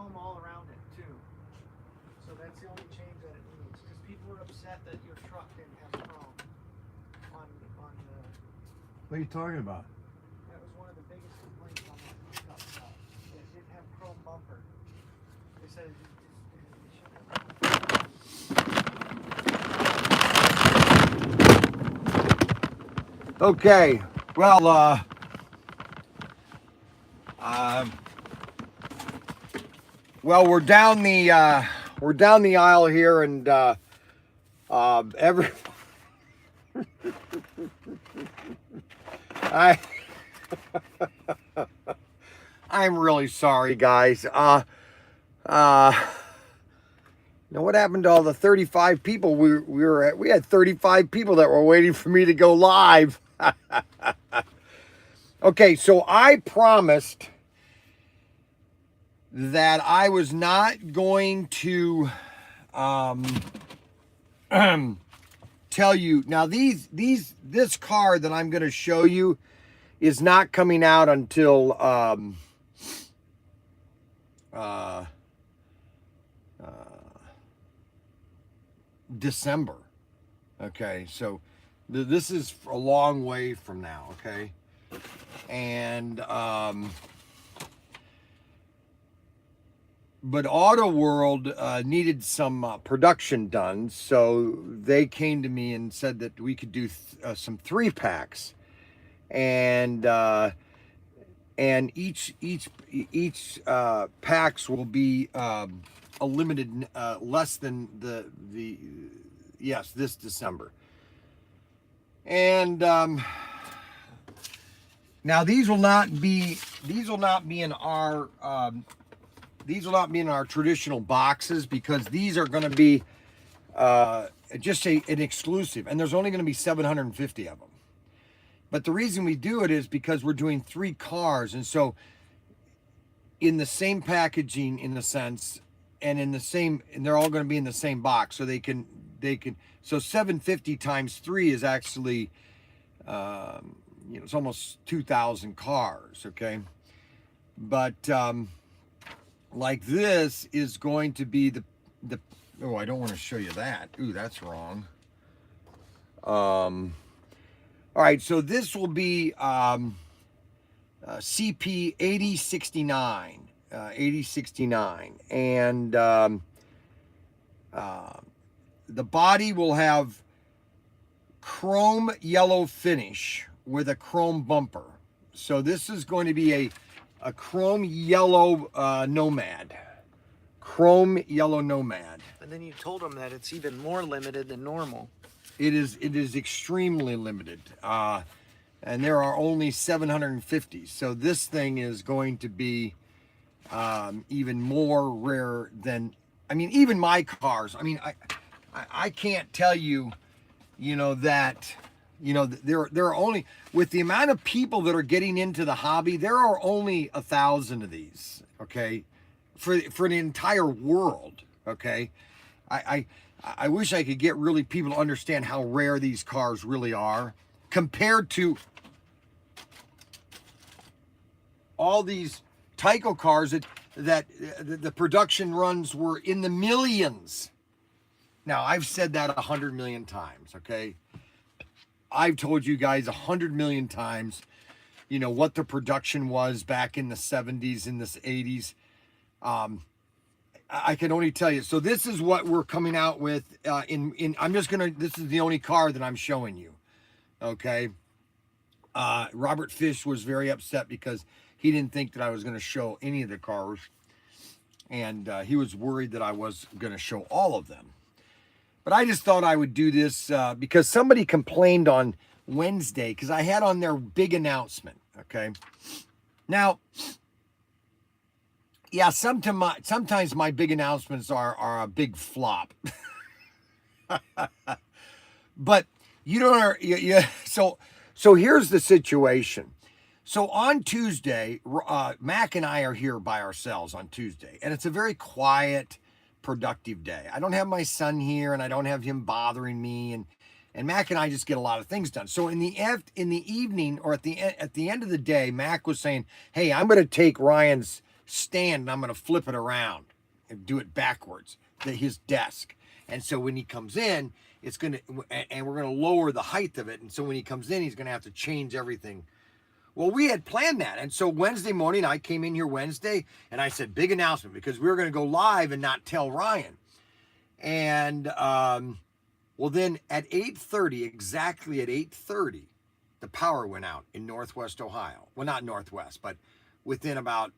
chrome all around it too. So that's the only change that it needs. Because people were upset that your truck didn't have chrome on the. What are you talking about? That was one of the biggest complaints on that pickup truck. It didn't have chrome bumper. They said it should have. Okay. Well, well, we're down the aisle here, and every I'm really sorry, guys. Now what happened to all the 35 people we were at? We had 35 people that were waiting for me to go live. Okay, so I promised that I was not going to tell you. Now this car that I'm going to show you is not coming out until December. Okay, so this is a long way from now. Okay, and but Auto World needed some production done, so they came to me and said that we could do some 3-packs, and each packs will be a limited less than this December. And now these will not be in our traditional boxes, because these are going to be just an exclusive, and there's only going to be 750 of them. But the reason we do it is because we're doing 3 cars, and so in the same packaging, in a sense, and they're all going to be in the same box, so they can so 750 times 3 is actually it's almost 2,000 cars. Okay, but like this is going to be the oh, I don't want to show you that. Ooh, that's wrong. All right, so this will be CP 8069, 8069, and the body will have chrome yellow finish with a chrome bumper. So this is going to be a chrome yellow Nomad. Chrome yellow Nomad. And then you told them that it's even more limited than normal. It is extremely limited. And there are only 750. So this thing is going to be even more rare than, I mean, even my cars. I mean, I can't tell you, that, there are only, with the amount of people that are getting into the hobby, there are only 1,000 of these, okay, for the entire world, okay. I wish I could get really people to understand how rare these cars really are compared to all these Tyco cars that the production runs were in the millions. Now, I've said that 100 million times, okay? I've told you guys 100 million times, what the production was back in the 70s, in the 80s. I can only tell you. So this is what we're coming out with this is the only car that I'm showing you, okay? Robert Fish was very upset because he didn't think that I was going to show any of the cars, and he was worried that I was going to show all of them. But I just thought I would do this because somebody complained on Wednesday because I had on their big announcement, okay? Now, yeah, sometimes my big announcements are a big flop. But you don't, so here's the situation. So on Tuesday, Mac and I are here by ourselves on Tuesday, and it's a very quiet, productive day. I don't have my son here, and I don't have him bothering me, and Mac and I just get a lot of things done. So in the evening, or at the end of the day, Mac was saying, "Hey, I'm going to take Ryan's stand and I'm going to flip it around and do it backwards, his desk. And so when he comes in, it's going to, and we're going to lower the height of it. And so when he comes in, he's going to have to change everything. Well, we had planned that. And so Wednesday morning, I came in here Wednesday and I said, big announcement, because we were going to go live and not tell Ryan. And, well, then at 8:30, exactly at 8:30, the power went out in Northwest Ohio. Well, not Northwest, but within about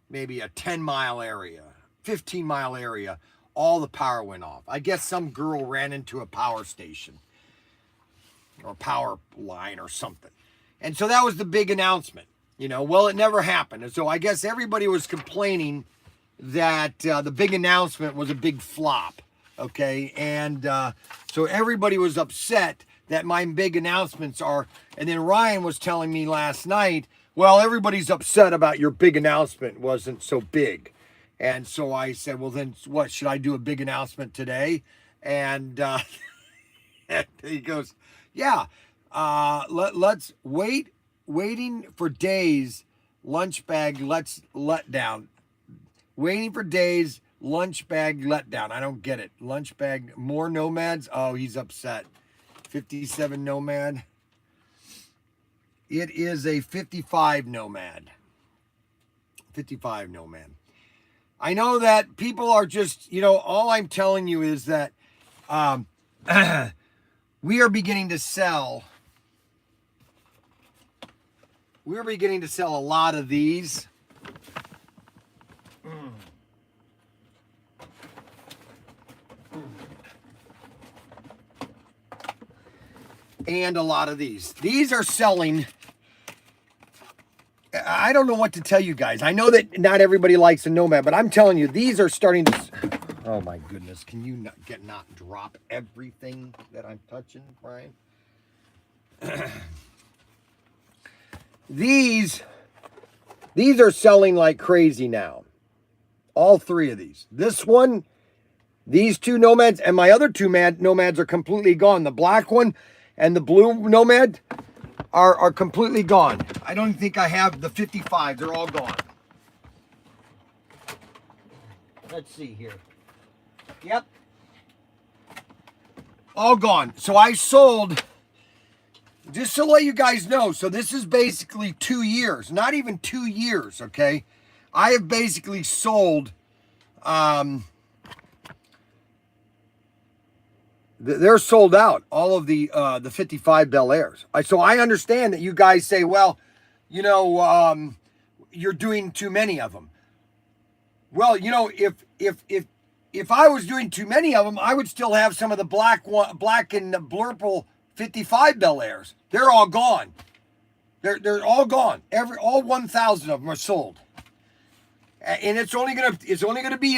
maybe a 10-mile area, 15-mile area, all the power went off. I guess some girl ran into a power station or power line or something. And so that was the big announcement, you know. Well, it never happened. And so I guess everybody was complaining that the big announcement was a big flop, okay? And so everybody was upset that my big announcements are, and then Ryan was telling me last night, well, everybody's upset about your big announcement wasn't so big. And so I said, well, then what, should I do a big announcement today? And he goes, yeah, let's waiting for days, lunch bag, let's let down. Waiting for days, lunch bag letdown. I don't get it. Lunch bag, more nomads? Oh, he's upset. 57 nomad. It is a 55 nomad. 55 nomad. I know that people are just, you know, all I'm telling you is that we are beginning to sell. We're beginning to sell a lot of these. And a lot of these. These are selling. I don't know what to tell you guys. I know that not everybody likes a nomad, but I'm telling you, these are starting to. Oh my goodness! Can you not drop everything that I'm touching, Brian? These are selling like crazy now. All three of these. This one, these two nomads, and my other two nomads are completely gone. The black one and the blue nomad are completely gone. I don't think I have the 55. They're all gone. Let's see here. Yep. All gone. So I sold, just to let you guys know, so this is basically 2 years. Not even 2 years, okay? I have basically sold, they're sold out, all of the 55 Bel Airs. So I understand that you guys say, well, you know, you're doing too many of them. Well, you know, if I was doing too many of them, I would still have some of the black and blurple 55 Bel Airs. They're all gone. They're all gone. All 1,000 of them are sold. And it's only gonna be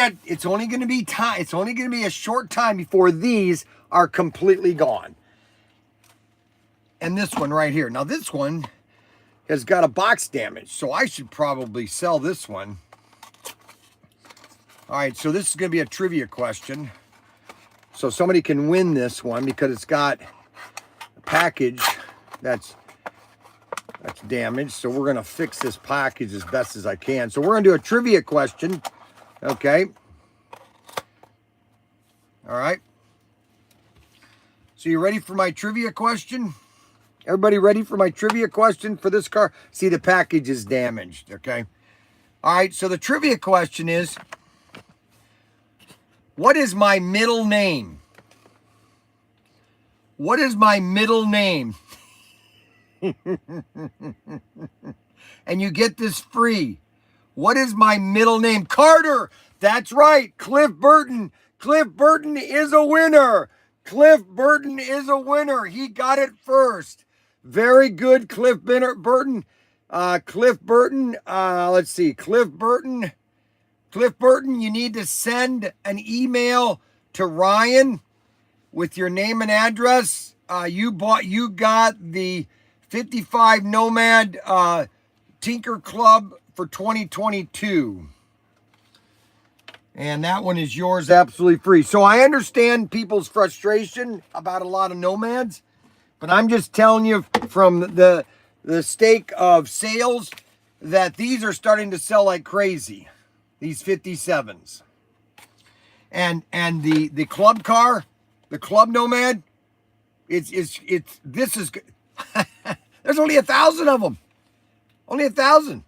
a short time before these are completely gone. And this one right here. Now this one has got a box damage, so I should probably sell this one. All right, so this is gonna be a trivia question. So somebody can win this one because it's got a package that's damaged. So we're gonna fix this package as best as I can. So we're gonna do a trivia question. Okay. All right. So you ready for my trivia question? Everybody ready for my trivia question for this car? See, the package is damaged, okay? All right, so the trivia question is, what is my middle name? What is my middle name? And you get this free. What is my middle name? Carter! That's right, Cliff Burton. Cliff Burton is a winner. Cliff Burton is a winner. He got it first. Very good, Cliff Burton. Cliff Burton, let's see. Cliff Burton, you need to send an email to Ryan with your name and address. You got the 55 Nomad Tinker Club for 2022. And that one is yours absolutely free. So I understand people's frustration about a lot of nomads, but I'm just telling you from the the stake of sales that these are starting to sell like crazy. These 57s. And the club car, the Club Nomad, it's this is there's only 1,000 of them. Only 1,000.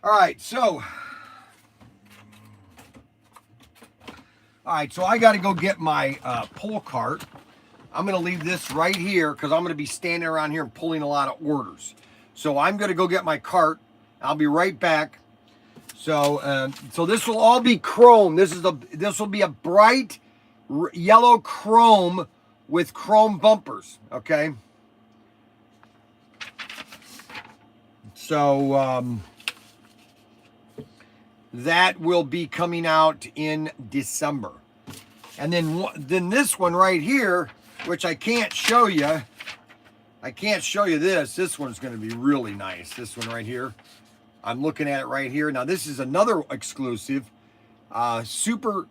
All right, so I got to go get my pull cart. I'm going to leave this right here because I'm going to be standing around here and pulling a lot of orders. So I'm going to go get my cart. I'll be right back. So so this will all be chrome. This will be a bright yellow chrome with chrome bumpers. Okay. So that will be coming out in December. And then this one right here, which I can't show you. I can't show you this. This one's going to be really nice. This one right here. I'm looking at it right here. Now, this is another exclusive. Super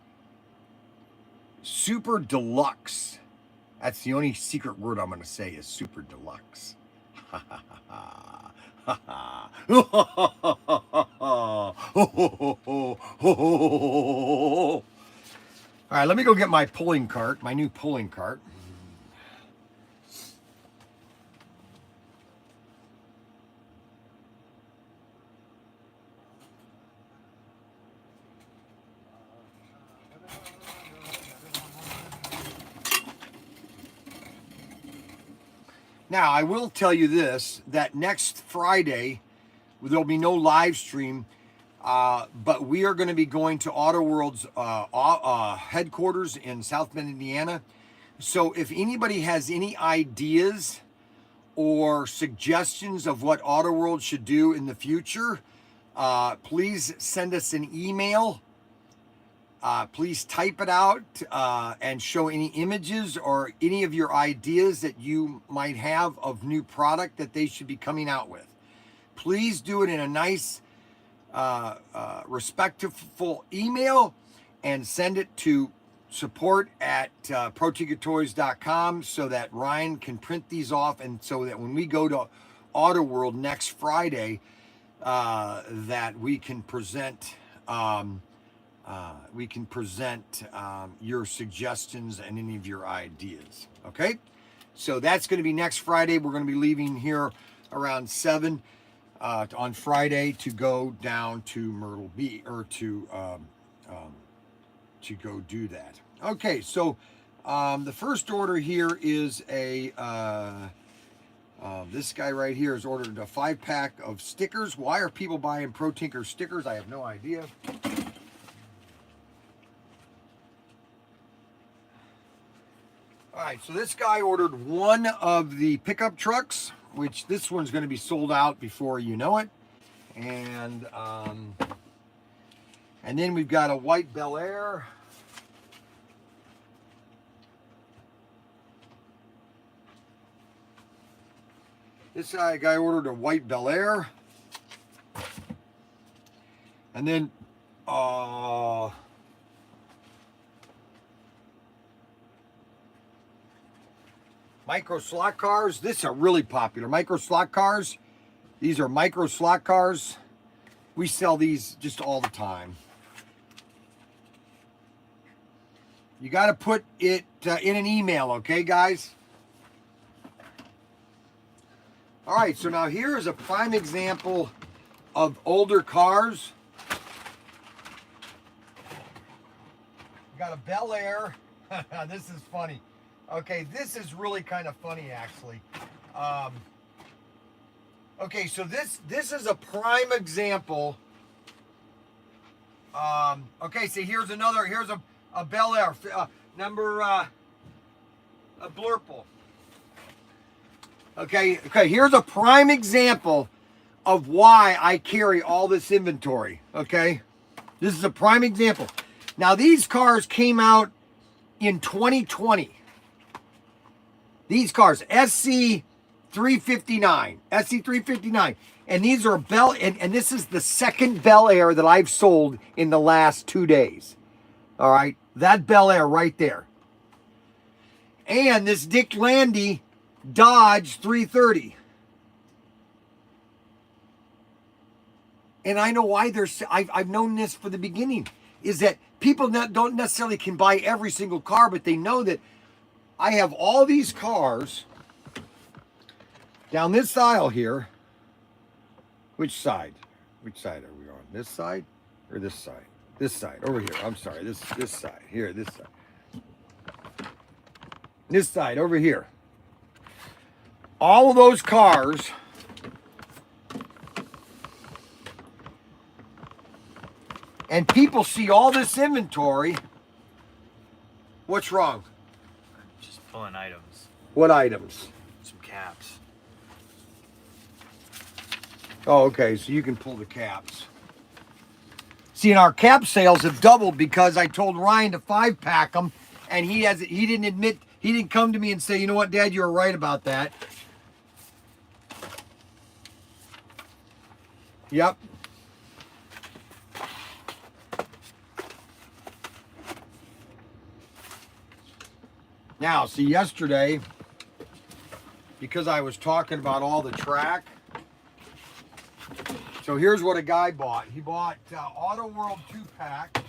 deluxe. That's the only secret word I'm going to say is super deluxe. All right, let me go get my pulling cart, my new pulling cart. Now, I will tell you this, that next Friday, there'll be no live stream, but we are going to be going to Auto World's headquarters in South Bend, Indiana. So if anybody has any ideas or suggestions of what Auto World should do in the future, please send us an email. Please type it out and show any images or any of your ideas that you might have of new product that they should be coming out with. Please do it in a nice, respectful email and send it to support@ProTinkerToys.com so that Ryan can print these off, and so that when we go to Auto World next Friday, that we can present your suggestions and any of your ideas. Okay, so that's going to be next Friday. We're going to be leaving here around 7 on Friday to go down to Myrtle Beach, or to go do that. Okay, so the first order here is a this guy right here has ordered a 5-pack of stickers. Why are people buying Pro Tinker stickers? I have no idea. All right, so this guy ordered one of the pickup trucks, which this one's going to be sold out before you know it. And then we've got a white Bel Air. This guy ordered a white Bel Air. And then micro slot cars. This are really popular. Micro slot cars. These are micro slot cars. We sell these just all the time. You got to put it in an email, okay, guys? All right, so now here is a prime example of older cars. We got a Bel Air. This is funny. Okay, this is really kind of funny, actually. Okay, so this is a prime example. Okay, so here's a Bel Air, number a Blurple. Okay, here's a prime example of why I carry all this inventory. Okay, this is a prime example. Now, these cars came out in 2020. These cars, SC359, and these are and this is the second Bel Air that I've sold in the last 2 days. All right, that Bel Air right there. And this Dick Landy Dodge 330. And I know why I've known this for the beginning, is that people don't necessarily can buy every single car, but they know that I have all these cars down this aisle here. Which side? Which side are we on? This side or this side? This side, over here. I'm sorry, this side. Here, this side. This side, over here. All of those cars and people see all this inventory. What's wrong? Just pulling items. What items? Some caps. Oh, okay, so you can pull the caps. See, and our cap sales have doubled because I told Ryan to 5-pack them, and he didn't come to me and say, you know what, Dad, you were right about that. Yep. Now, see, yesterday, because I was talking about all the track, so here's what a guy bought. He bought Auto World 2-pack,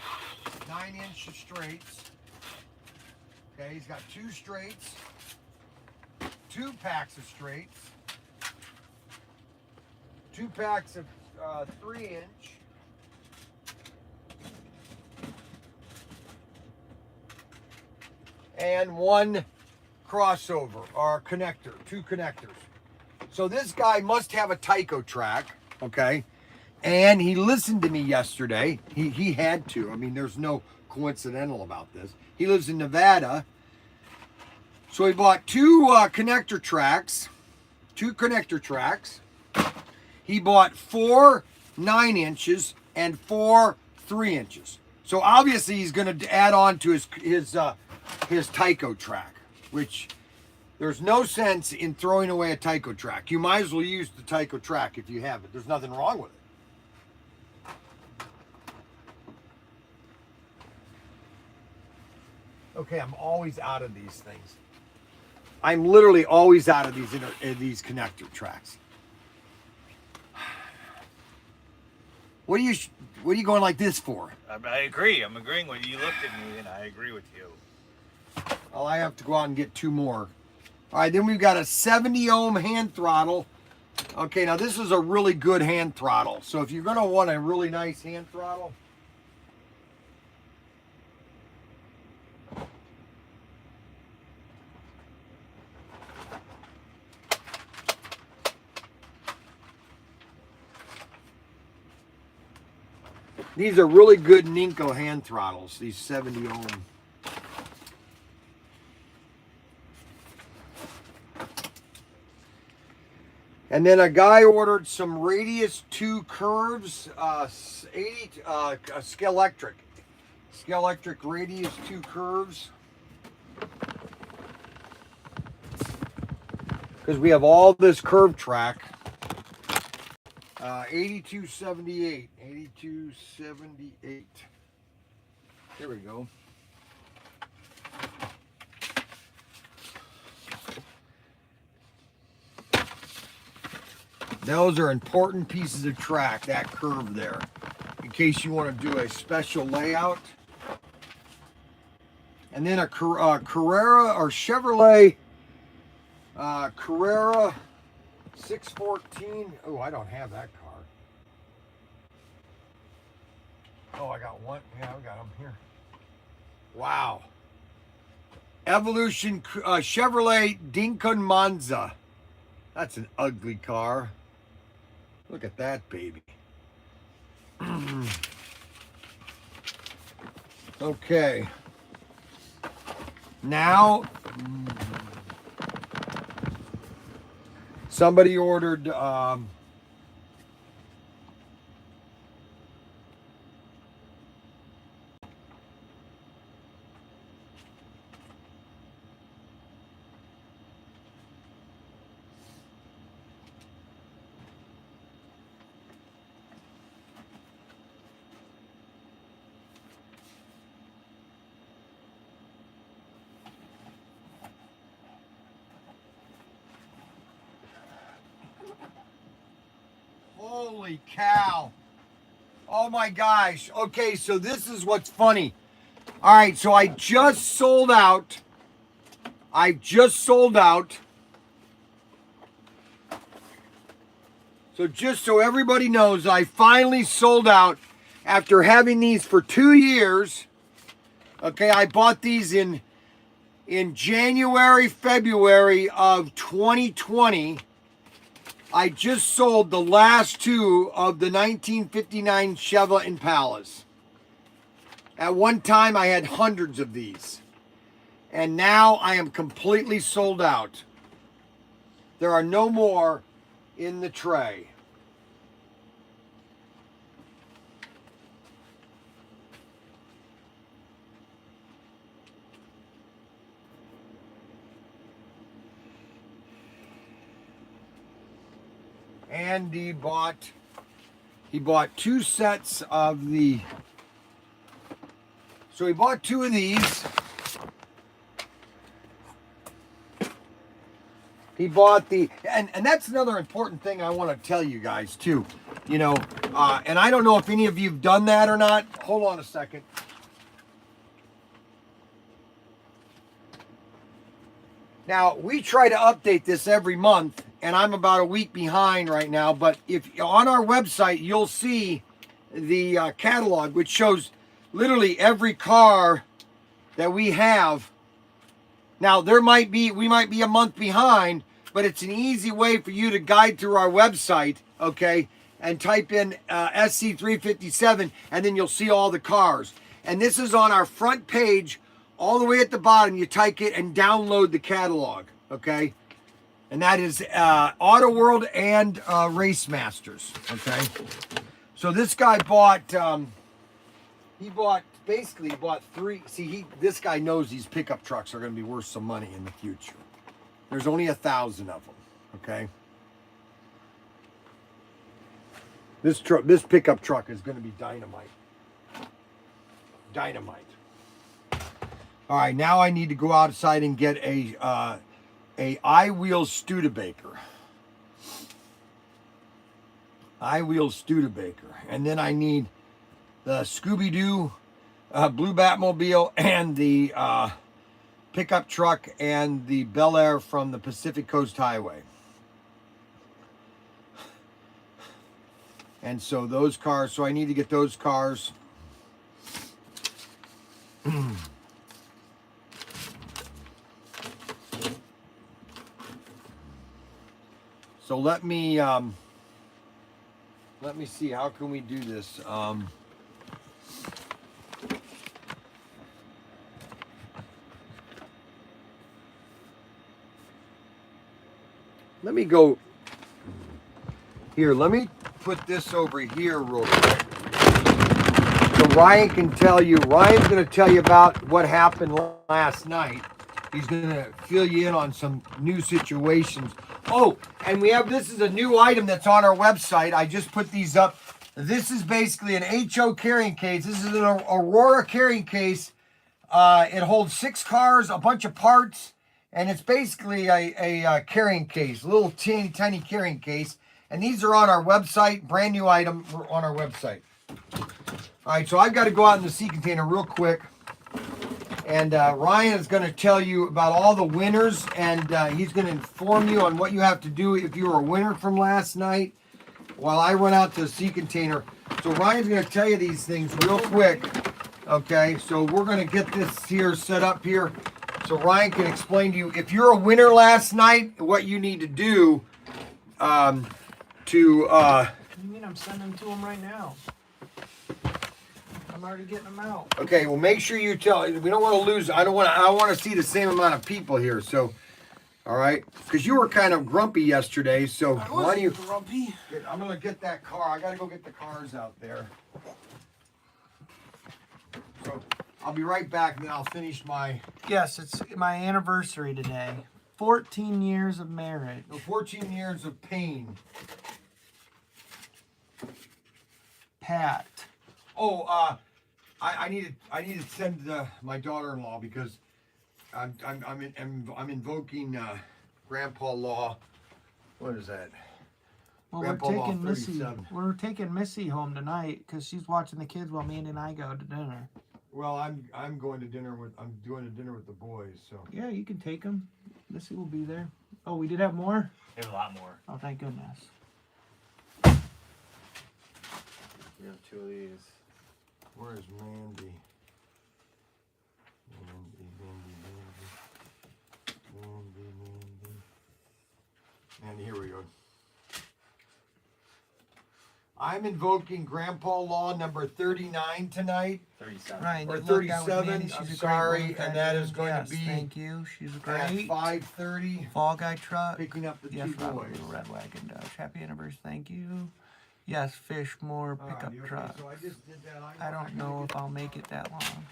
9-inch straights. Okay, he's got 2 straights, 2 packs of straights, 2 packs of 3-inch, and 1 crossover or connector, 2 connectors. So this guy must have a Tyco track, okay? And he listened to me yesterday. He had to. I mean, there's no coincidental about this. He lives in Nevada. So he bought 2 connector tracks, 2 connector tracks. He bought 4 9-inches and 4 3-inches. So obviously he's going to add on to his Tyco track, which there's no sense in throwing away a Tyco track. You might as well use the Tyco track if you have it. There's nothing wrong with it. Okay, I'm always out of these things. I'm literally always out of these connector tracks. What are you going like this for? I agree. I'm agreeing with you. You looked at me and I agree with you. Well, I have to go out and get 2 more. All right, then we've got a 70 ohm hand throttle. Okay, now this is a really good hand throttle. So if you're going to want a really nice hand throttle, these are really good Ninko hand throttles, these 70 ohm. And then a guy ordered some Radius 2 curves, 80 Scalextric Radius 2 curves. Because we have all this curve track. 8278. Here we go. Those are important pieces of track, that curve there, in case you want to do a special layout. And then a Carrera or Chevrolet Carrera 614. Oh, I don't have that car. Oh, I got one. Yeah, I got them here. Wow. Evolution Chevrolet Dinkin Monza. That's an ugly car. Look at that baby. Okay. Now, somebody ordered Holy cow. Oh my gosh. Okay, so this is what's funny. All right, so I just sold out. So just so everybody knows, I finally sold out after having these for 2 years. Okay, I bought these in January, February of 2020. I just sold the last 2 of the 1959 Chevrolet Impalas. At one time, I had hundreds of these. And now I am completely sold out. There are no more in the tray. And he bought 2 sets of the, so he bought 2 of these. He bought the, and that's another important thing I want to tell you guys too. You know, and I don't know if any of you have done that or not. Hold on a second. Now, we try to update this every month, and I'm about a week behind right now, but if on our website, you'll see the catalog, which shows literally every car that we have. Now, we might be a month behind, but it's an easy way for you to guide through our website, okay, and type in SC357, and then you'll see all the cars. And this is on our front page, all the way at the bottom. You type it and download the catalog, okay? And that is Auto World and Race Masters, okay? So this guy bought, he bought 3. See, this guy knows these pickup trucks are going to be worth some money in the future. There's only 1,000 of them, okay? This pickup truck is going to be dynamite. Dynamite. All right, now I need to go outside and get a I-Wheel Studebaker. I-Wheel Studebaker. And then I need the Scooby-Doo Blue Batmobile and the pickup truck and the Bel Air from the Pacific Coast Highway. And so those cars, so I need to get those cars. So let me see, how can we do this? Let me go here. Let me put this over here real quick. So Ryan can tell you, Ryan's going to tell you about what happened last night. He's going to fill you in on some new situations. Oh, and this is a new item that's on our website. I just put these up. This is basically an HO carrying case. This is an Aurora carrying case. It holds 6 cars, a bunch of parts, and it's basically a carrying case, a little tiny carrying case. And these are on our website, brand new item on our website. All right, so I've got to go out in the sea container real quick. And Ryan is going to tell you about all the winners, and he's going to inform you on what you have to do if you were a winner from last night while I run out to the sea container. So Ryan's going to tell you these things real quick. Okay, so we're going to get this here set up here so Ryan can explain to you if you're a winner last night, what you need to do What do you mean I'm sending them to him right now? I'm already getting them out. Okay, well, make sure you tell. We don't want to lose. I want to see the same amount of people here. So, all right, because you were kind of grumpy yesterday. So why do you? Grumpy. I'm gonna get that car. I gotta go get the cars out there. So I'll be right back, and then I'll finish my. Yes, it's my anniversary today. 14 years of marriage. 14 years of pain. Pat. Oh, I need to send my daughter-in-law because I'm invoking Grandpa Law. What is that? Well, Grandpa Law 37. We're taking Missy home tonight because she's watching the kids while Mandy and I go to dinner. Well, I'm going to dinner with the boys. So Yeah, you can take them. Missy will be there. Oh, we did have more? We have a lot more. Oh, thank goodness. We have 2 of these. where's Mandy? Mandy. And here we go. I'm invoking Grandpa Law number 39 tonight. 37. Right, Or you've worked out with 37, Mandy. I'm She's a great sorry, woman, and that is going to yes, be thank you. She's At great. 5:30, Fall guy truck. picking up the Yes, two Robert, boys. little red wagon Dodge. Happy anniversary, thank you. Yes, fish more All pickup right, okay, truck. so I just did that. I don't know if I'll make it that long.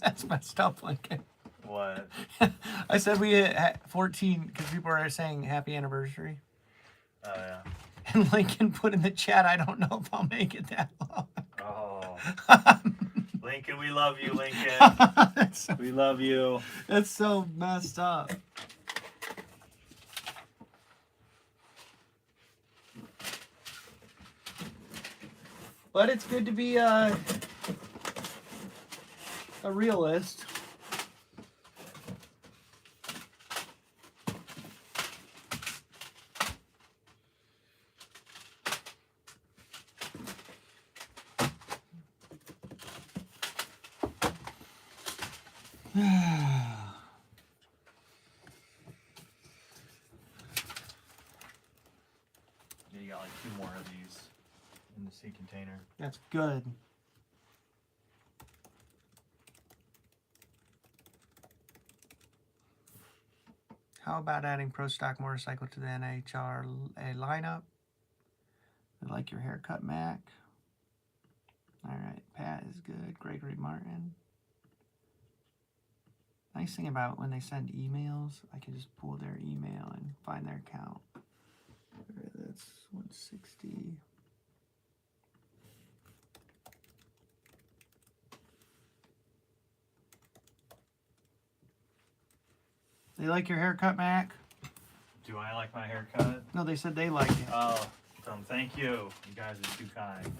That's messed up, Lincoln. What? I said we had 14 because people are saying happy anniversary. Oh, yeah. And Lincoln put in the chat, I don't know if I'll make it that long. Oh. Lincoln, we love you, Lincoln. That's so, We love you. that's so messed up. But it's good to be a realist. Yeah, you got like 2 more of these in the sea container. That's good. How about adding Pro Stock Motorcycle to the NHRA lineup? I like your haircut, Mac. All right, Pat is good. Gregory Martin. Nice thing about when they send emails, I can just pull their email and find their account. All right, that's 160. They like your haircut, Mac? Do I like my haircut? No, they said they liked it. Oh, thank you. You guys are too kind.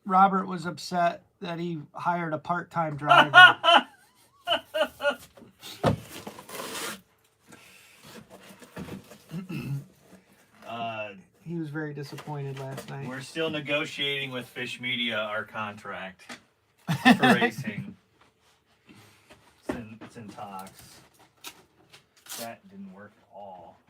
Robert was upset that he hired a part-time driver. He was very disappointed last night. We're still negotiating with Fish Media our contract for racing. It's in talks. That didn't work at all.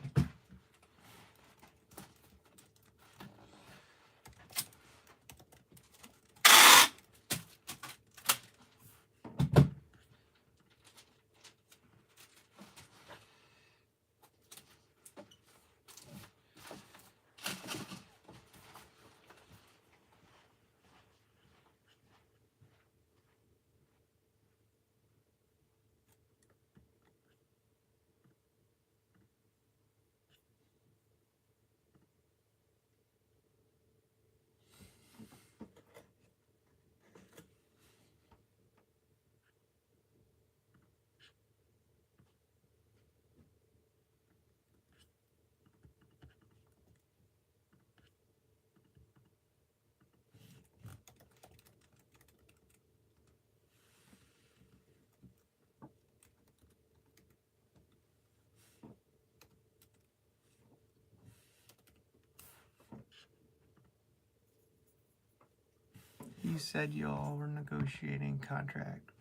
You said you all were negotiating contract.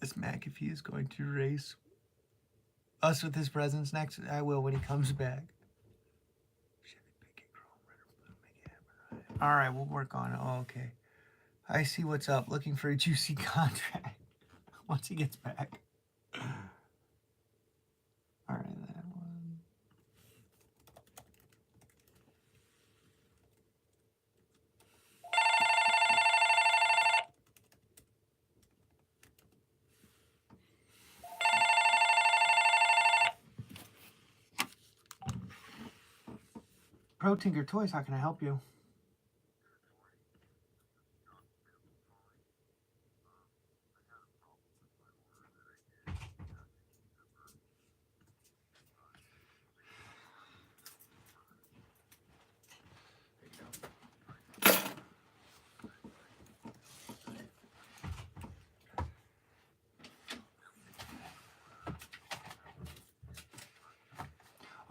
This Mac, if he is going to race us with his presence next, I will when he comes back. All right, we'll work on it. Oh, okay. I see what's up. Looking for a juicy contract once he gets back. All right, that one. ProTinkerToys, how can I help you?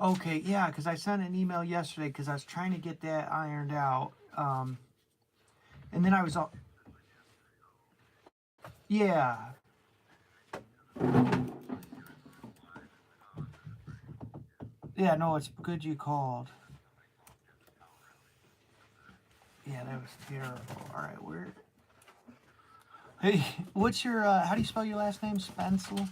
Okay, yeah, because I sent an email yesterday because I was trying to get that ironed out. And then I was all, yeah. Yeah, no, it's good you called. Yeah, that was terrible. All right, where? Hey, what's your, how do you spell your last name? Spencel?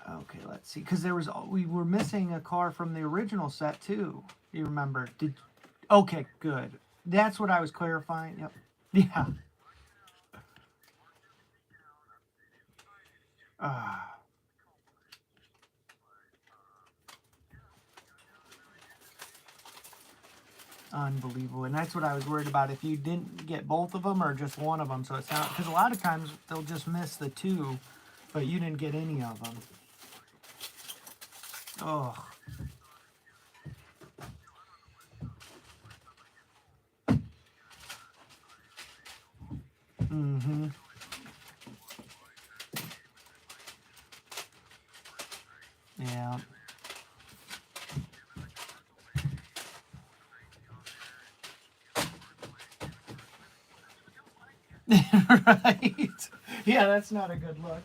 Okay, let's see. Because we were missing a car from the original set too. You remember? Okay, good. That's what I was clarifying. Yep. Yeah. Ah, unbelievable. And that's what I was worried about. If you didn't get both of them or just one of them, so it's not because a lot of times they'll just miss the two, but you didn't get any of them. Oh. Mm-hmm. Yeah. Right. Yeah, that's not a good look.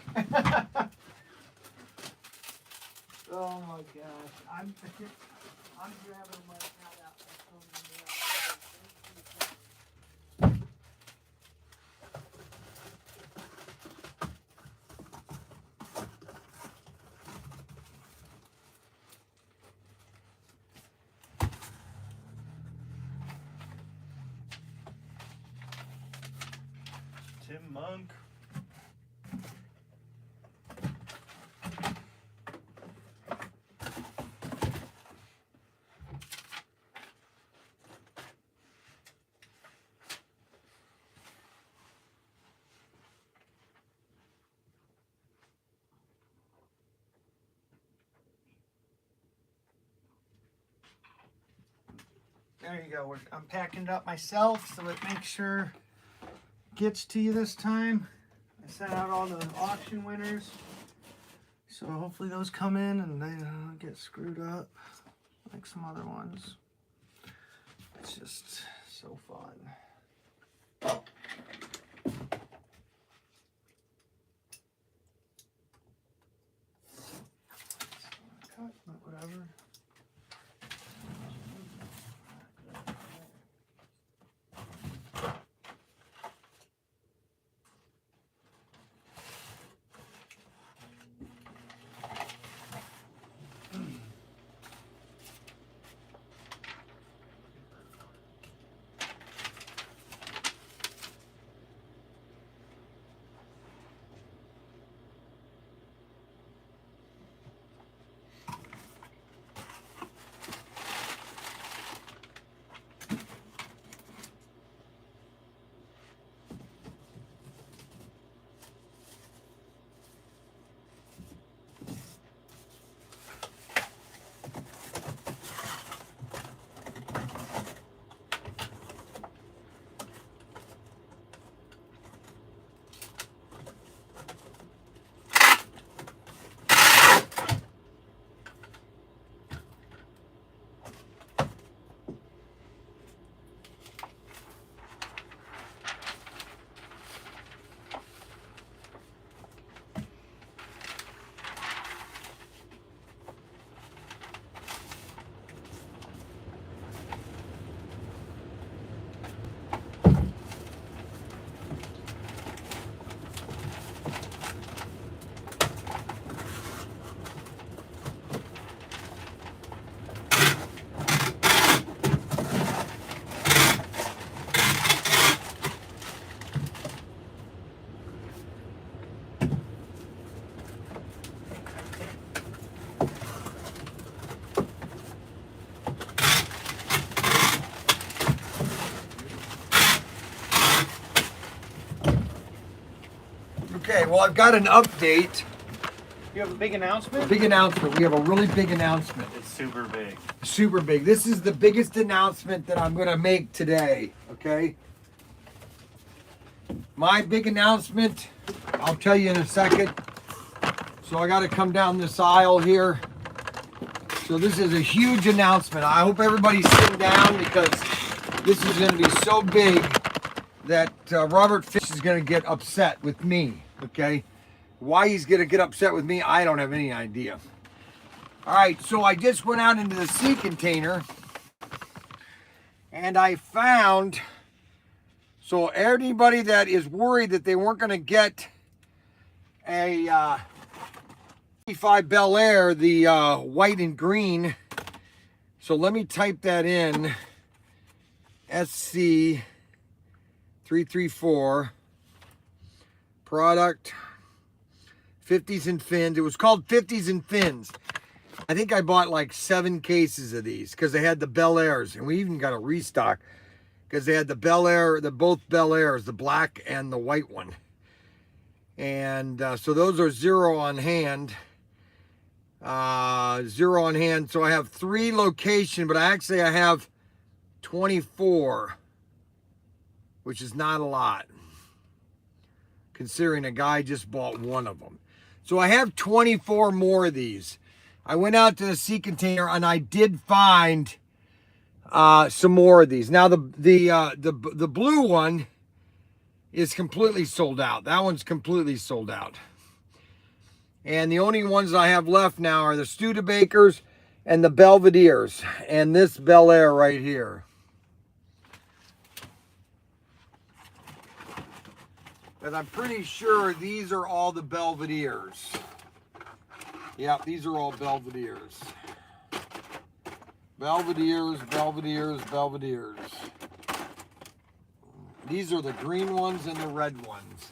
Oh my gosh. I'm grabbing them right now. Tim Monk. There you go. I'm packing it up myself so it makes sure it gets to you this time. I sent out all the auction winners. So hopefully those come in and they don't get screwed up like some other ones. It's just so fun. Cut, but whatever. Okay, well, I've got an update. You have a big announcement? Big announcement. We have a really big announcement. It's super big. Super big. This is the biggest announcement that I'm going to make today, okay? My big announcement, I'll tell you in a second. So I got to come down this aisle here. So this is a huge announcement. I hope everybody's sitting down because this is going to be so big that Robert Fish is going to get upset with me, okay? Why he's going to get upset with me, I don't have any idea. All right, so I just went out into the sea container and I found, so anybody that is worried that they weren't going to get a 55 Bel Air, the white and green, so let me type that in, SC334, product, 50s and fins. It was called 50s and fins. I think I bought like 7 cases of these because they had the Bel Airs, and we even got a restock because they had the Bel Air, both Bel Airs, the black and the white one. And so those are 0 on hand. 0 on hand. So I have 3 location, but I have 24, which is not a lot considering a guy just bought 1 of them. So I have 24 more of these. I went out to the sea container and I did find some more of these. Now the blue one is completely sold out. That one's completely sold out. And the only ones I have left now are the Studebakers and the Belvederes and this Bel Air right here. But I'm pretty sure these are all the Belvederes. Yep, these are all Belvederes. Belvederes, Belvederes, Belvederes. These are the green ones and the red ones.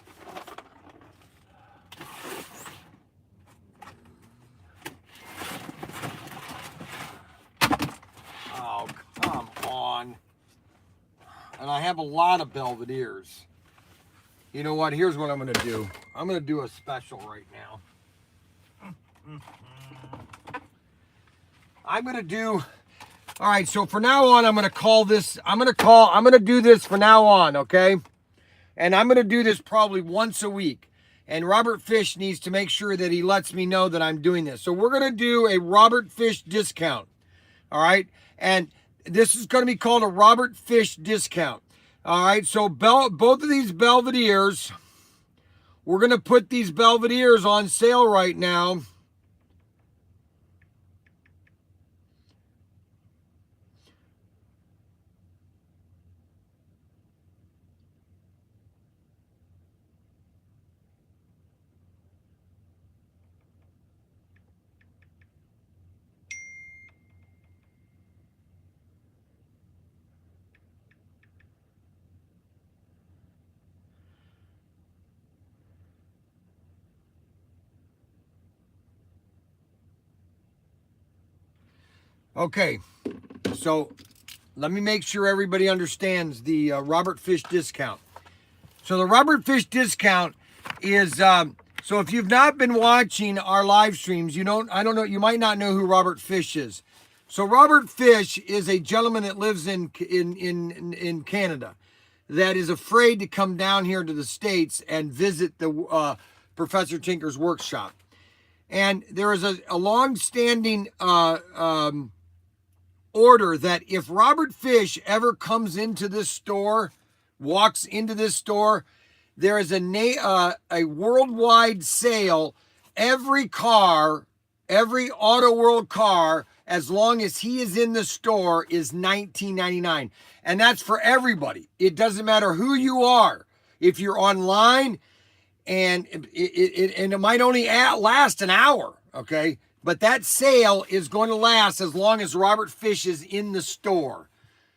Oh, come on. And I have a lot of Belvederes. You know what? Here's what I'm going to do. I'm going to do a special right now. I'm going to do, all right, so for now on, I'm going to call this, I'm going to do this for now on, okay? And I'm going to do this probably once a week. And Robert Fish needs to make sure that he lets me know that I'm doing this. So we're going to do a Robert Fish discount, all right? And this is going to be called a Robert Fish discount. All right, so both of these Belvederes, we're going to put these Belvederes on sale right now. Okay, so let me make sure everybody understands the Robert Fish discount. So the Robert Fish discount is, so if you've not been watching our live streams, you might not know who Robert Fish is. So Robert Fish is a gentleman that lives in Canada that is afraid to come down here to the States and visit the Professor Tinker's workshop. And there is a long-standing order that if Robert Fish ever comes into this store, walks into this store, there is a worldwide sale. Every Auto World car, as long as he is in the store, is $19.99. And that's for everybody. It doesn't matter who you are. If you're online, and it might only last an hour, okay? But that sale is going to last as long as Robert Fish is in the store.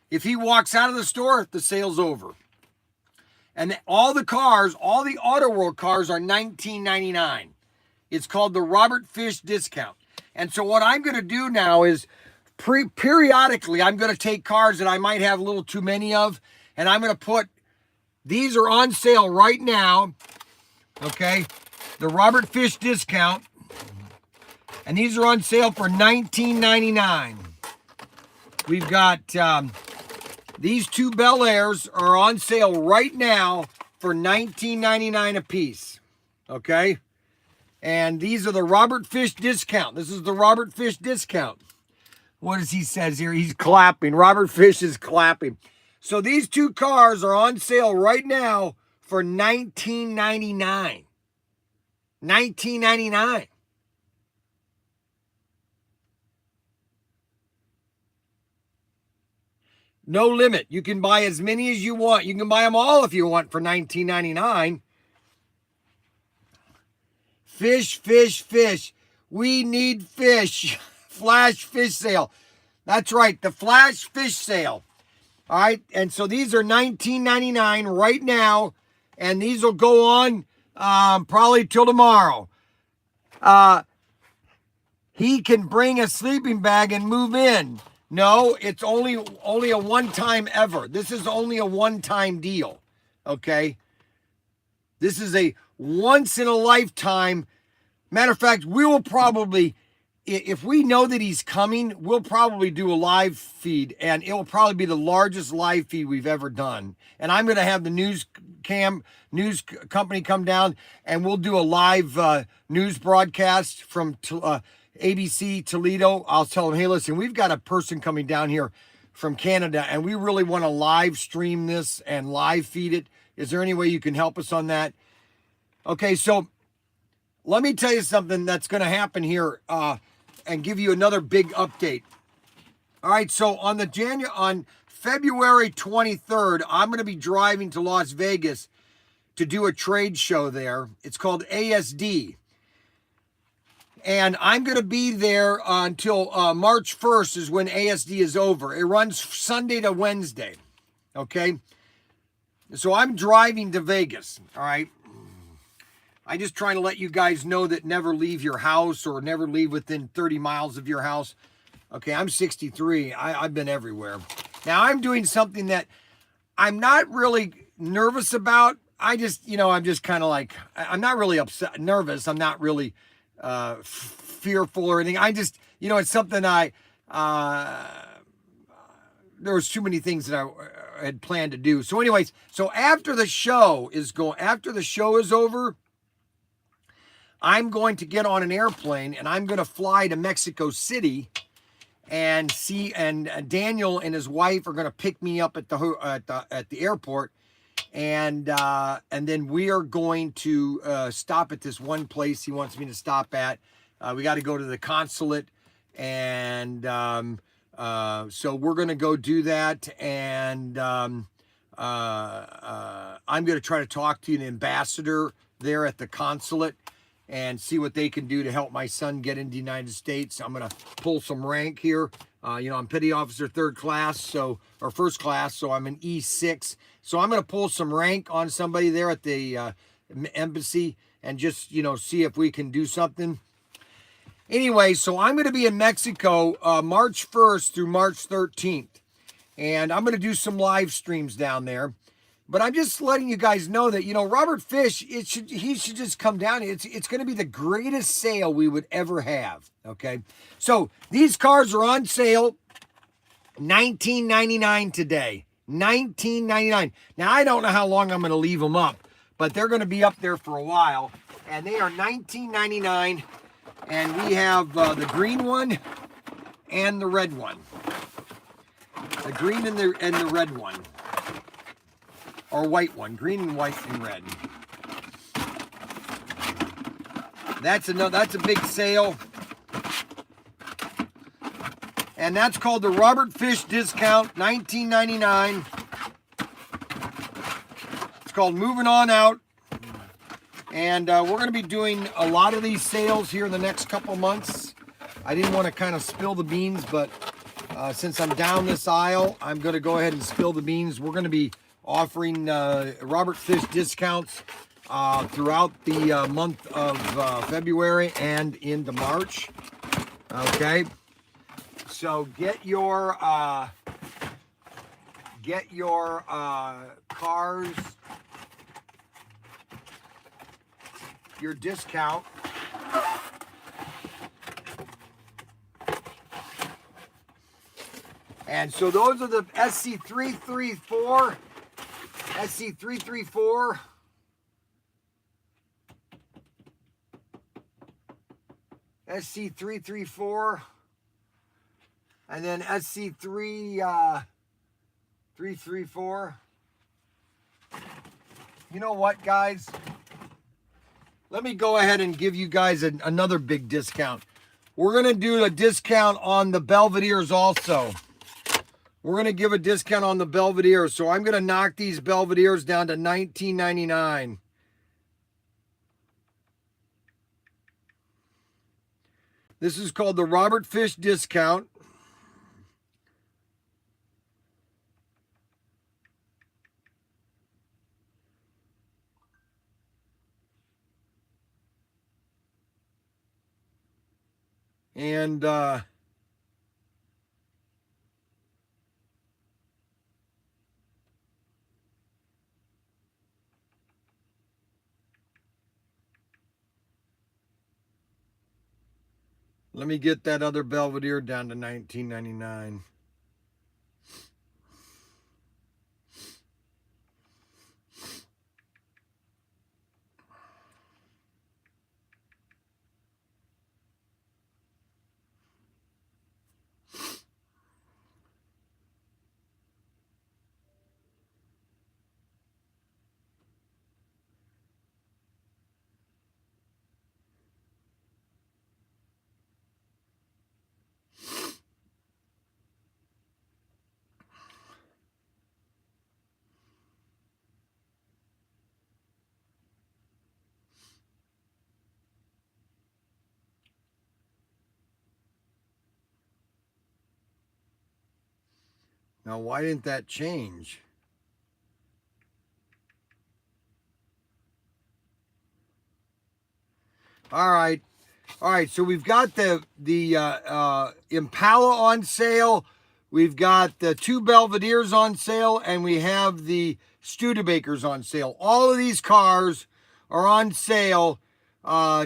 If he walks out of the store, the sale's over. And all the cars, all the Auto World cars are $19.99. It's called the Robert Fish discount. And so what I'm going to do now is periodically, I'm going to take cars that I might have a little too many of, and I'm going to put, these are on sale right now, okay? The Robert Fish discount. And these are on sale for $19.99. We've got these 2 Bel Airs are on sale right now for $19.99 a piece. Okay? And these are the Robert Fish discount. This is the Robert Fish discount. What does he says here? He's clapping. Robert Fish is clapping. So these two cars are on sale right now for $19.99. $19.99. No limit. You can buy as many as you want. You can buy them all if you want for $19.99. Fish, fish, fish. We need fish. Flash fish sale. That's right, the flash fish sale. All right, and so these are $19.99 right now, and these will go on probably till tomorrow. He can bring a sleeping bag and move in. No, it's only a one-time ever. This is only a one-time deal, okay? This is a once-in-a-lifetime. Matter of fact, we will probably, if we know that he's coming, we'll probably do a live feed, and it will probably be the largest live feed we've ever done. And I'm going to have the news company come down, and we'll do a live news broadcast from ABC Toledo. I'll tell them, hey, listen, we've got a person coming down here from Canada, and we really want to live stream this and live feed it. Is there any way you can help us on that? Okay, so let me tell you something that's going to happen here and give you another big update. All right, so on February 23rd, I'm going to be driving to Las Vegas to do a trade show there. It's called ASD. And I'm going to be there until March 1st is when ASD is over. It runs Sunday to Wednesday, okay? So I'm driving to Vegas, all right? I'm just trying to let you guys know that never leave your house or never leave within 30 miles of your house. Okay, I'm 63. I've been everywhere. Now, I'm doing something that I'm not really nervous about. I'm just kind of like, I'm not really nervous. I'm not really fearful or anything. I just, it's something there was too many things that I had planned to do. So anyways, after the show is over, I'm going to get on an airplane and I'm going to fly to Mexico City and Daniel and his wife are going to pick me up at the airport. And then we are going to stop at this one place he wants me to stop at. We got to go to the consulate, and so we're going to go do that. And I'm going to try to talk to an ambassador there at the consulate and see what they can do to help my son get into the United States. I'm going to pull some rank here. I'm Petty Officer 3rd class, or 1st class, so I'm an E6. So I'm going to pull some rank on somebody there at the embassy and just, see if we can do something. Anyway, so I'm going to be in Mexico March 1st through March 13th. And I'm going to do some live streams down there. But I'm just letting you guys know that, Robert Fish, he should just come down. It's going to be the greatest sale we would ever have, okay? So these cars are on sale, $19.99 today, $19.99. Now, I don't know how long I'm going to leave them up, but they're going to be up there for a while, and they are $19.99, and we have the green one and the red one. The green and the red one. Or white one, green and white and red. That's a big sale. And that's called the Robert Fish discount, $19.99. It's called Moving On Out. And we're going to be doing a lot of these sales here in the next couple months. I didn't want to kind of spill the beans, but since I'm down this aisle, I'm going to go ahead and spill the beans. We're going to be offering Robert Fish discounts throughout the month of February and into March. Okay, so get your cars, your discount. And so those are the SC334. SC334. SC334, and then SC3 334. You know what, guys? Let me go ahead and give you guys another big discount. We're going to do a discount on the Belvederes also. We're going to give a discount on the Belvederes. So I'm going to knock these Belvederes down to $19.99. This is called the Robert Fish discount. And let me get that other Belvedere down to $19.99. Now, why didn't that change? All right. All right, so we've got the Impala on sale. We've got the two Belvederes on sale, and we have the Studebakers on sale. All of these cars are on sale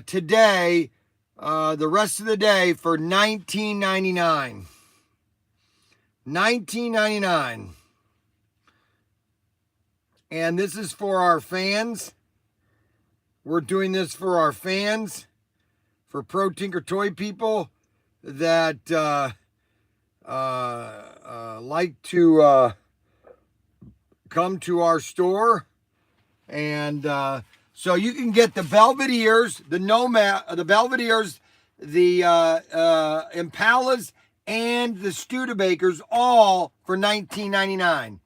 today, the rest of the day, for $19.99. $19.99. And this is for our fans. We're doing this for our fans, for Pro Tinker Toy people that like to come to our store. And so you can get the Belvederes, the Nomad, the Belvederes, the Impalas, and the Studebakers, all for $19.99.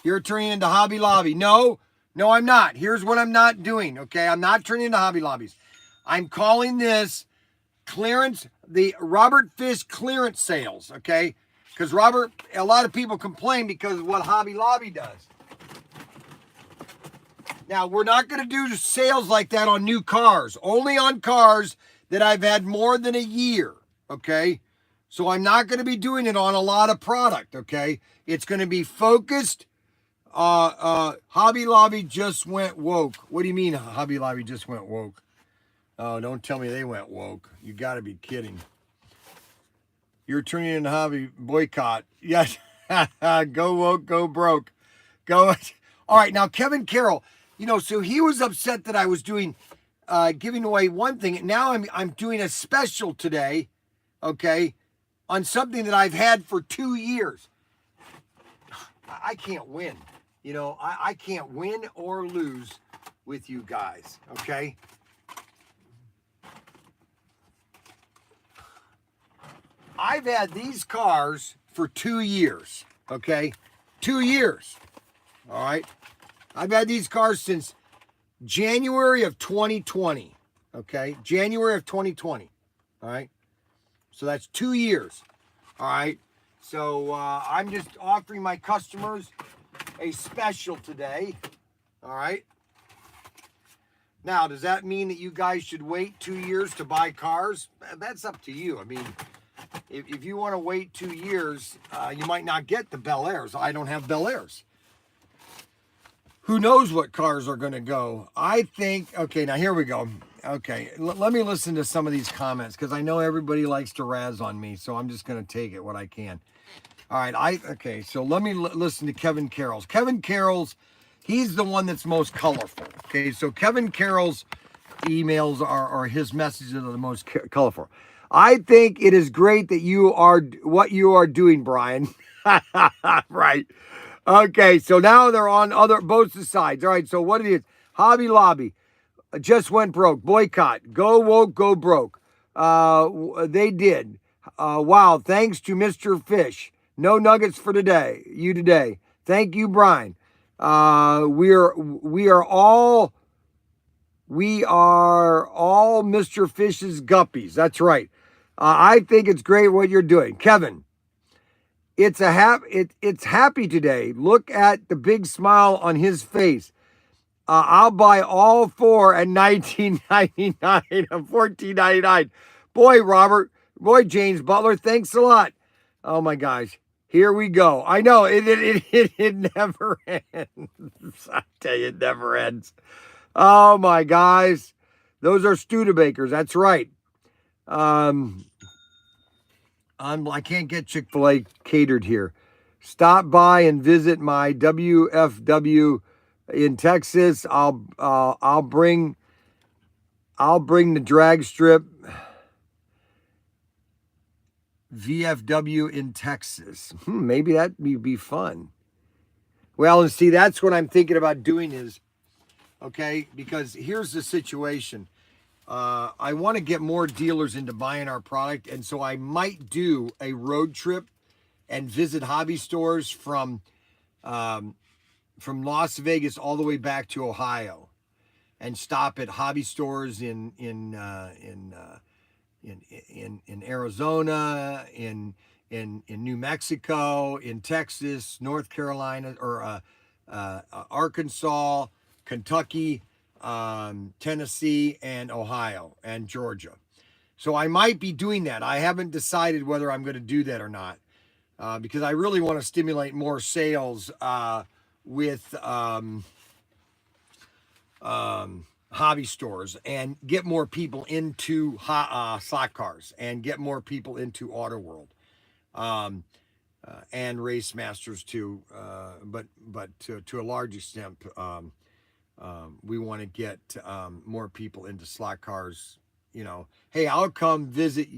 You're turning into Hobby Lobby. No, I'm not. Here's what I'm not doing, okay? I'm not turning into Hobby Lobbies. I'm calling this clearance, the Robert Fish clearance sales, okay? Because a lot of people complain because of what Hobby Lobby does. Now, we're not going to do sales like that on new cars. Only on cars that I've had more than a year. Okay, so I'm not going to be doing it on a lot of product, okay? It's going to be focused. Hobby Lobby just went woke. What do you mean Hobby Lobby just went woke? Oh, don't tell me they went woke. You got to be kidding. You're turning into Hobby boycott. Yes. Go woke, go broke. Go. All right, now Kevin Carroll, so he was upset that I was doing, giving away one thing. Now I'm doing a special today. Okay, on something that I've had for 2 years. I can't win. I can't win or lose with you guys, okay? I've had these cars for 2 years, okay? 2 years, all right? I've had these cars since January of 2020, okay? January of 2020, all right? So that's 2 years. All right. So I'm just offering my customers a special today. All right. Now, does that mean that you guys should wait 2 years to buy cars? That's up to you. I mean, if you want to wait 2 years, you might not get the Bel Airs. I don't have Bel Airs. Who knows what cars are going to go? I think, okay, now here we go. Okay, let me listen to some of these comments because I know everybody likes to razz on me, so I'm just going to take it what I can. All right, okay, so let me listen to Kevin Carroll's. Kevin Carroll's, he's the one that's most colorful. Okay, so Kevin Carroll's emails are his messages are the most colorful. I think it is great that you are what you are doing, Brian. Right. Okay, so now they're on both sides. All right, so what it is, Hobby Lobby just went broke. Boycott. Go woke, go broke. They did. Wow, thanks to Mr. Fish. No nuggets for today. You today. Thank you, Brian. We are all Mr. Fish's guppies. That's right. I think it's great what you're doing, Kevin. It's happy today. Look at the big smile on his face. I'll buy all four at $19.99 or $14.99. Boy, Robert. Boy, James Butler. Thanks a lot. Oh my gosh. Here we go. I know it never ends. I tell you, it never ends. Oh my guys. Those are Studebakers. That's right. I can't get Chick-fil-A catered here. Stop by and visit my WFW in Texas. I'll bring the drag strip VFW in Texas. Maybe that would be fun. Well, and see, that's what I'm thinking about doing is, okay, because here's the situation. I want to get more dealers into buying our product, and so I might do a road trip and visit hobby stores from Las Vegas all the way back to Ohio, and stop at hobby stores in Arizona, in New Mexico, in Texas, North Carolina, or Arkansas, Kentucky, Tennessee, and Ohio, and Georgia. So I might be doing that. I haven't decided whether I'm going to do that or not, because I really want to stimulate more sales with hobby stores and get more people into slot cars and get more people into Auto World, and Race Masters too. But to a large extent, we want to get more people into slot cars. You know, hey, I'll come visit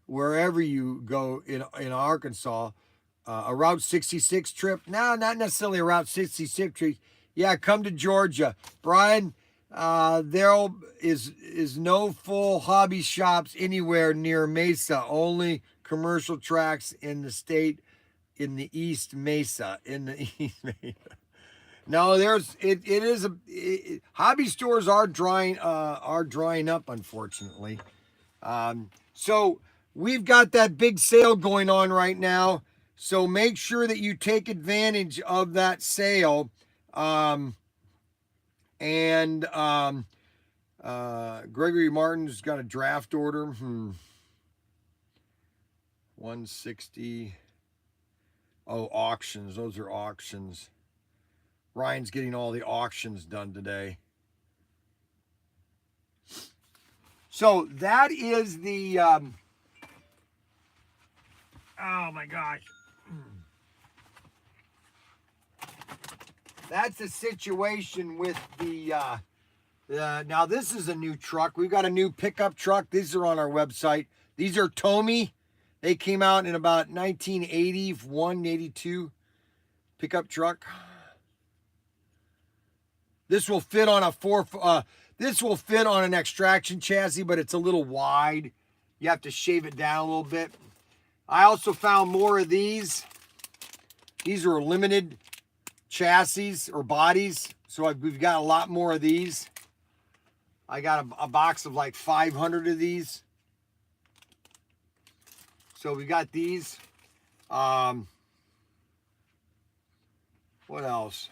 wherever you go in Arkansas. A Route 66 trip? No, not necessarily a Route 66 trip. Yeah, come to Georgia, Brian. There is no full hobby shops anywhere near Mesa. Only commercial tracks in the state, in the East Mesa. No, hobby stores are drying up, unfortunately. So we've got that big sale going on right now. So make sure that you take advantage of that sale. Gregory Martin's got a draft order. 160. Oh, auctions. Those are auctions. Ryan's getting all the auctions done today. So that is the oh my gosh. That's the situation with the now this is a new truck. We've got a new pickup truck. These are on our website. These are Tomy. They came out in about 1981, 82 pickup truck. This will fit on this will fit on an extraction chassis, but it's a little wide. You have to shave it down a little bit. I also found more of these. These are limited chassis or bodies, so we've got a lot more of these. I got a box of like 500 of these. So we got these. What else?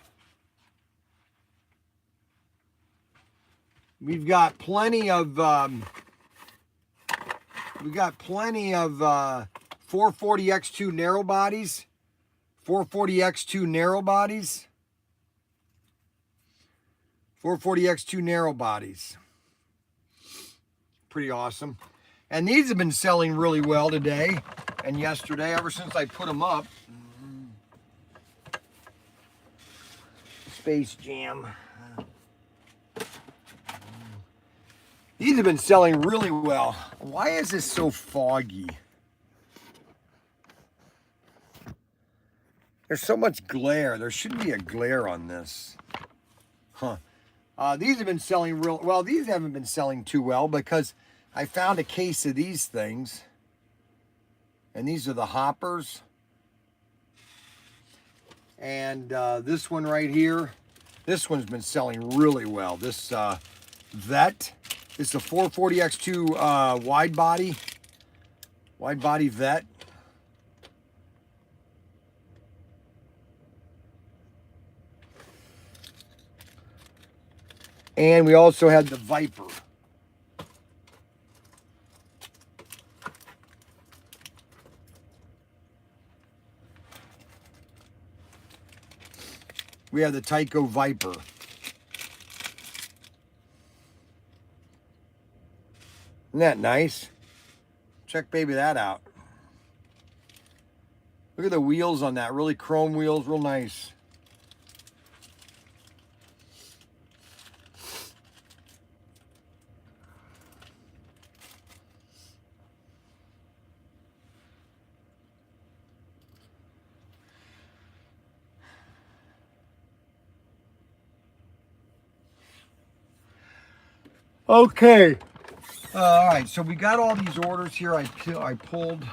We've got plenty of 440X2 narrow bodies. 440X2 narrow bodies. 440X2 narrow bodies. Pretty awesome. And these have been selling really well today and yesterday, ever since I put them up. Space Jam. These have been selling really well. Why is this so foggy? There's so much glare. There shouldn't be a glare on this. Huh. These have been selling real well. These haven't been selling too well because I found a case of these things. And these are the hoppers. And this one right here, this one's been selling really well. This Vet, this is a 440X2 wide body Vet. And we also had the Viper. We have the Tyco Viper. Isn't that nice? Check baby that out. Look at the wheels on that. Really chrome wheels, real nice. Okay. All right, so we got all these orders here. I pulled.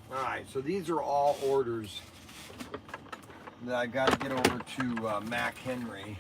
All right, so these are all orders that I got to get over to Mac Henry.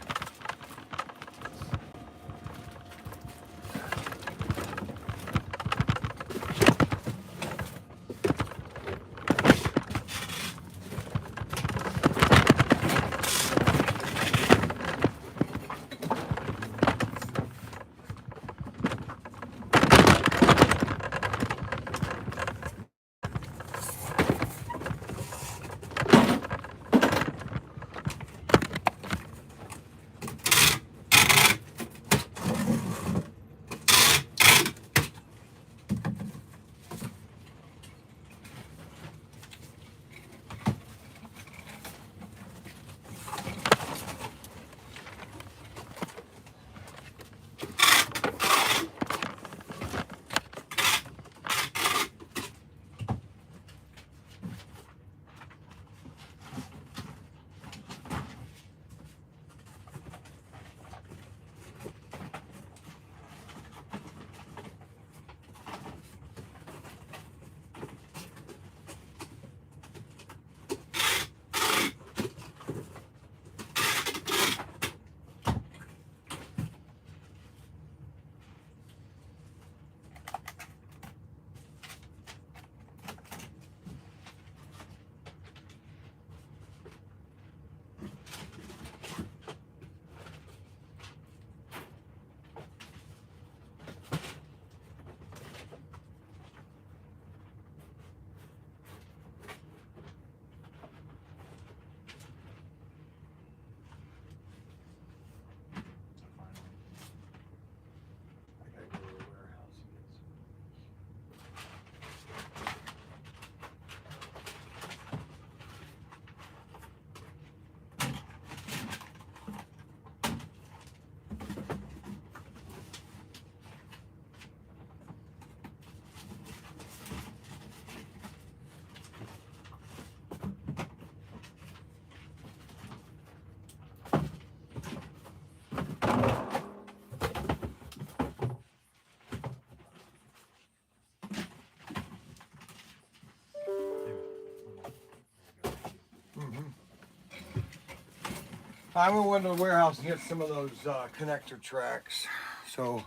I went to the warehouse and get some of those connector tracks, so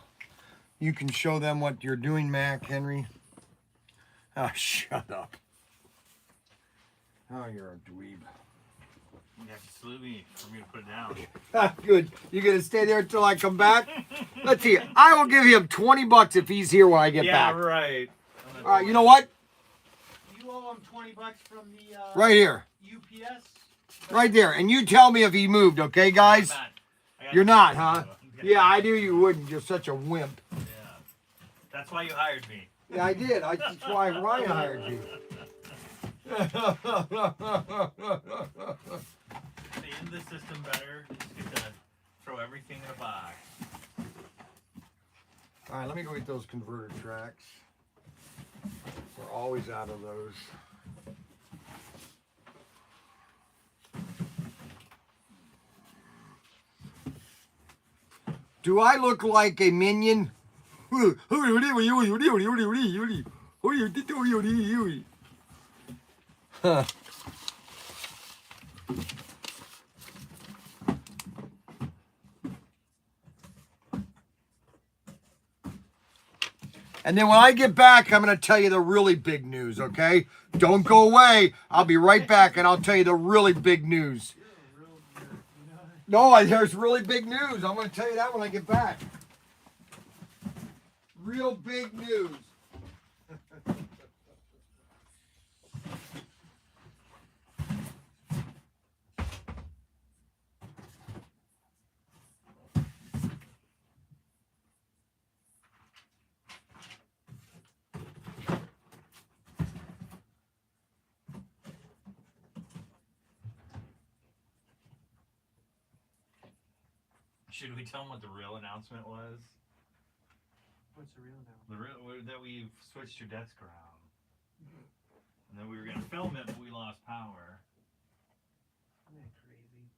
you can show them what you're doing, Mac Henry. Oh, shut up. Oh, you're a dweeb. You have to salute me for me to put it down. Good. You gonna stay there until I come back? Let's see. I will give him $20 if he's here when I get back. Yeah, right. All right. You know what? You owe him $20 from the Right here. UPS. Right there. And you tell me if he moved, okay, guys? You're not, huh? Yeah, I knew you wouldn't. You're such a wimp. Yeah. That's why you hired me. Yeah, I did. That's why Ryan hired you. To end the system better, just get to throw everything in a box. All right, let me go get those converter tracks. We're always out of those. Do I look like a minion? Huh. And then when I get back, I'm going to tell you the really big news, okay? Don't go away. I'll be right back, and I'll tell you the really big news. No, there's really big news. I'm going to tell you that when I get back. Real big news. Should we tell them what the real announcement was? What's the real now? The real that we've switched your desk around, and then we were gonna film it, but we lost power. Isn't that crazy?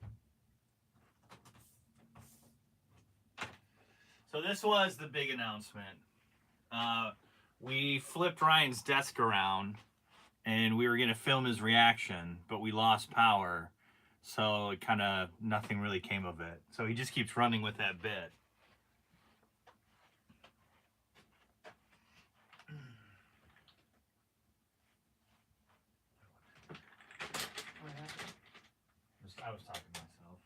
So this was the big announcement. We flipped Ryan's desk around, and we were gonna film his reaction, but we lost power. So it kind of, nothing really came of it. So he just keeps running with that bit. What happened? I was talking to myself.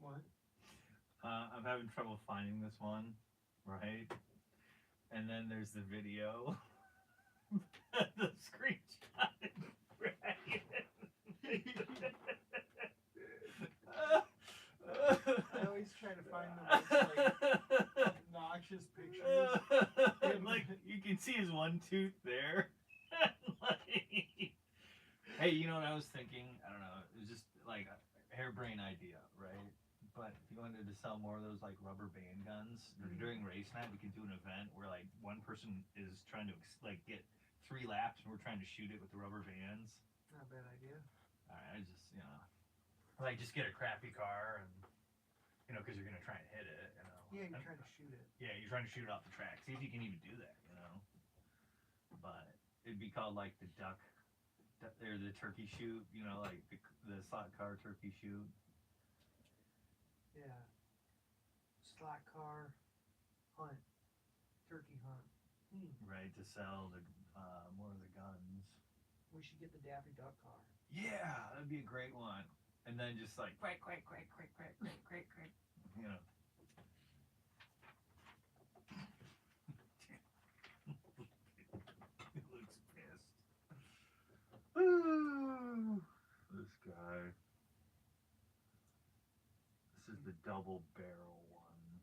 What? I'm having trouble finding this one, right? And then there's the video. The screenshot. Right. I always try to find the most like obnoxious pictures. Like you can see his one tooth there. Like, hey, you know what I was thinking? I don't know. It was just like a harebrained idea, right? But if you wanted to sell more of those like rubber band guns, or during race night, we could do an event where like one person is trying to like get 3 laps, and we're trying to shoot it with the rubber bands. Not a bad idea. All right, I just like just get a crappy car, and because you're gonna try and hit it. Yeah, you're trying to shoot it. Yeah, you're trying to shoot it off the track. See if you can even do that. But it'd be called like the duck, or the turkey shoot. Like the slot car turkey shoot. Yeah. Slot car hunt. Turkey hunt. Right, to sell the more of the guns. We should get the Daffy Duck car. Yeah, that'd be a great one. And then just like quack quack quack quack quack quack quack quack. He looks pissed. This guy. This is the double barrel one.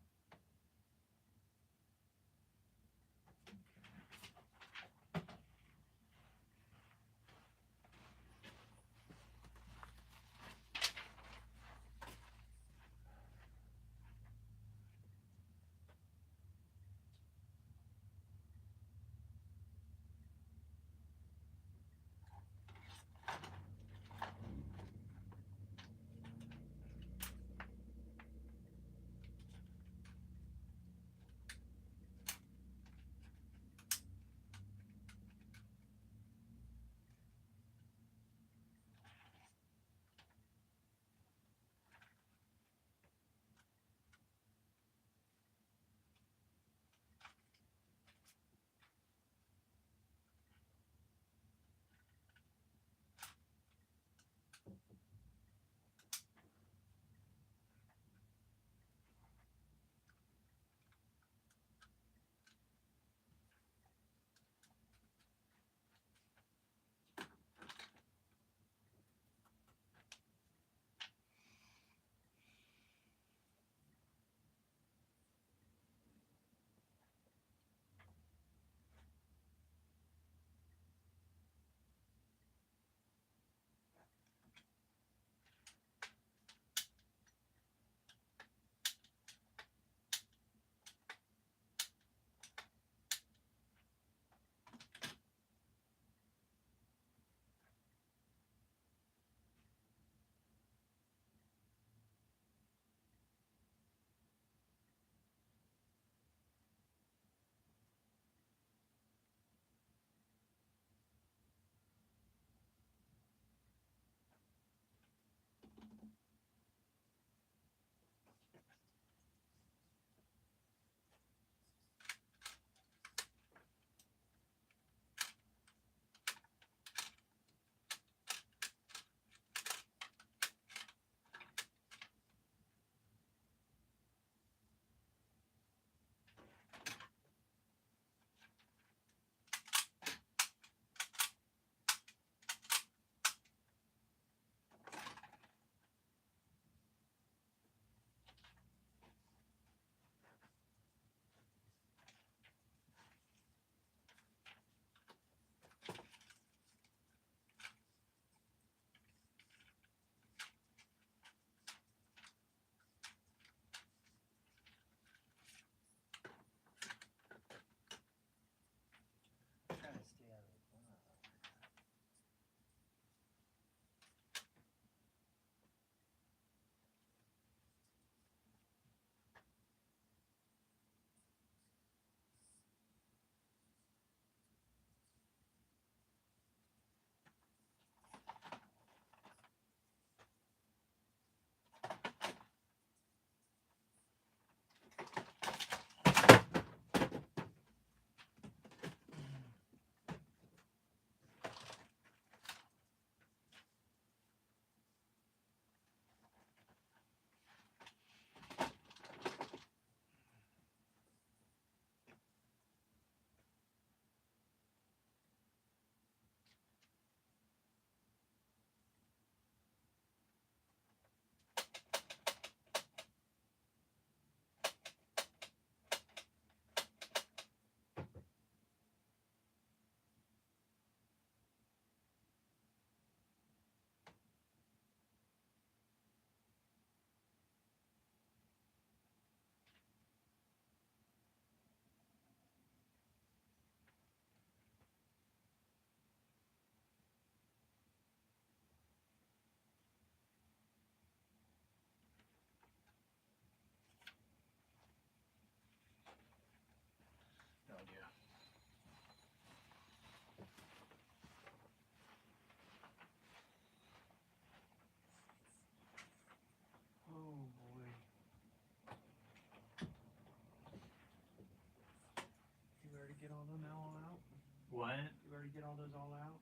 those all out?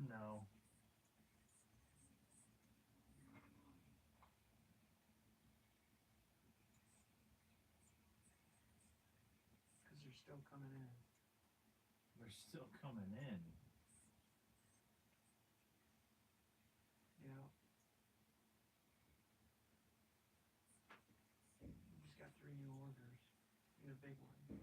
No. Because they're still coming in. They're still coming in. Yeah. We just got 3 new orders. Get a big one.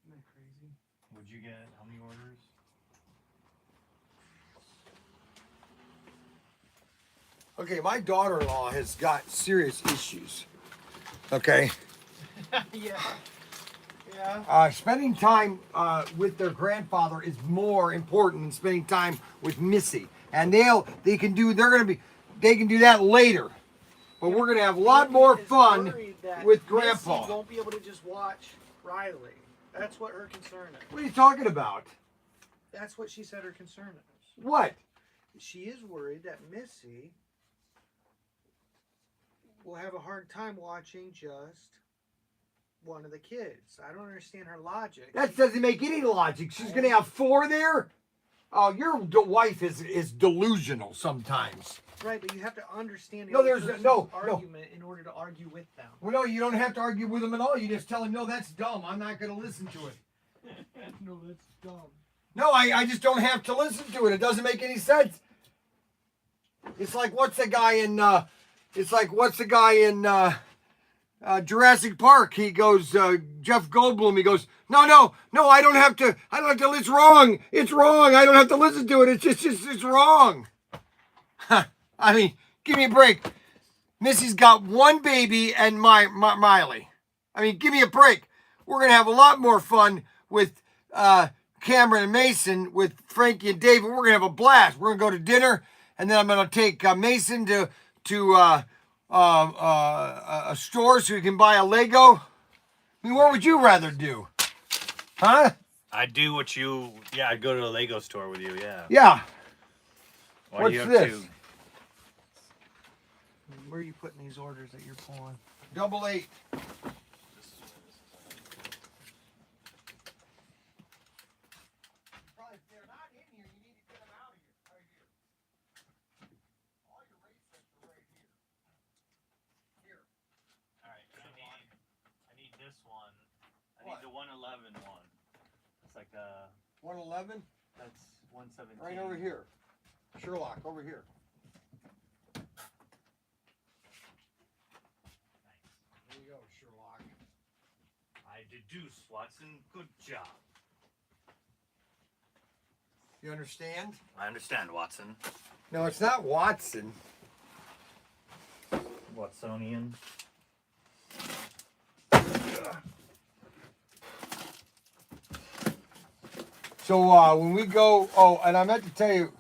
Isn't that crazy? Would you get how many orders? Okay, my daughter-in-law has got serious issues. Okay. Yeah. Yeah. Spending time with their grandfather is more important than spending time with Missy. And they can do that later. But we're gonna have a lot more fun with Grandpa. Missy won't be able to just watch Riley. That's what her concern is. What are you talking about? That's what she said her concern is. What? She is worried that Missy will have a hard time watching just one of the kids. I don't understand her logic. That doesn't make any logic. She's gonna have 4 there? Oh, your wife is delusional sometimes. Right, but you have to understand the No, there's no argument in order to argue with them. Well, no, you don't have to argue with them at all. You just tell him, no, that's dumb. I'm not gonna listen to it. No, that's dumb. No, I just don't have to listen to it. It doesn't make any sense. It's like what's the guy in Jurassic Park? He goes, Jeff Goldblum. He goes, no, I don't have to. It's wrong. It's wrong. I don't have to listen to it. It's wrong. I mean, give me a break. Missy's got 1 baby and Miley. I mean, give me a break. We're gonna have a lot more fun with Cameron and Mason, with Frankie and David. We're gonna have a blast. We're gonna go to dinner, and then I'm gonna take Mason to a store so he can buy a Lego. I mean, what would you rather do? Huh? I'd do what you. Yeah, I'd go to a Lego store with you. Yeah. Yeah. Why What's do you have this? to? Where are you putting these orders that you're pulling? 88. If they're not in here, you need to get them out of here. Right here. All your race sets are right here. Here. All right. I need this one. I What? need the 111 one. It's like 111? that's 117. Right over here. Sherlock, over here. There you go, Sherlock. I deduce, Watson. Good job. You understand? I understand, Watson. No, it's not Watson. Watsonian. So when we go, and I meant to tell you,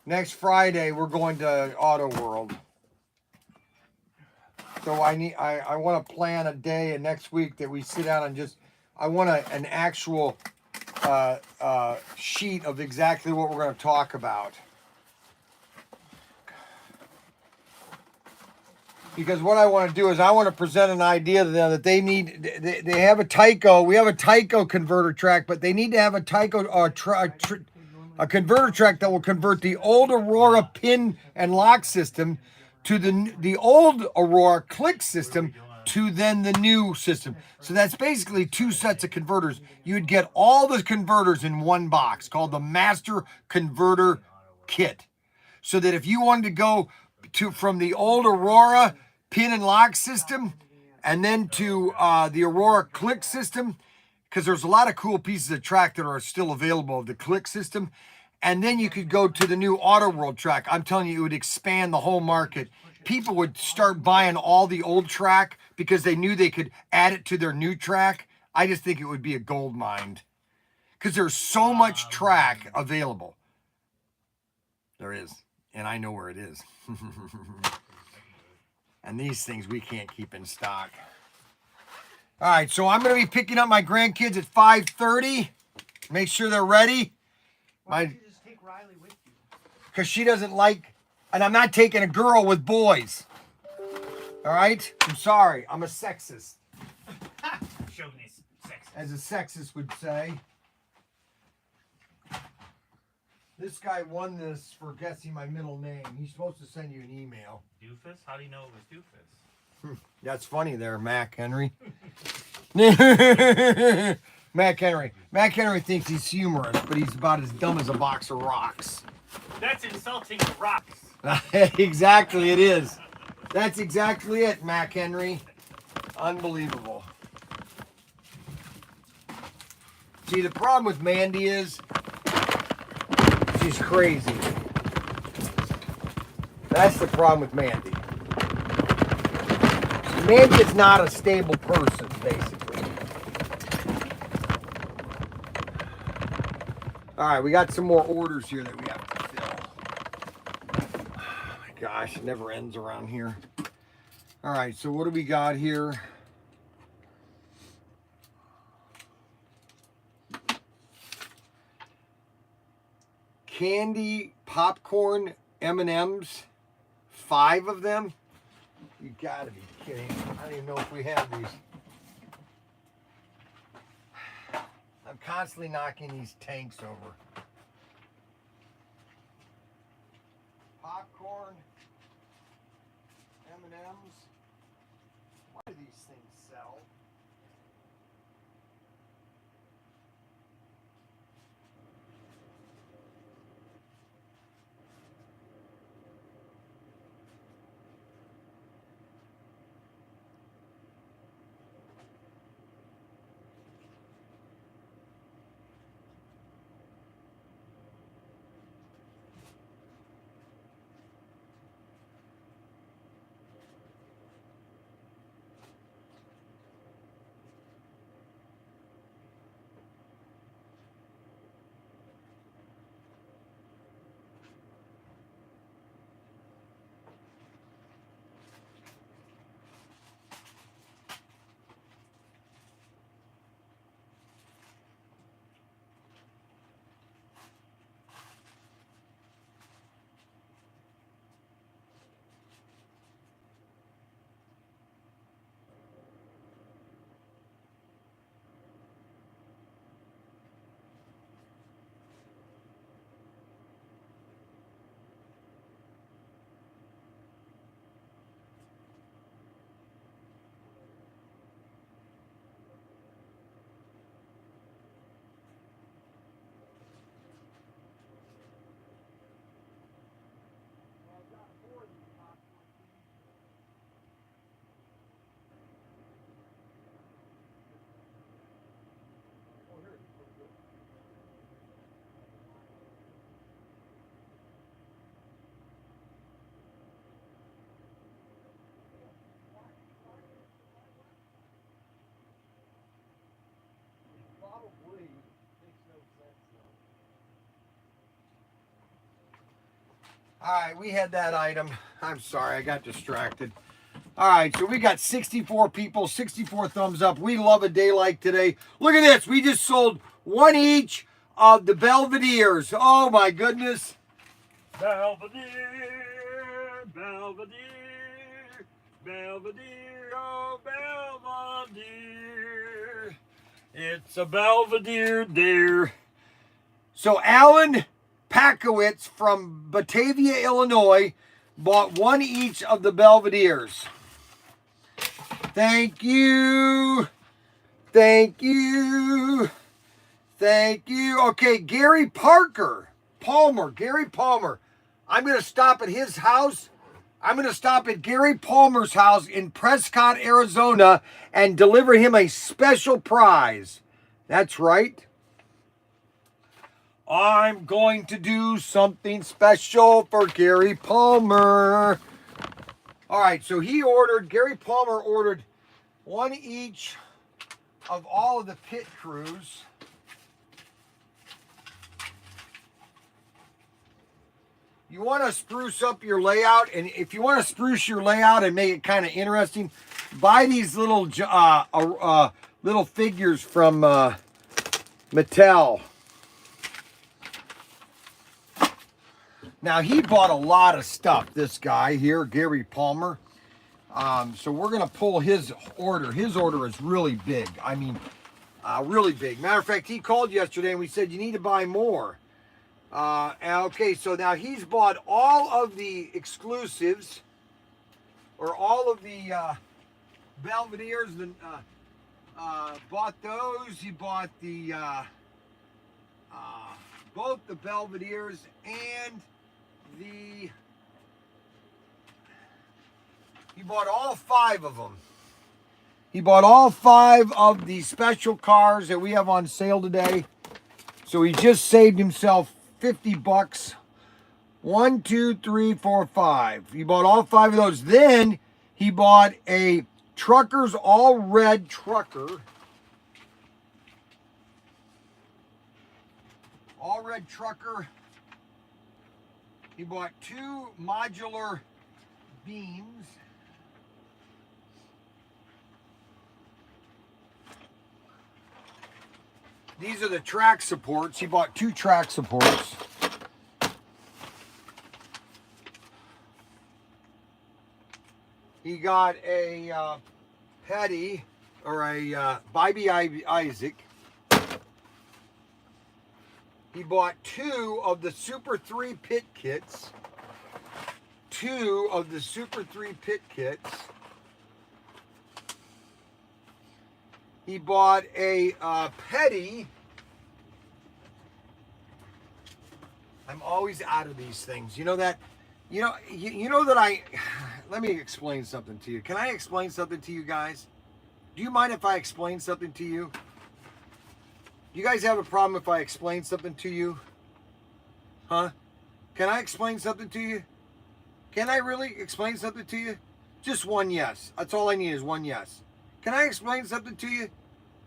next Friday we're going to Auto World. So I want to plan a day and next week that we sit down and I want an actual sheet of exactly what we're going to talk about. Because what I want to do is I want to present an idea to them that they have a Tyco. We have a Tyco converter track, but they need to have a Tyco a converter track that will convert the old Aurora pin and lock system to the old Aurora click system to then the new system. So that's basically 2 sets of converters. You'd get all the converters in one box called the Master Converter Kit. So that if you wanted to go from the old Aurora pin and lock system and then to the Aurora click system, because there's a lot of cool pieces of track that are still available of the click system, and then you could go to the new Auto World track. I'm telling you, it would expand the whole market. People would start buying all the old track because they knew they could add it to their new track. I just think it would be a gold mine because there's so much track available. There is, and I know where it is. And these things we can't keep in stock. All right, so I'm going to be picking up my grandkids at 5:30. Make sure they're ready. Why don't you just take Riley with you? Because she doesn't like, and I'm not taking a girl with boys. All right? I'm sorry. I'm a sexist, Chauvinist, sexist. as a sexist would say. This guy won this for guessing my middle name. He's supposed to send you an email. Doofus? How do you know it was Doofus? That's funny there, Mac Henry. Mac Henry. Mac Henry thinks he's humorous, but he's about as dumb as a box of rocks. That's insulting the rocks. Exactly, it is. That's exactly it, Mac Henry. Unbelievable. See, the problem with Mandy is she's crazy. That's the problem with Mandy. Mandy is not a stable person, basically. All right, we got some more orders here that we have to fill. Oh my gosh, it never ends around here. All right, so what do we got here? Candy, popcorn, M&Ms, 5 of them. You gotta be kidding me. I don't even know if we have these. I'm constantly knocking these tanks over. Popcorn, M&Ms. Why do these things sell? Probably makes no sense though. All right, we had that item. I'm sorry, I got distracted. All right, so we got 64 people, 64 thumbs up. We love a day like today. Look at this. We just sold 1 each of the Belvederes. Oh my goodness. Belvedere, Belvedere, Belvedere, oh Belvedere. It's a Belvedere there. So Alan Pakowitz from Batavia, Illinois, bought 1 each of the Belvederes. Thank you. Thank you. Thank you. Okay, Gary Palmer. I'm going to stop at his house. I'm going to stop at Gary Palmer's house in Prescott, Arizona, and deliver him a special prize. That's right. I'm going to do something special for Gary Palmer. All right, so Gary Palmer ordered 1 each of all of the pit crews. You want to spruce up your layout, and if you want to spruce your layout and make it kind of interesting, buy these little little figures from Mattel. Now, he bought a lot of stuff, this guy here, Gary Palmer. So we're going to pull his order. His order is really big. I mean, really big. Matter of fact, he called yesterday and we said, you need to buy more. Okay, so now he's bought all of the exclusives, or all of the Belvederes. Bought those. He bought the both the Belvederes and the. He bought all 5 of them. He bought all 5 of the special cars that we have on sale today. So he just saved himself $50. 1, 2, 3, 4, 5. He bought all 5 of those. Then he bought a Truckers all red trucker. All red trucker. He bought 2 modular beams. These are the track supports. He bought 2 track supports. He got a Petty, or a Bybee Isaac. He bought 2 of the Super 3 pit kits. 2 of the Super 3 pit kits. He bought a Petty. I'm always out of these things. You know that? You know that I... Let me explain something to you. Can I explain something to you guys? Do you mind if I explain something to you? Do you guys have a problem if I explain something to you? Huh? Can I explain something to you? Can I really explain something to you? Just one yes. That's all I need is one yes. Can I explain something to you?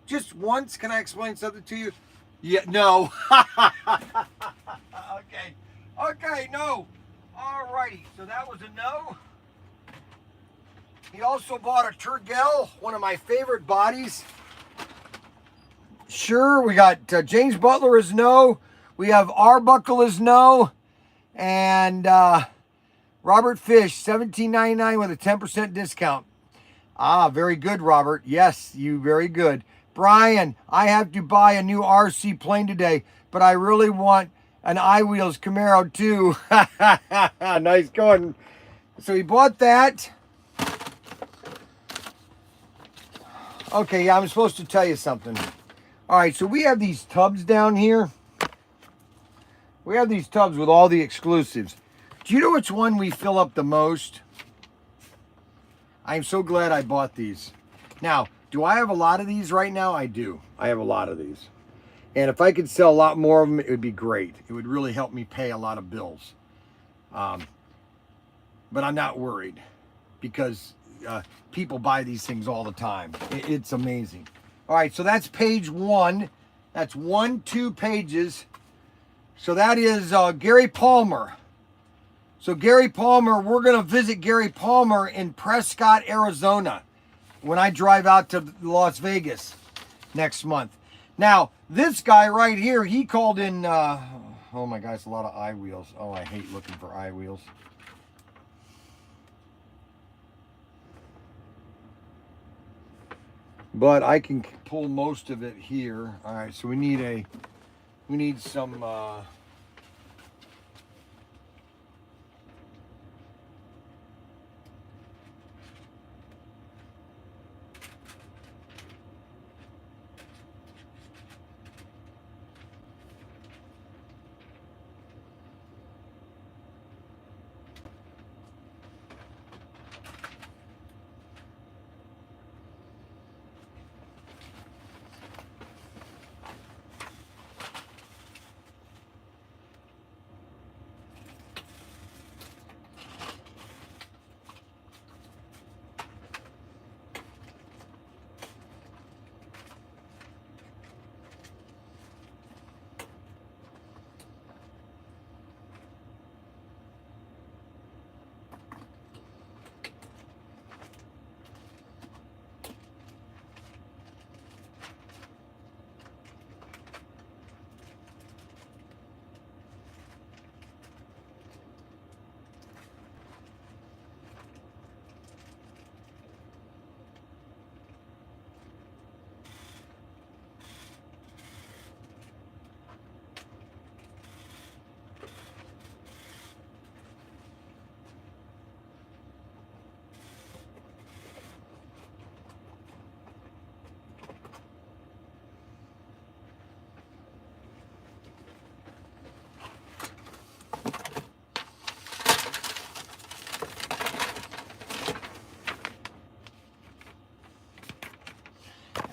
Just once, can I explain something to you? Yeah, no. Okay. Okay, no. Alrighty, so that was a no. He also bought a Turgel, one of my favorite bodies. Sure, we got James Butler is no. We have Arbuckle is no. And Robert Fish, $17.99 with a 10% discount. Ah, very good, Robert. Yes, you very good. Brian, I have to buy a new RC plane today, but I really want an iWheels Camaro too. Nice going. So he bought that. Okay, yeah, I'm supposed to tell you something. All right, so we have these tubs down here. We have these tubs with all the exclusives. Do you know which one we fill up the most? I'm so glad I bought these. Now, do I have a lot of these right now? I do. I have a lot of these. And if I could sell a lot more of them, it would be great. It would really help me pay a lot of bills. But I'm not worried because people buy these things all the time. It's amazing. All right, so that's page 1. That's 2 pages. So that is Gary Palmer. So Gary Palmer, we're going to visit Gary Palmer in Prescott, Arizona when I drive out to Las Vegas next month. Now, this guy right here, he called in, oh my gosh, a lot of iWheels. Oh, I hate looking for iWheels. But I can pull most of it here. All right, so we need some,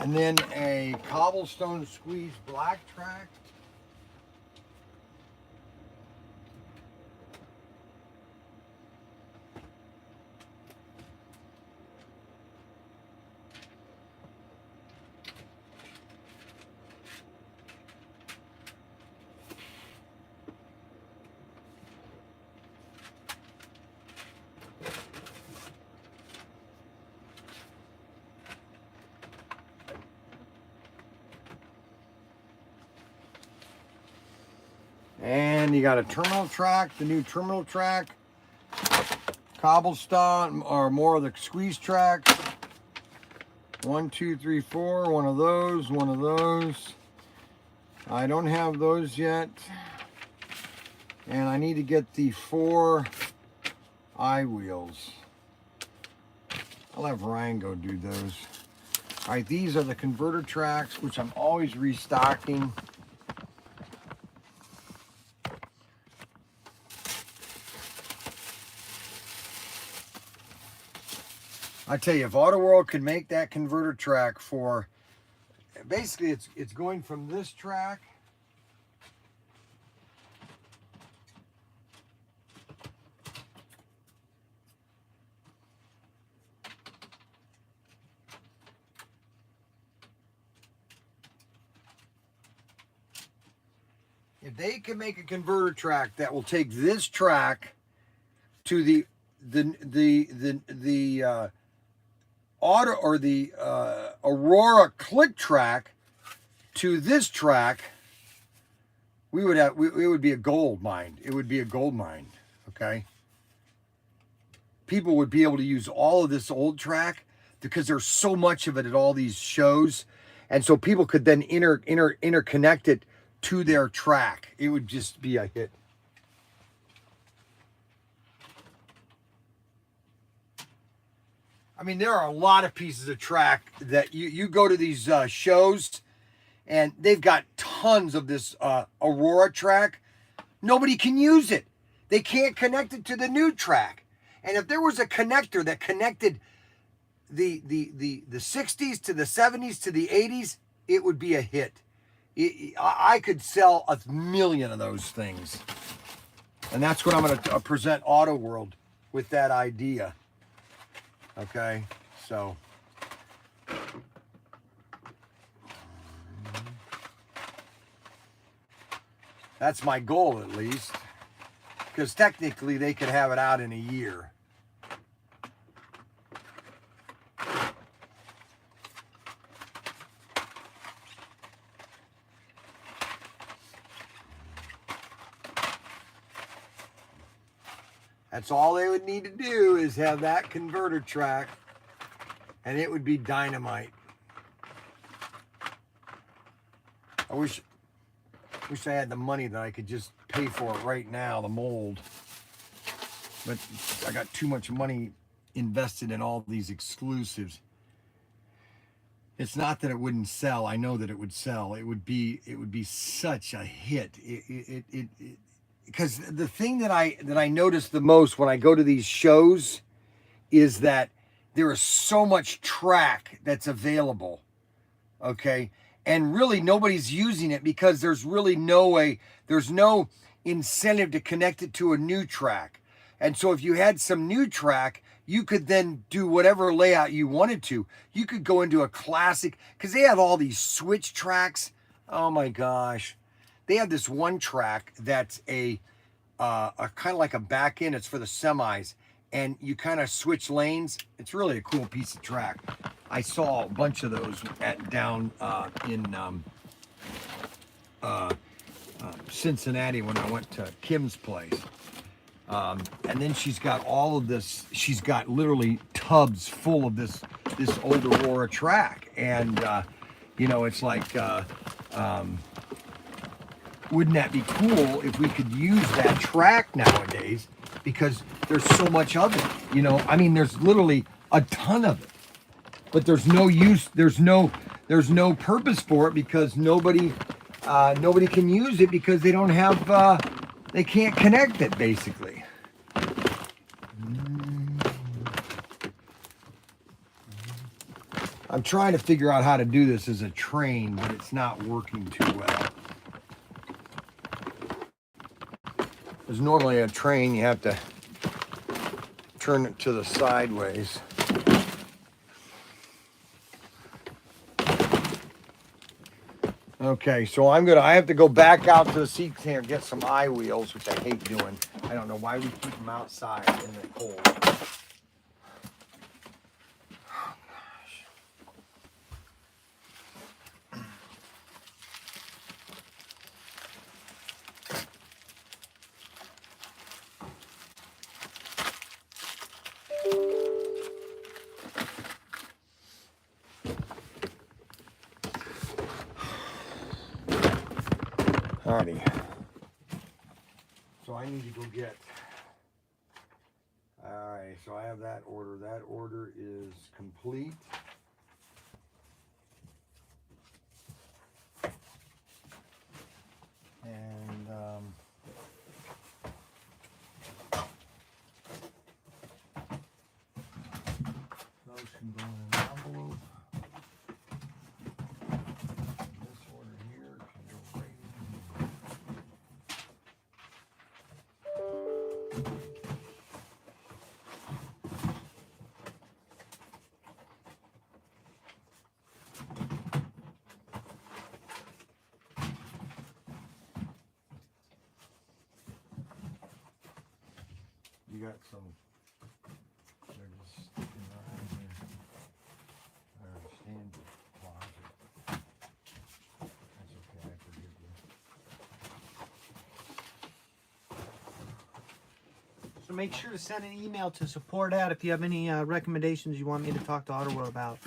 And then a cobblestone squeeze black track. And you got a terminal track, the new terminal track, cobblestone or more of the squeeze track. 1, 2, 3, 4, one of those, one of those. I don't have those yet. And I need to get the 4 eye wheels. I'll have Ryan go do those. All right, these are the converter tracks, which I'm always restocking. I tell you, if Auto World could make that converter track for, basically it's going from this track if they can make a converter track that will take this track to the auto or the Aurora click track to this track, we would have it would be a gold mine. It would be a gold mine. Okay. People would be able to use all of this old track because there's so much of it at all these shows, and so people could then interconnect it to their track. It would just be a hit. I mean, there are a lot of pieces of track that you go to these shows and they've got tons of this Aurora track. Nobody can use it. They can't connect it to the new track. And if there was a connector that connected the 60s to the 70s to the 80s, it would be a hit. I could sell 1 million of those things. And that's what I'm going to present Auto World with, that idea. Okay, so that's my goal, at least, because technically they could have it out in a year. That's all they would need to do, is have that converter track, and it would be dynamite. I wish I had the money that I could just pay for it right now, the mold. But I got too much money invested in all these exclusives. It's not that it wouldn't sell. I know that it would sell. It would be such a hit. Because the thing that I notice the most when I go to these shows is that there is so much track that's available, okay? And really nobody's using it because there's really there's no incentive to connect it to a new track. And so if you had some new track, you could then do whatever layout you wanted to. You could go into a classic, because they have all these switch tracks. Oh my gosh. They have this one track that's a kind of like a back end. It's for the semis, and you kind of switch lanes. It's really a cool piece of track. I saw a bunch of those down in Cincinnati when I went to Kim's place. And then she's got all of this. She's got literally tubs full of this old Aurora track, and it's like. Wouldn't that be cool if we could use that track nowadays? Because there's so much of it, I mean, there's literally a ton of it, but there's no use. There's no purpose for it because nobody can use it because they don't have. They can't connect it, basically. I'm trying to figure out how to do this as a train, but it's not working too well. Because normally a train, you have to turn it to the sideways. Okay, so I have to go back out to the seat stand and get some eye wheels, which I hate doing. I don't know why we keep them outside in the cold. Oh, gosh. Alrighty. So I need to go get. Alright, so I have that order. That order is complete. And those can go in an envelope. This order here can go right in here. You got some, they're just sticking right in there. I understand the closet. That's okay, I forgive you. So make sure to send an email to support at if you have any recommendations you want me to talk to Autoworld about.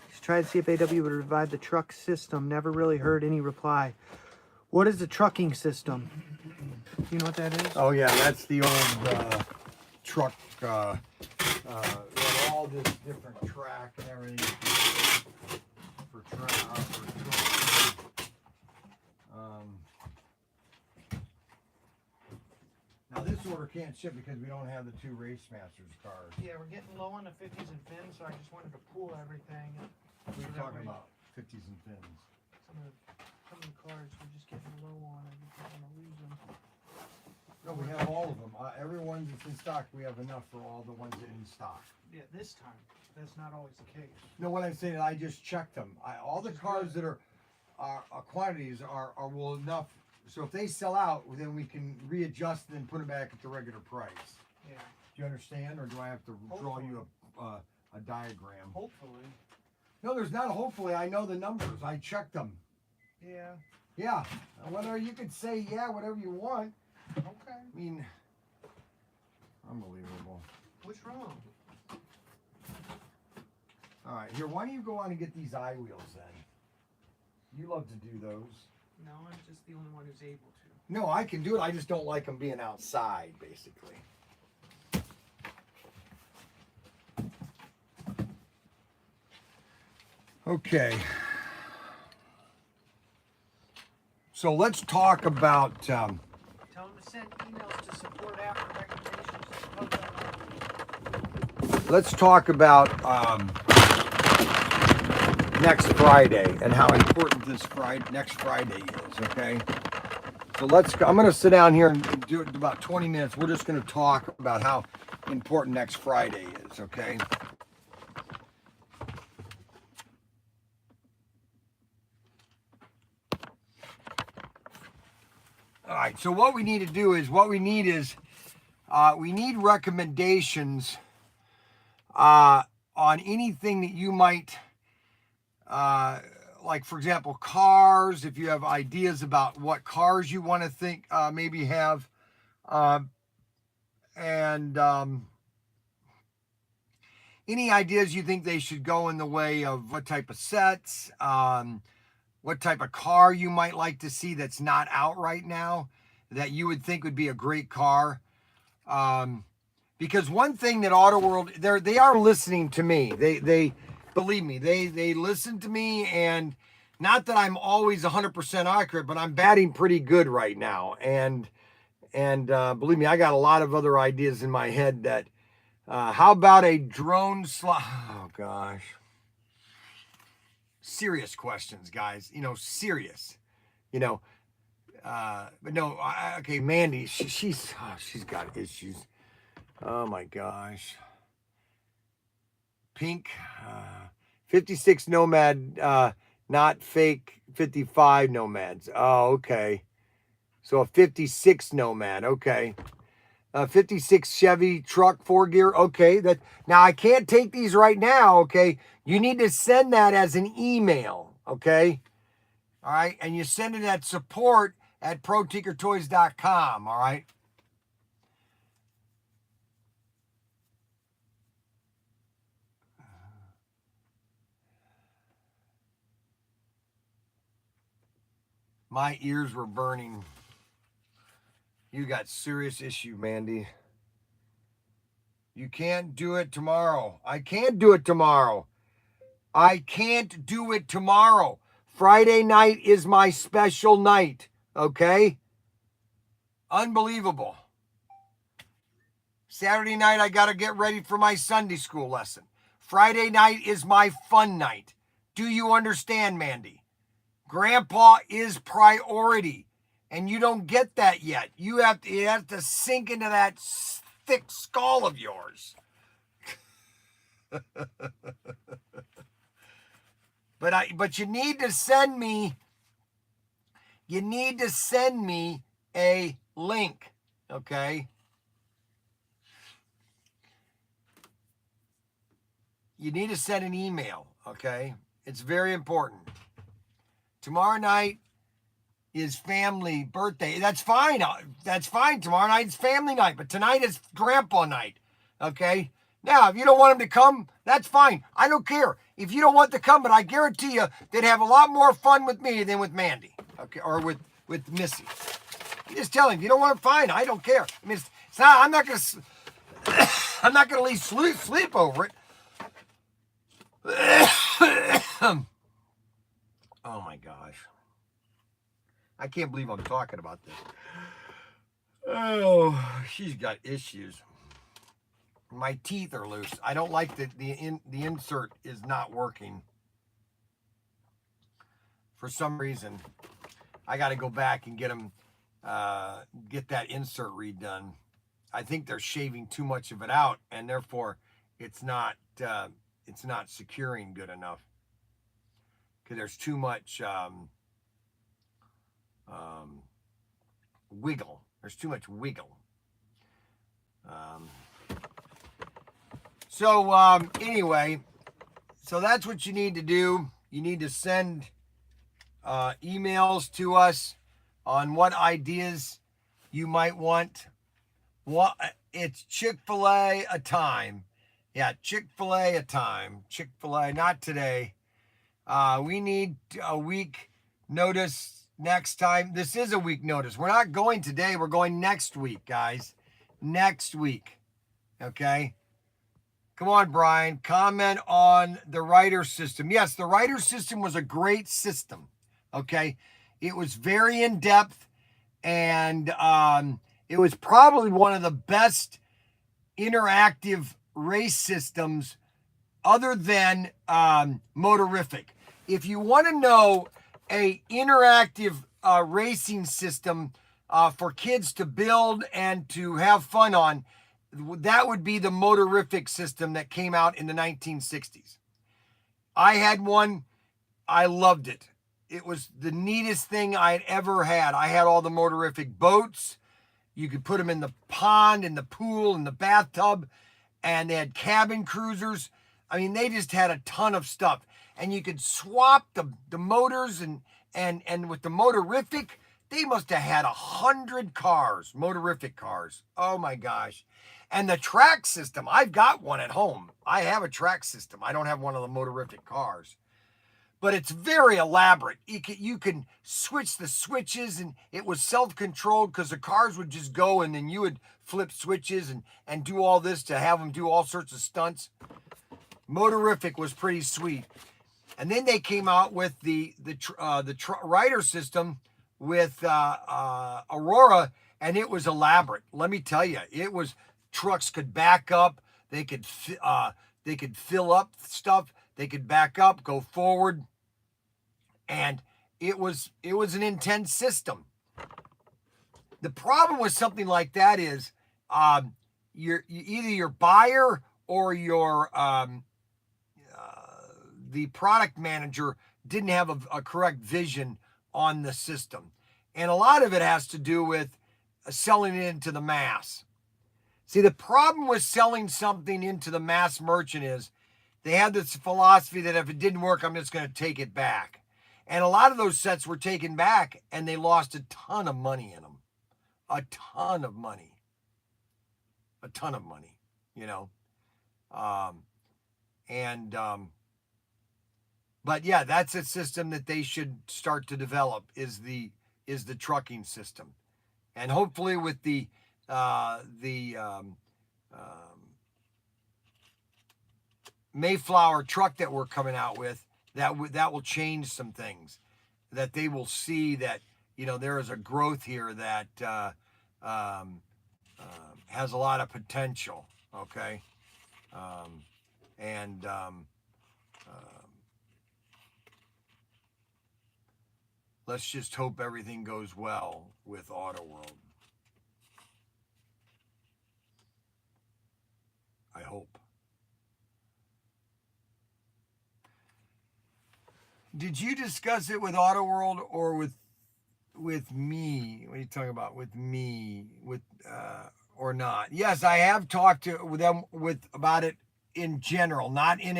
Just tried to see if AW would revive the truck system. Never really heard any reply. What is the trucking system? Do you know what that is? Oh yeah, that's the old truck, we had all this different track and everything for truck. Now this order can't ship because we don't have the 2 Race Masters cars. Yeah, we're getting low on the 50s and fins, so I just wanted to pool everything. What are you talking about? 50s and fins. Some of the cards we're just getting low on. I just don't want to lose them. No, we have all of them. Every one that's in stock, we have enough for all the ones that are in stock. Yeah, this time. That's not always the case. No, what I'm saying, I just checked them. All the cars that are quantities are well enough. So if they sell out, then we can readjust and put them back at the regular price. Yeah. Do you understand, or do I have to draw you a diagram? Hopefully. No, there's not. Hopefully, I know the numbers. I checked them. Yeah. Yeah. Whether you could say yeah, whatever you want. Okay. I mean, unbelievable. What's wrong? All right, here. Why don't you go on and get these eye wheels then? You love to do those. No, I'm just the only one who's able to. No, I can do it. I just don't like them being outside, basically. Okay. So let's talk about. Tell them to send emails to support after recommendations. Let's talk about next Friday and how important this next Friday is. Okay. So I'm going to sit down here and do it in about 20 minutes. We're just going to talk about how important next Friday is. Okay. All right, so what we need to do is, we need recommendations on anything that you might, like for example, cars, if you have ideas about what cars you want to think maybe have, and any ideas you think they should go in the way of what type of sets, what type of car you might like to see that's not out right now that you would think would be a great car. Because one thing that Autoworld, they are listening to me. They believe me, they listen to me, and not that I'm always 100% accurate, but I'm batting pretty good right now. And believe me, I got a lot of other ideas in my head that, how about a drone oh gosh. serious questions, guys. You know, serious. You know, but no, okay, Mandy, she's got issues. Oh my gosh. Pink, 56 Nomad, not fake 55 Nomads. Oh, okay. So a 56 Nomad, okay. 56 Chevy truck 4-gear. Okay, that now I can't take these right now. Okay, you need to send that as an email. Okay, all right, and you send it at support@ProTinkerToys.com. All right. My ears were burning. You got serious issue, Mandy. You can't do it tomorrow. I can't do it tomorrow. I can't do it tomorrow. Friday night is my special night, okay? Unbelievable. Saturday night, I got to get ready for my Sunday school lesson. Friday night is my fun night. Do you understand, Mandy? Grandpa is priority, and you don't get that yet. You have to sink into that thick skull of yours. But you need to send me a link, okay? You need to send an email, okay? It's very important. Tomorrow night is family birthday. That's fine. That's fine. Tomorrow night is family night, but tonight is grandpa night, okay? Now, if you don't want him to come, that's fine. I don't care. If you don't want to come, but I guarantee you they'd have a lot more fun with me than with Mandy, okay, or with Missy. You just tell him, if you don't want him, fine. I don't care. I mean, it's not. I'm not gonna leave sleep over it. Oh my gosh. I can't believe I'm talking about this. Oh, she's got issues. My teeth are loose. I don't like that the insert is not working. For some reason, I got to go back and get that insert redone. I think they're shaving too much of it out, and therefore it's not securing good enough. Because there's too much wiggle. There's too much wiggle. Anyway, so that's what you need to do. You need to send emails to us on what ideas you might want. It's Chick-fil-A a time. Yeah, Chick-fil-A a time. Chick-fil-A, not today. We need a week notice next time. This is a week notice. We're not going today. We're going next week, guys. Next week. Okay? Come on, Brian. Comment on the writer system. Yes, the writer system was a great system. Okay? It was very in-depth, and it was probably one of the best interactive race systems other than Motorific. If you want to know a interactive racing system for kids to build and to have fun on, that would be the Motorific system that came out in the 1960s. I had one. I loved it. It was the neatest thing I had ever had. I had all the Motorific boats. You could put them in the pond, in the pool, in the bathtub, and they had cabin cruisers. I mean, they just had a ton of stuff. And you could swap the motors, and with the Motorific, they must have had 100 cars, Motorific cars. Oh my gosh. And the track system, I've got one at home. I have a track system. I don't have one of the Motorific cars. But it's very elaborate. You can switch the switches, and it was self-controlled because the cars would just go, and then you would flip switches and do all this to have them do all sorts of stunts. Motorific was pretty sweet. And then they came out with the rider system with Aurora, and it was elaborate. Let me tell you, it was trucks could back up, they could fill up stuff, they could back up, go forward. and it was an intense system. The problem with something like that is either your buyer or your the product manager didn't have a correct vision on the system. And a lot of it has to do with selling it into the mass. See, the problem with selling something into the mass merchant is they have this philosophy that if it didn't work, I'm just going to take it back. And a lot of those sets were taken back and they lost a ton of money in them. A ton of money. A ton of money, you know. But yeah, that's a system that they should start to develop is the trucking system. And hopefully with the Mayflower truck that we're coming out with, that will change some things. That they will see that, you know, there is a growth here that has a lot of potential. Okay, let's just hope everything goes well with Auto World. I hope. Did you discuss it with Auto World or with me? What are you talking about? With me? Or not? Yes, I have talked to them about it in general, not in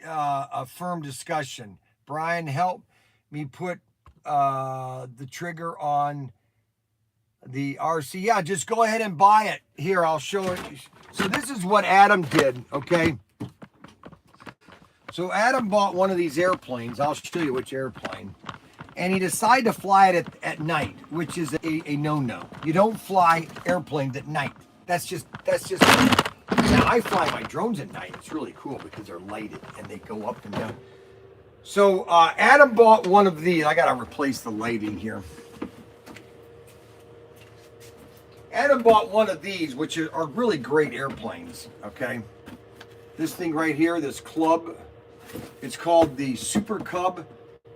a firm discussion. Brian, help me put the trigger on the RC. Yeah, just go ahead and buy it. Here, I'll show it. So this is what Adam did, okay? So Adam bought one of these airplanes. I'll show you which airplane. And he decided to fly it at night, which is a no-no. You don't fly airplanes at night. That's just. Now, I fly my drones at night. It's really cool because they're lighted and they go up and down. So Adam bought one of these. I got to replace the lighting here. Adam bought one of these, which are really great airplanes, okay? This thing right here, this Club, it's called the Super Cub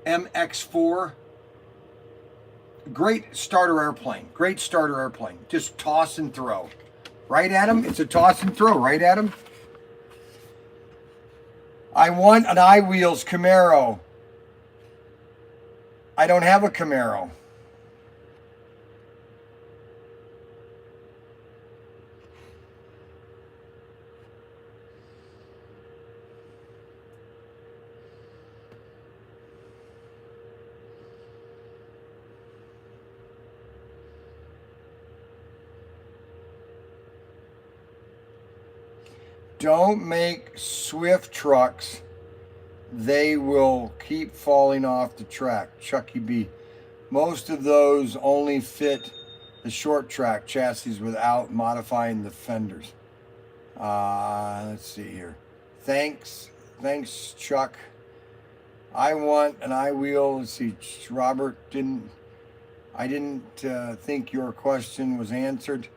MX4. Great starter airplane. Great starter airplane. Just toss and throw. Right, Adam? It's a toss and throw, right, Adam? I want an iWheels Camaro. I don't have a Camaro. Don't make Swift trucks. They will keep falling off the track. Chucky B. Most of those only fit the short track chassis without modifying the fenders. Let's see here. Thanks, Chuck. I want an iWheel. Let's see, Robert I didn't think your question was answered.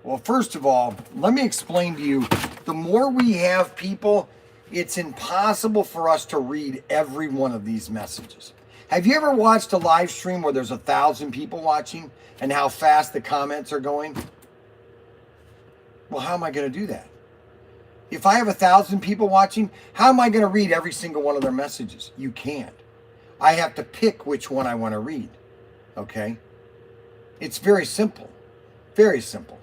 Well, first of all, let me explain to you, the more we have people, it's impossible for us to read every one of these messages. Have you ever watched a live stream where there's 1,000 people watching and how fast the comments are going? Well, how am I going to do that? If I have 1,000 people watching, how am I going to read every single one of their messages? You can't. I have to pick which one I want to read. Okay? It's very simple. Very simple.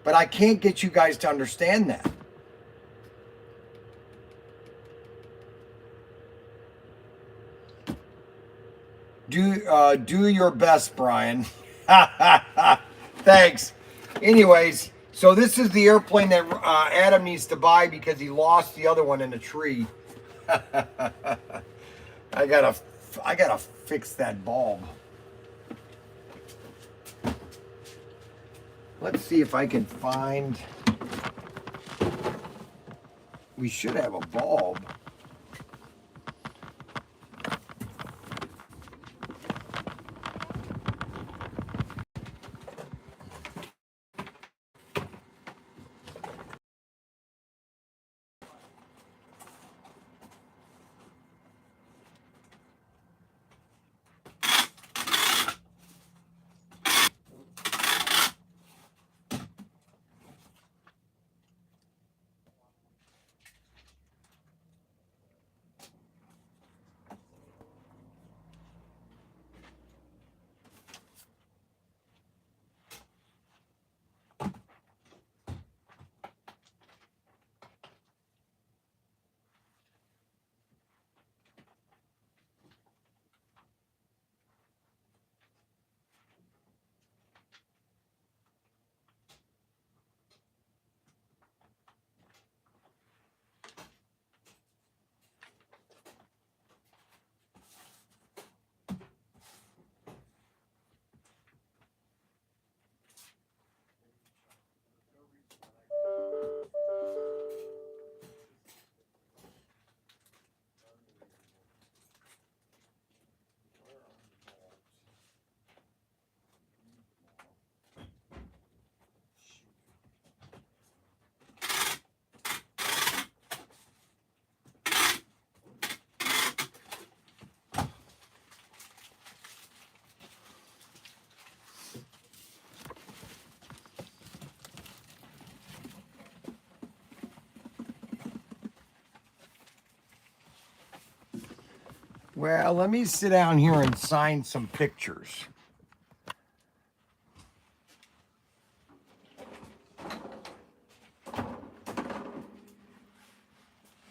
But I can't get you guys to understand that. Do your best, Brian. Thanks. Anyways, so this is the airplane that Adam needs to buy because he lost the other one in a tree. I gotta fix that bulb. Let's see if I can find. We should have a bulb. Well, let me sit down here and sign some pictures.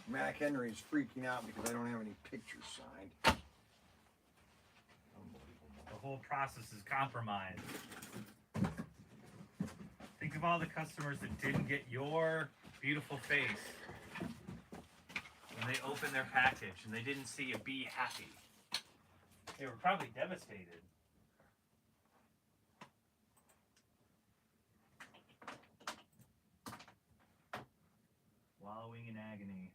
Mac Henry's freaking out because I don't have any pictures signed. The whole process is compromised. Think of all the customers that didn't get your beautiful face when they opened their package and they didn't see a Be Happy. They were probably devastated. Wallowing in agony.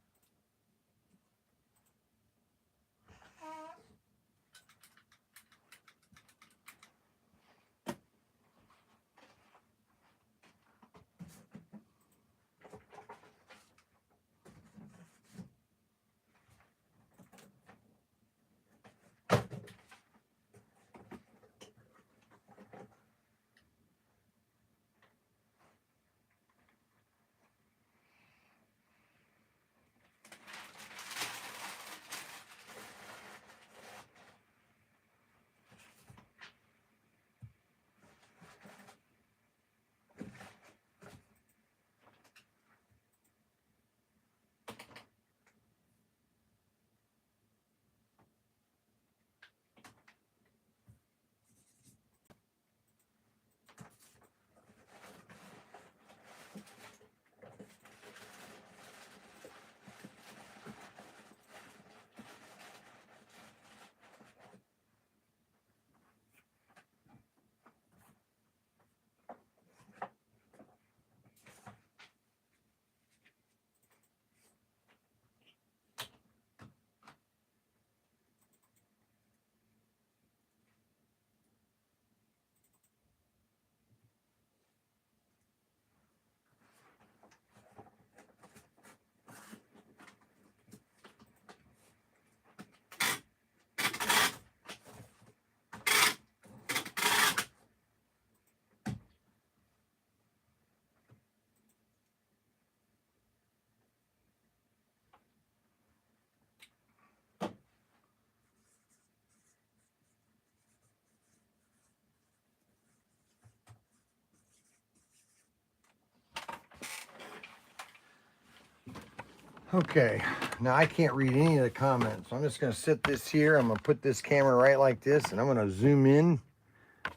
Okay, now I can't read any of the comments. So I'm just going to sit this here. I'm going to put this camera right like this, and I'm going to zoom in,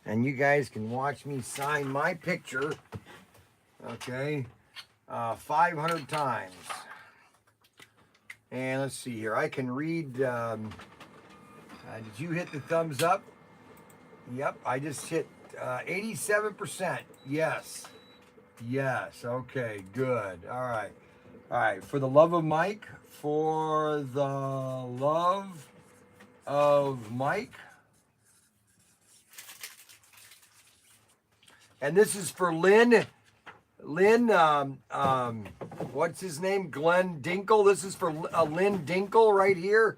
and you guys can watch me sign my picture, okay, 500 times. And let's see here. I can read, did you hit the thumbs up? Yep, I just hit 87%. Yes. Yes, okay, good. All right. All right, for the love of Mike, for the love of Mike. And this is for Lynn. Lynn, what's his name? Glenn Dinkle. This is for Lynn Dinkle right here.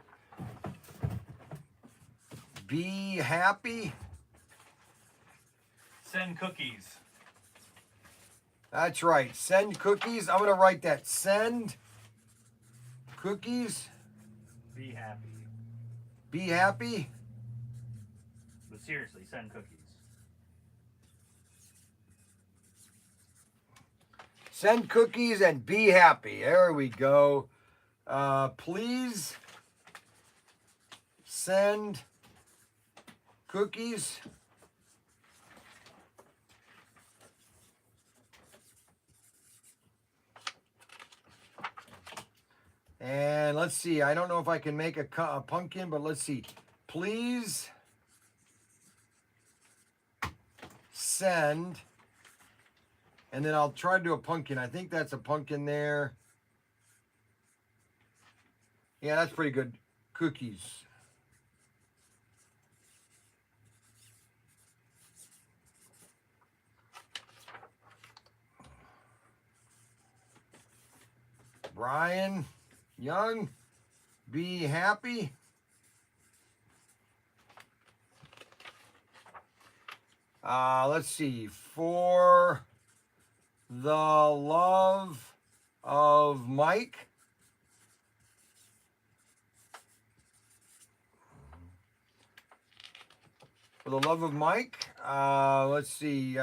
Be happy. Send cookies. That's right. Send cookies. I'm going to write that. Send cookies. Be happy. Be happy. But seriously, send cookies. Send cookies and be happy. There we go. Please send cookies. And let's see. I don't know if I can make a pumpkin, but let's see. Please send. And then I'll try to do a pumpkin. I think that's a pumpkin there. Yeah, that's pretty good. Cookies. Brian Young, be happy. Let's see. For the love of Mike. the love of Mike. Let's see.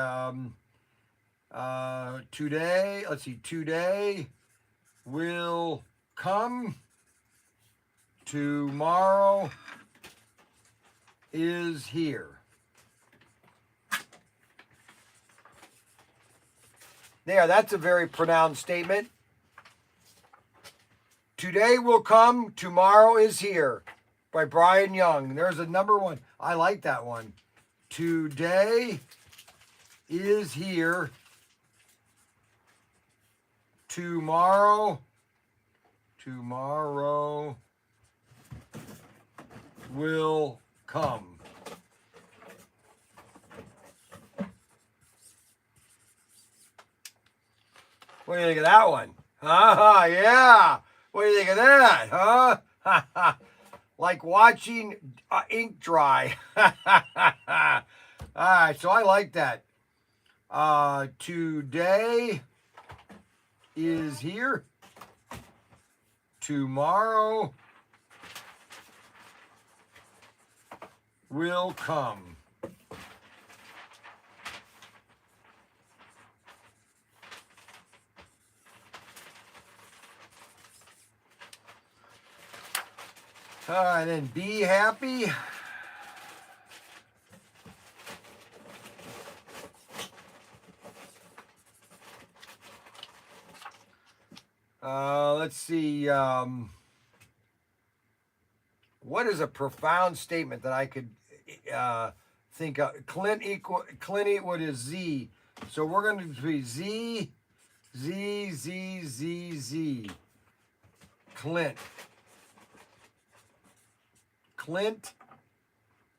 Today, let's see. Today will come. Tomorrow is here. There, that's a very pronounced statement. Today will come, tomorrow is here, by Brian Young. There's a number one. I like that one. Today is here. Tomorrow will come. What do you think of that one? Yeah. What do you think of that? Huh? Like watching ink dry. All right, so I like that. Today is here. Tomorrow will come. And then be happy. Let's see. What is a profound statement that I could think of? Clint Eastwood is Z. So we're going to be Z. Clint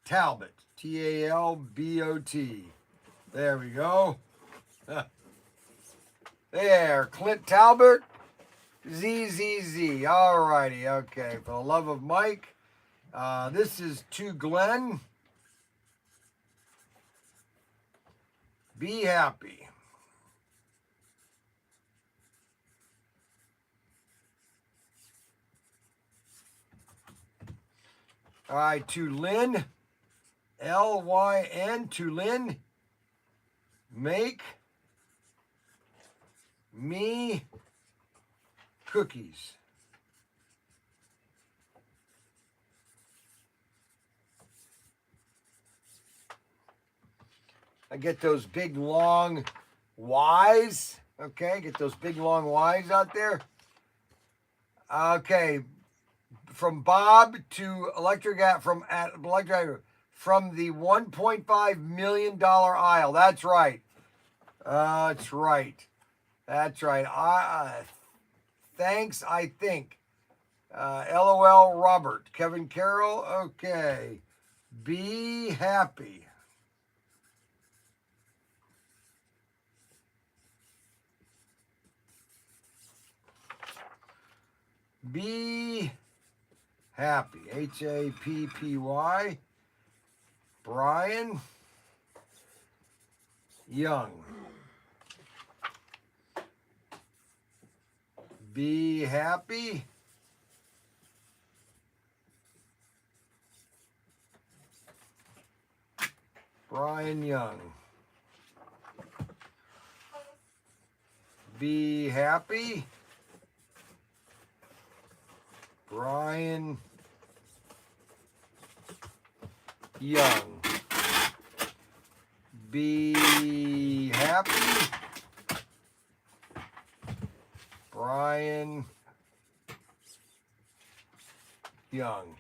Talbot. Talbot. There we go. There, Clint Talbot. Z. All righty. Okay. For the love of Mike. This is to Glenn. Be happy. All right, to Lynn, Lyn, to Lynn, make me cookies. I get those big long Y's. Okay, get those big long Y's out there. Okay. From Bob to from the $1.5 million aisle. That's right. That's right. Thanks, I think. LOL Robert. Kevin Carroll. Okay. Be happy. Be happy. Happy. Brian Young. Be happy. Brian Young. Be happy. Brian Young. Be happy. Brian Young.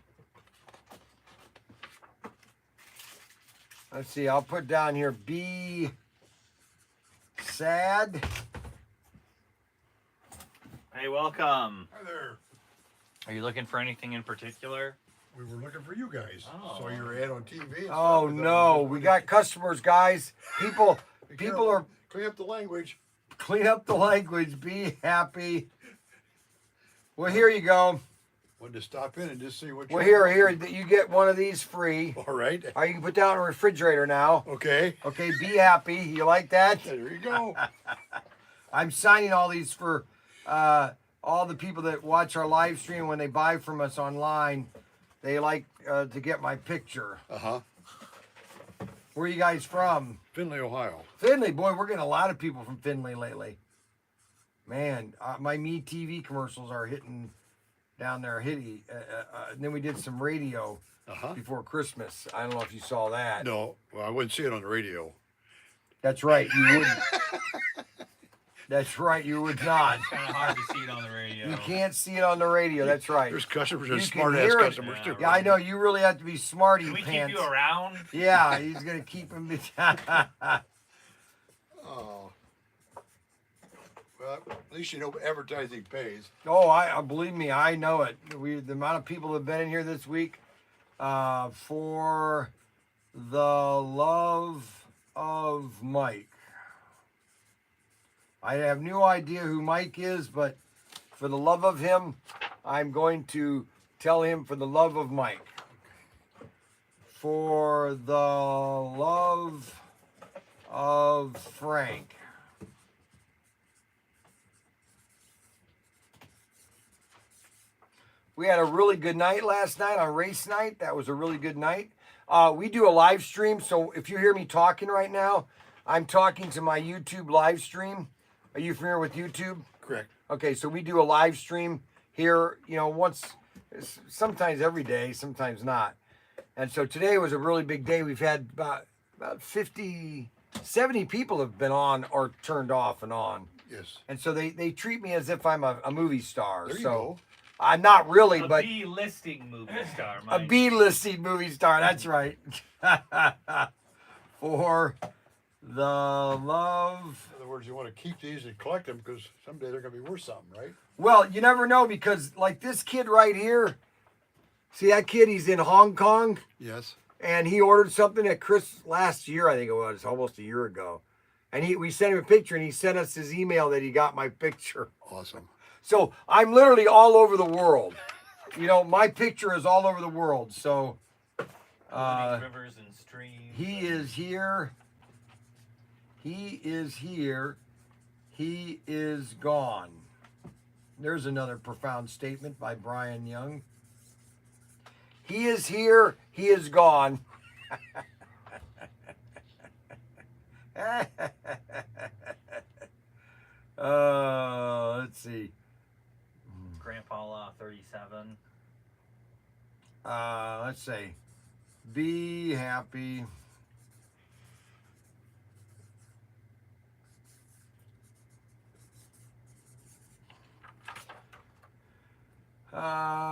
Let's see, I'll put down here, be sad. Hey, welcome. Hi there. Are you looking for anything in particular? We were looking for you guys. Oh. Saw your ad on TV. and Oh stuff. no, we got customers, guys. People are clean up the language. clean up the language. Be happy. Well, here you go. Wanted to stop in and just see what. Well, here, you get one of these free. All right. All right, you can put down in a refrigerator now. Okay. Okay, be happy. You like that? There you go. I'm signing all these for all the people that watch our live stream when they buy from us online. They like to get my picture. Uh huh. Where are you guys from? Findlay, Ohio. Findlay. Boy, we're getting a lot of people from Findlay lately. Man, my Me TV commercials are hitting down there. And then we did some radio before Christmas. I don't know if you saw that. No, well, I wouldn't see it on the radio. That's right. You wouldn't. That's right. You would not. It's kind of hard to see it on the radio. You can't see it on the radio. That's right. There's customers, You there's can smart ass hear it. customers too. Yeah, I know. You really have to be smarty Can we pants. keep you around? Yeah, he's gonna keep him. Oh. Well, at least you know advertising pays. Oh, I believe me, I know it. The amount of people that have been in here this week for the love of Mike. I have no idea who Mike is, but for the love of him, I'm going to tell him for the love of Mike. For the love of Frank. We had a really good night last night on race night. That was a really good night. We do a live stream, so if you hear me talking right now, I'm talking to my YouTube live stream. Are you familiar with YouTube? Correct. Okay, so we do a live stream here, sometimes every day, sometimes not. And so today was a really big day. We've had about 50, 70 people have been on or turned off and on. Yes. And so they treat me as if I'm a movie star. There you so go. I'm not really, A but B-listing movie star, a Mike. B-listed movie star. That's right. For the love. In other words, you want to keep these and collect them because someday they're going to be worth something, right? Well, you never know because like this kid right here, see that kid? He's in Hong Kong Yes. and he ordered something at Chris last year. I think it was almost a year ago. And we sent him a picture and he sent us his email that he got my picture. Awesome. So I'm literally all over the world. My picture is all over the world. So Rivers and streams. he is here. He is here. He is gone. There's another profound statement by Brian Young. He is here. He is gone. Let's see. Grandpa Law 37. Let's say, be happy.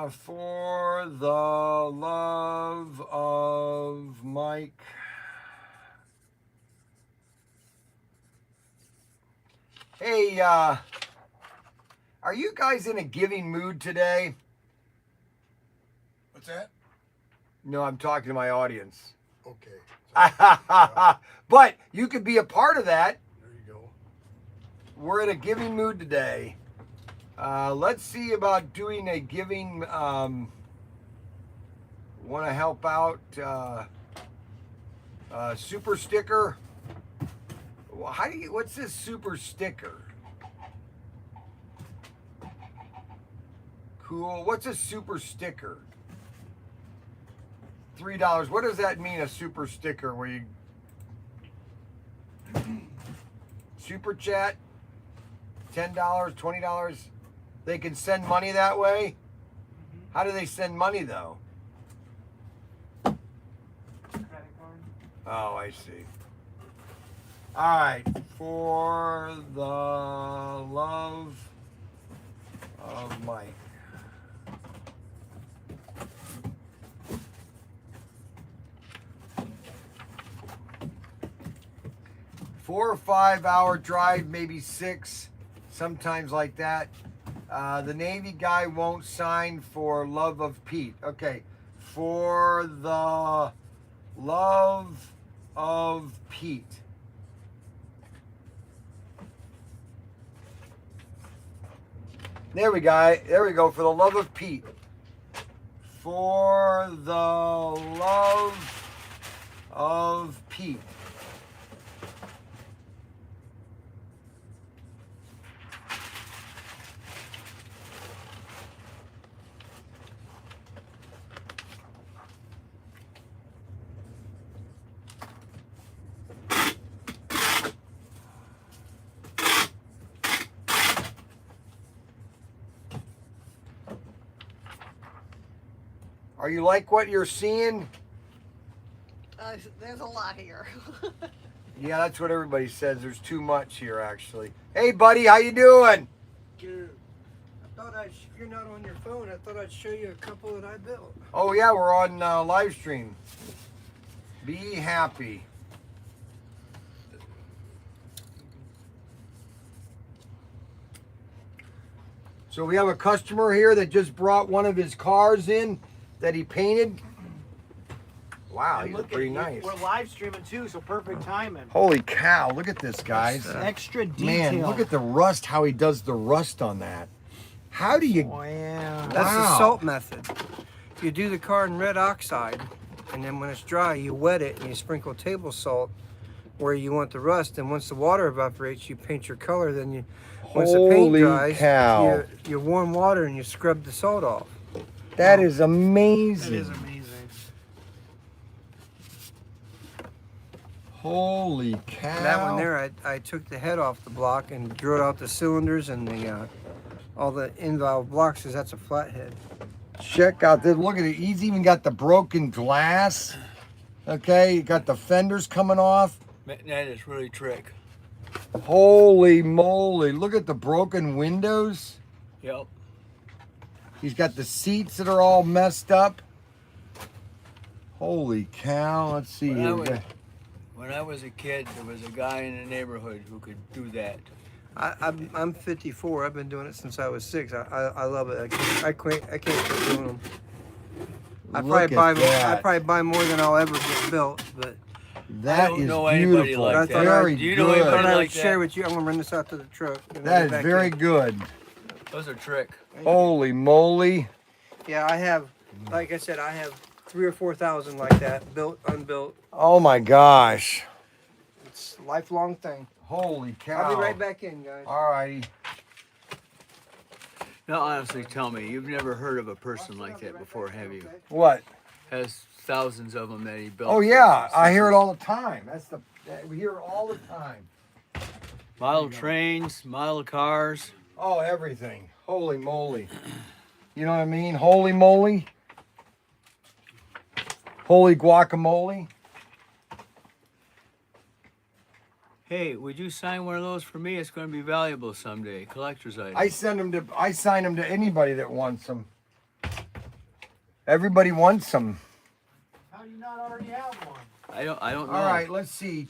For the love of Mike. Hey, are you guys in a giving mood today? What's that? No, I'm talking to my audience. Okay. But you could be a part of that. There you go. We're in a giving mood today. Let's see about doing a giving. Want to help out? Super sticker. Well, what's this super sticker? Cool. What's a super sticker? $3. What does that mean, a super sticker? Where you super chat? $10, $20? They can send money that way? How do they send money though? Credit card. Oh, I see. All right. For the love of Mike. Four or 5 hour drive, maybe 6, sometimes like that. The Navy guy won't sign for love of Pete. Okay, for the love of Pete. There we go. There we go. For the love of Pete. For the love of Pete. Are you like what you're seeing? There's a lot here. Yeah, that's what everybody says. There's too much here, actually. Hey, buddy, how you doing? Good. I thought if you're not on your phone, I thought I'd show you a couple that I built. Oh yeah, we're on live stream. Be happy. So we have a customer here that just brought one of his cars in that he painted. Wow, And he's look pretty at, nice. We're live streaming too, so perfect timing. Holy cow, look at this, guys. Extra detail. Man, look at the rust, how he does the rust on that. How do you... Wow. That's Wow. the salt method. You do the car in red oxide, and then when it's dry, you wet it and you sprinkle table salt where you want the rust. And once the water evaporates, you paint your color. Then you, once the paint Holy dries, cow. you warm water and you scrub the salt off. That is amazing. It is amazing. Holy cow. That one there, I took the head off the block and drilled out the cylinders and the all the invalve blocks, because that's a flathead. Check out this. Look at it. He's even got the broken glass. Okay, you got the fenders coming off. That is really trick. Holy moly. Look at the broken windows. Yep. He's got the seats that are all messed up. Holy cow. Let's see here. When I was a kid, there was a guy in the neighborhood who could do that. I'm 54. I've been doing it since I was 6. I love it. I can't quit doing them. I Look probably at that. buy more than I'll ever get built, but That I don't is know anybody beautiful. like that. Very Do you know good. I thought anybody I would like that? share with you. I'm gonna run this out to the truck. and That I'll is be back very in. good. Those are trick. Holy moly. Yeah, I have. Like I said, I have 3,000 or 4,000 like that, built, unbuilt. Oh my gosh. It's a lifelong thing. Holy cow. I'll be right back in, guys. All righty. Now, honestly, tell me, you've never heard of a person like that before, have you? What? Has thousands of them that he built. Oh yeah, I hear it all the time. We hear it all the time. Model trains, model cars. Oh, everything. Holy moly. You know what I mean? Holy moly. Holy guacamole. Hey, would you sign one of those for me? It's going to be valuable someday. Collector's item. I sign them to anybody that wants them. Everybody wants them. How do you not already have one? I don't know. All right, let's see.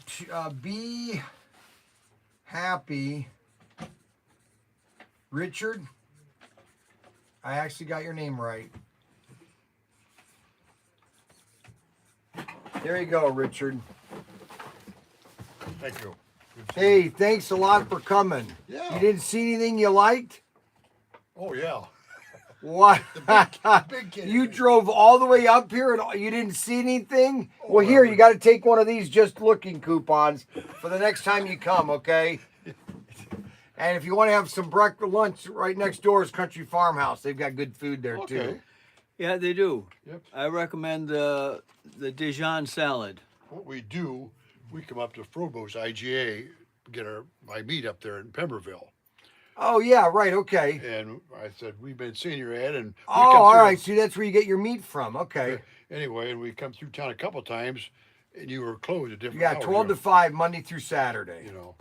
Be happy, Richard. I actually got your name right. There you go, Richard. Thank you. Hey, thanks a lot for coming. Yeah. You didn't see anything you liked? Oh, yeah. What? Big kid. You drove all the way up here and you didn't see anything? Oh, Well, here, you got to take one of these just looking coupons for the next time you come, okay? And if you want to have some breakfast lunch, right next door is Country Farmhouse. They've got good food there, too. Okay. Yeah, they do. Yep. I recommend the Dijon salad. What we do, we come up to Frobo's IGA, get my meat up there in Pemberville. Oh, yeah, right, okay. And I said, we've been seeing your ad, and we Oh, come all through- right. See, that's where you get your meat from. Okay. Anyway, and we come through town a couple times, and you were closed at different Yeah, hours. 12 to 5, Monday through Saturday. You know,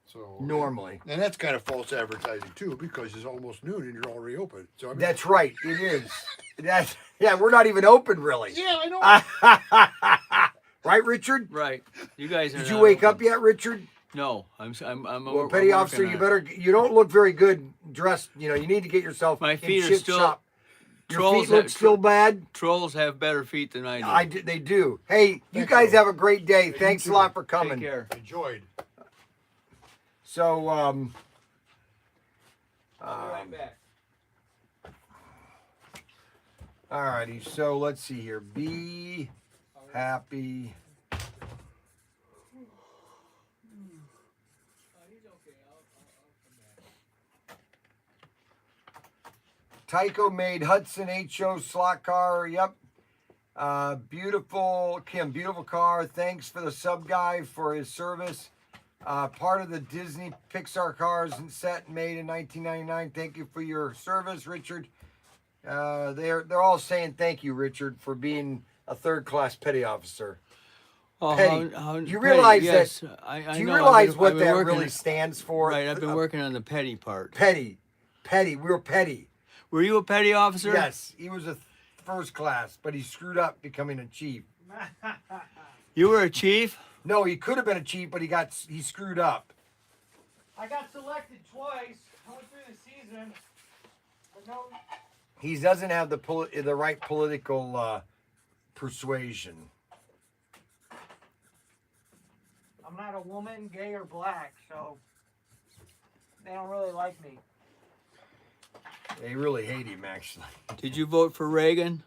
so Normally. and that's kind of false advertising too, because it's almost noon and you're already open. So I mean, That's right. It is. Yeah, we're not even open, really. yeah, I know. Right, Richard? Right. You guys are Did you not wake open. up yet, Richard? No, I'm Well, petty officer, you don't look very good dressed. You know, you need to get yourself My in feet are shit still- shop. Your Trolls feet look have- still bad. Trolls have better feet than I do. They do. Hey, you Thank guys you. have a great day. you Thanks a too. lot for Take coming. care. Enjoyed. So, I'll be right back. alrighty. So let's see here. Be happy. Tyco made Hudson HO slot car. Yep. Beautiful, Kim. Beautiful car. Thanks for the sub guy for his service. Part of the Disney Pixar cars and set made in 1999. Thank you for your service, Richard. They're all saying thank you, Richard, for being a third-class petty officer. Oh, Petty. how Do you petty, realize yes, that? I Do you know. realize I've what been that working, really stands for? Right, I've been working on the petty part. Petty. Petty. We were petty. Were you a petty officer? Yes, he was a first class, but he screwed up becoming a chief. You were a chief? No, he could have been a chief, but he screwed up. I got selected twice. I went through the season. But no, He doesn't have the right political persuasion. I'm not a woman, gay, or black, so they don't really like me. They really hate him, actually. Did you vote for Reagan?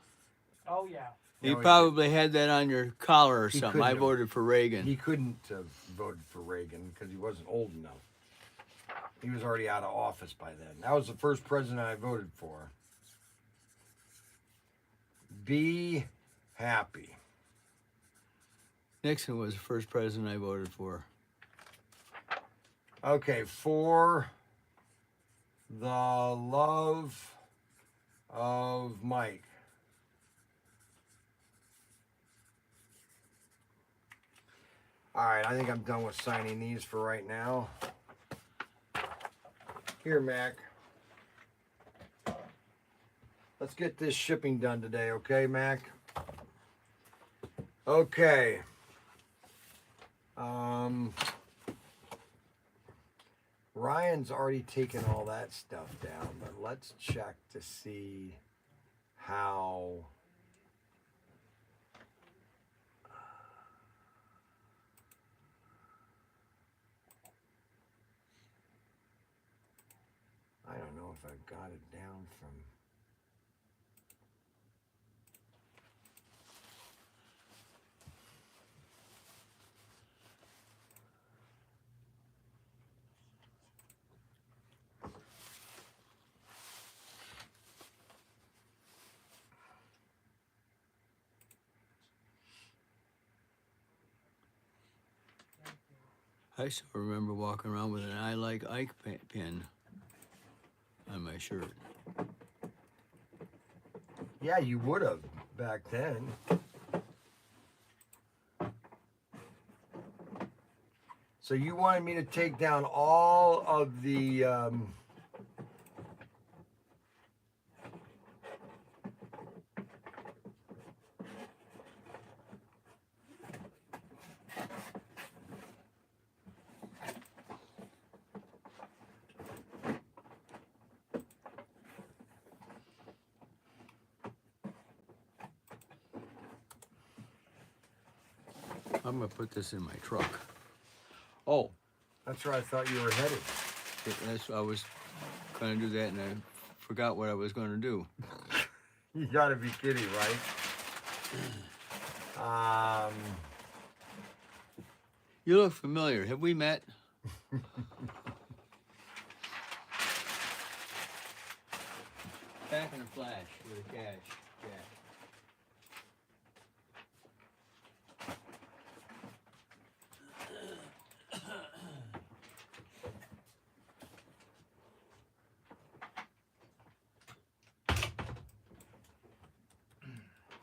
Oh, yeah. You No, he probably had that on your collar or He something. couldn't I have. voted for Reagan. He couldn't have voted for Reagan because he wasn't old enough. He was already out of office by then. That was the first president I voted for. Be happy. Nixon was the first president I voted for. Okay, for the love of Mike. All right, I think I'm done with signing these for right now. Here, Mac. Let's get this shipping done today, okay, Mac? Okay. Ryan's already taken all that stuff down, but let's check to see how. I don't know if I've got it down from. I still remember walking around with an I Like Ike pin on my shirt. Yeah, you would have back then. So you wanted me to take down all of the I'm gonna put this in my truck. Oh, that's where I thought you were headed. I was gonna do that and I forgot what I was gonna do. You gotta be kidding, right? You look familiar. Have we met? Back in a flash with a cash. Jack.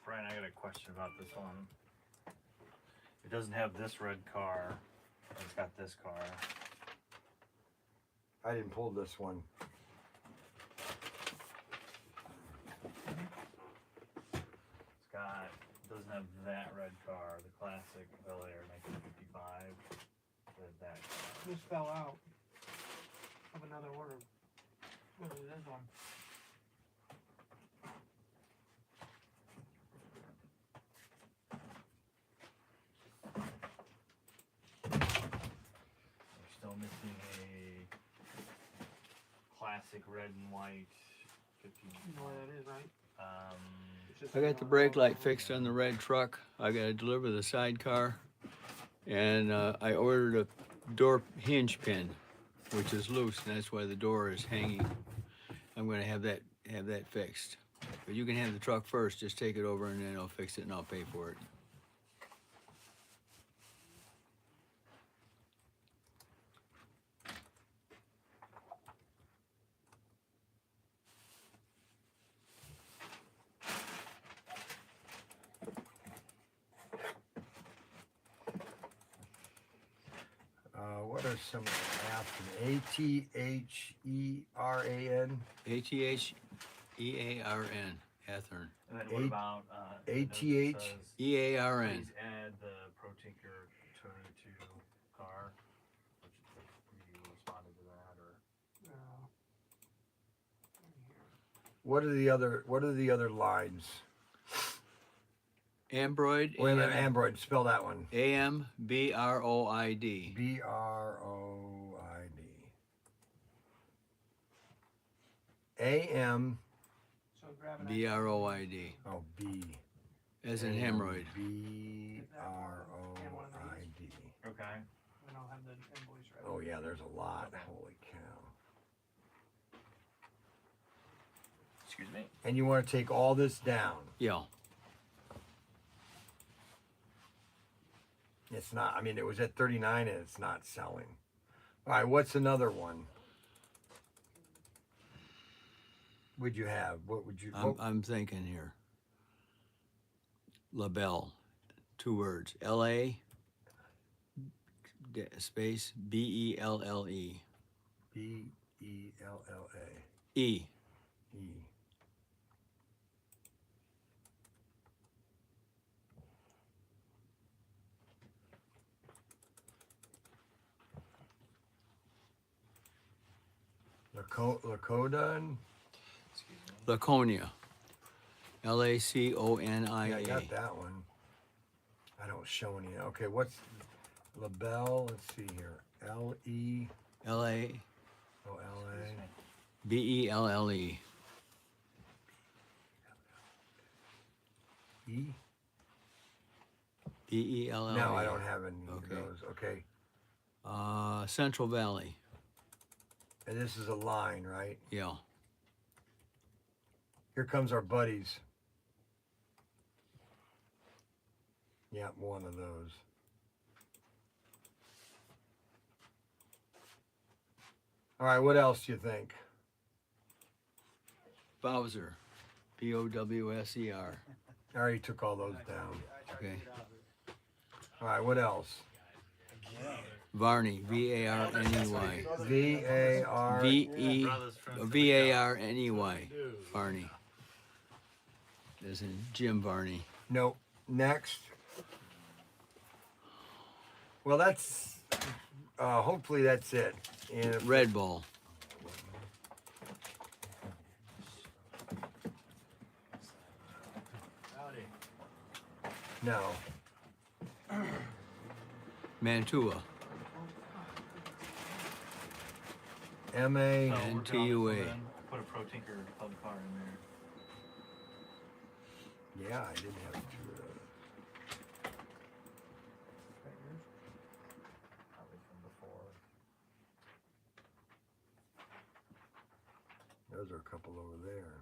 Brian, I got a question about this one. It doesn't have this red car. It's got this car. I didn't pull this one. Doesn't have that red car, the classic Bel Air 1955. With that car. This fell out of another order. What is this one? We're still missing a classic red and white 15. You know what that is, right? I got the brake light fixed on the red truck. I got to deliver the sidecar, and I ordered a door hinge pin, which is loose, and that's why the door is hanging. I'm going to have that fixed. But you can have the truck first. Just take it over, and then I'll fix it, and I'll pay for it. some Athern. Atheran. Athearn, Athern. And then what A- about ATH? Earn? Earn. Please add the ProTinker 22 car. Which you responded to that, or What are the other lines? Ambroid. Wait a minute, Android. Spell that one. AMBROID. BROID. AM. So grab an BROID. Oh, B. As in hemorrhoid. BROID. okay. and I'll have the invoice ready. Oh yeah, there's a lot. Holy cow. Excuse me. And you want to take all this down. Yeah. It's not, I mean, it was at 39 and it's not selling. All right, what's another one? Would you have? What would you? I'm thinking here. LaBelle, 2 words. LA space BELLE. BELLA. E. E. Lacodan? Laconia. LACONIA. Yeah, I got that one. I don't show any. Okay, what's LaBelle? Let's see here. LE. LA Oh, LA. BELLE. E? BELLE. No, I don't have any Okay. of those. Okay. Central Valley. And this is a line, right? Yeah. Here comes our buddies. Yeah, one of those. All right, what else do you think? Bowser. BOWSER. I already took all those down. Okay. All right, what else? Varney. VARNEY. VAR. VARNEY. Varney. As in Jim Varney. Nope. Next. Well, that's, hopefully that's it. And if- Red Bull. No. Mantua. MA. NTUA. Put a ProTinker club car in there. Yeah, I didn't have to. Probably from before. Those are a couple over there.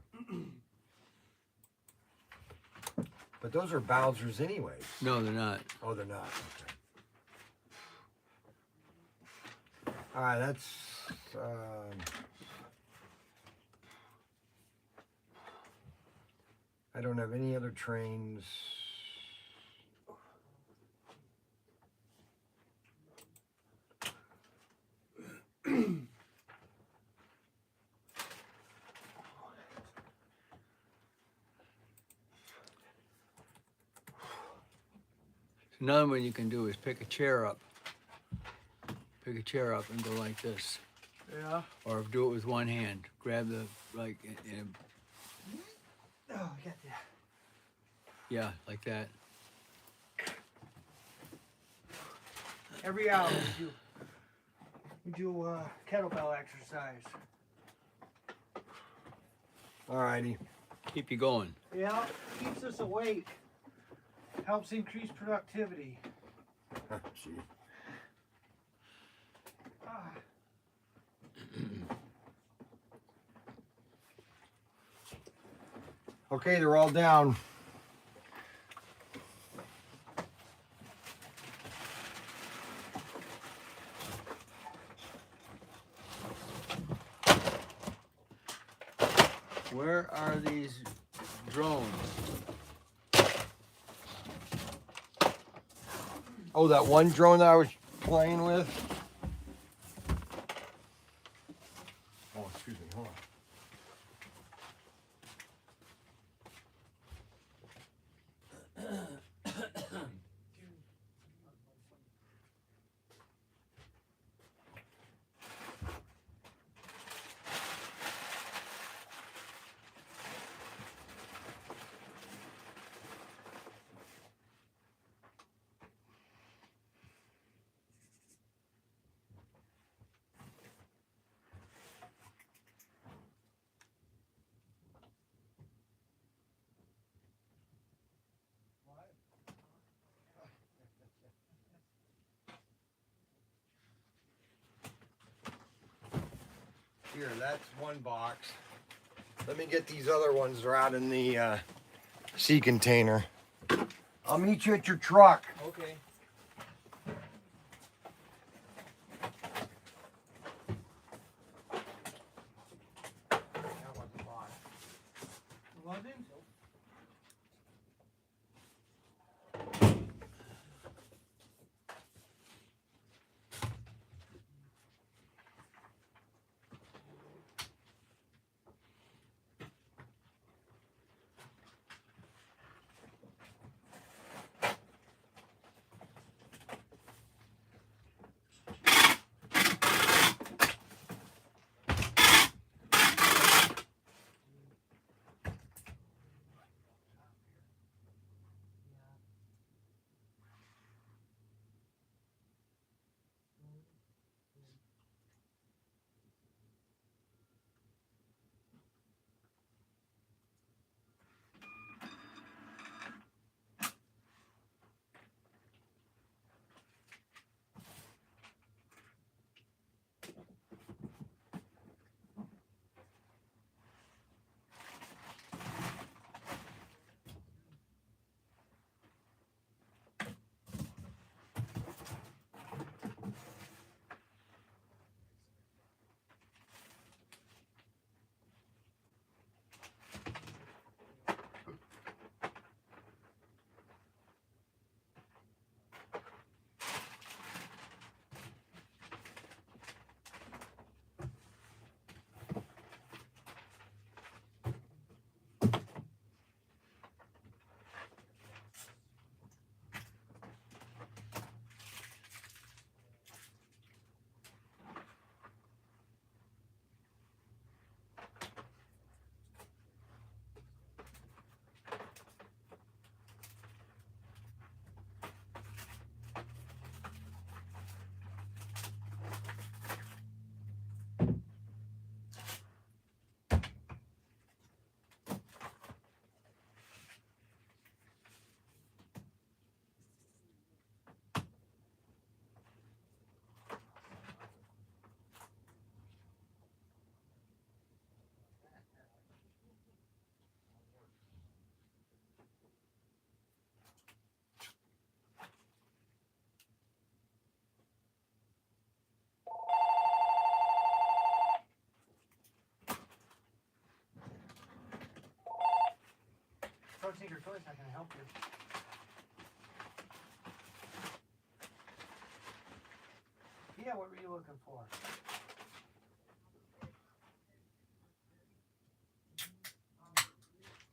But those are Bowser's anyways. No, they're not. Oh, they're not. Okay. All right, that's. I don't have any other trains. Another one you can do is pick a chair up. Pick a chair up and go like this. Yeah. Or do it with one hand. Grab the, like, and, Oh, I got that. yeah, like that. Every hour we do kettlebell exercise. All righty. Keep you going. Yeah, keeps us awake. Helps increase productivity. Gee. Ah. Okay, they're all down. Where are these drones? Oh, that one drone that I was playing with? Here, that's one box. Let me get these other ones. They're out in the sea container. I'll meet you at your truck. Okay. ProTinkerToys not gonna help you. Yeah, what were you looking for?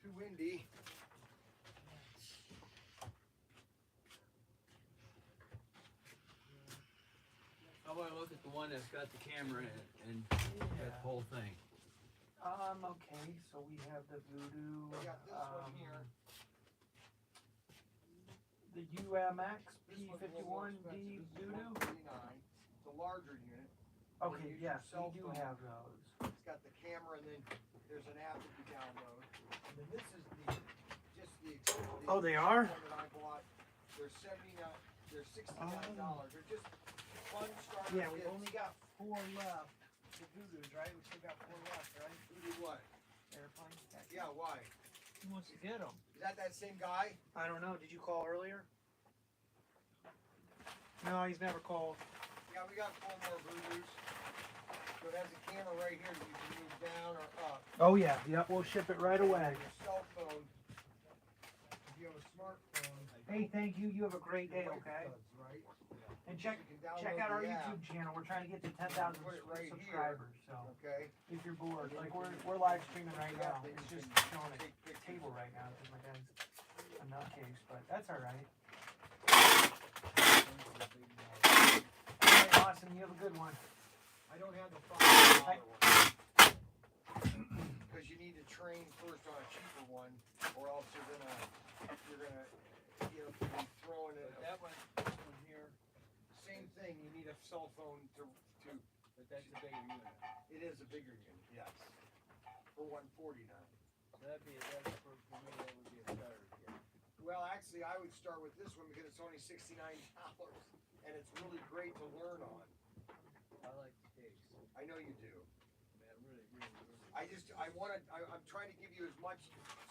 Too windy. How about I look at the one that's got the camera in it and that whole thing? Okay, so we have the Voodoo, We got this one here. the UMX This one's a little more P51D expensive. This is Voodoo. $139. It's a larger unit. Okay, use yes, your cell we do phone. have those. It's got the camera, and then there's an app that you download. And then this is the Oh, they are? one that I bought. They're $79. They're $69. They're just fun starter Yeah, we've kits. only got 4 left. The Voodoos, right? We still got 4 left, right? Who did what? Airplane. Yeah, why? Who wants to get them? Is that same guy? I don't know. Did you call earlier? No, he's never called. Yeah, we got 4 more Voodoos. So it has a camera right here that you can move down or up. Oh yeah, yep. We'll ship it right away. Your cell phone. If you have a smartphone. Hey, thank you. You have a great day, okay? Right? And check You can check out download our the app. YouTube channel. We're trying to get to 10,000 Put it right here. subscribers. So Okay. if you're bored, like we're live streaming right now. Yeah, It's just you can showing a take pictures. table right now because my guy's a nutcase, but that's all right. All right, awesome. You have a good one. I don't have the $5 one. Because you need to train first on a cheaper one, or else you're gonna be throwing it. That one, this one here, Same thing. You need a cell phone to. but that's a bigger unit. It is a bigger unit, yes. For $149. So that's for me, that would be a starter kit. Well, actually, I would start with this one because it's only $69, and it's really great to learn on. I like the case. I know you do. Man, I'm trying to give you as much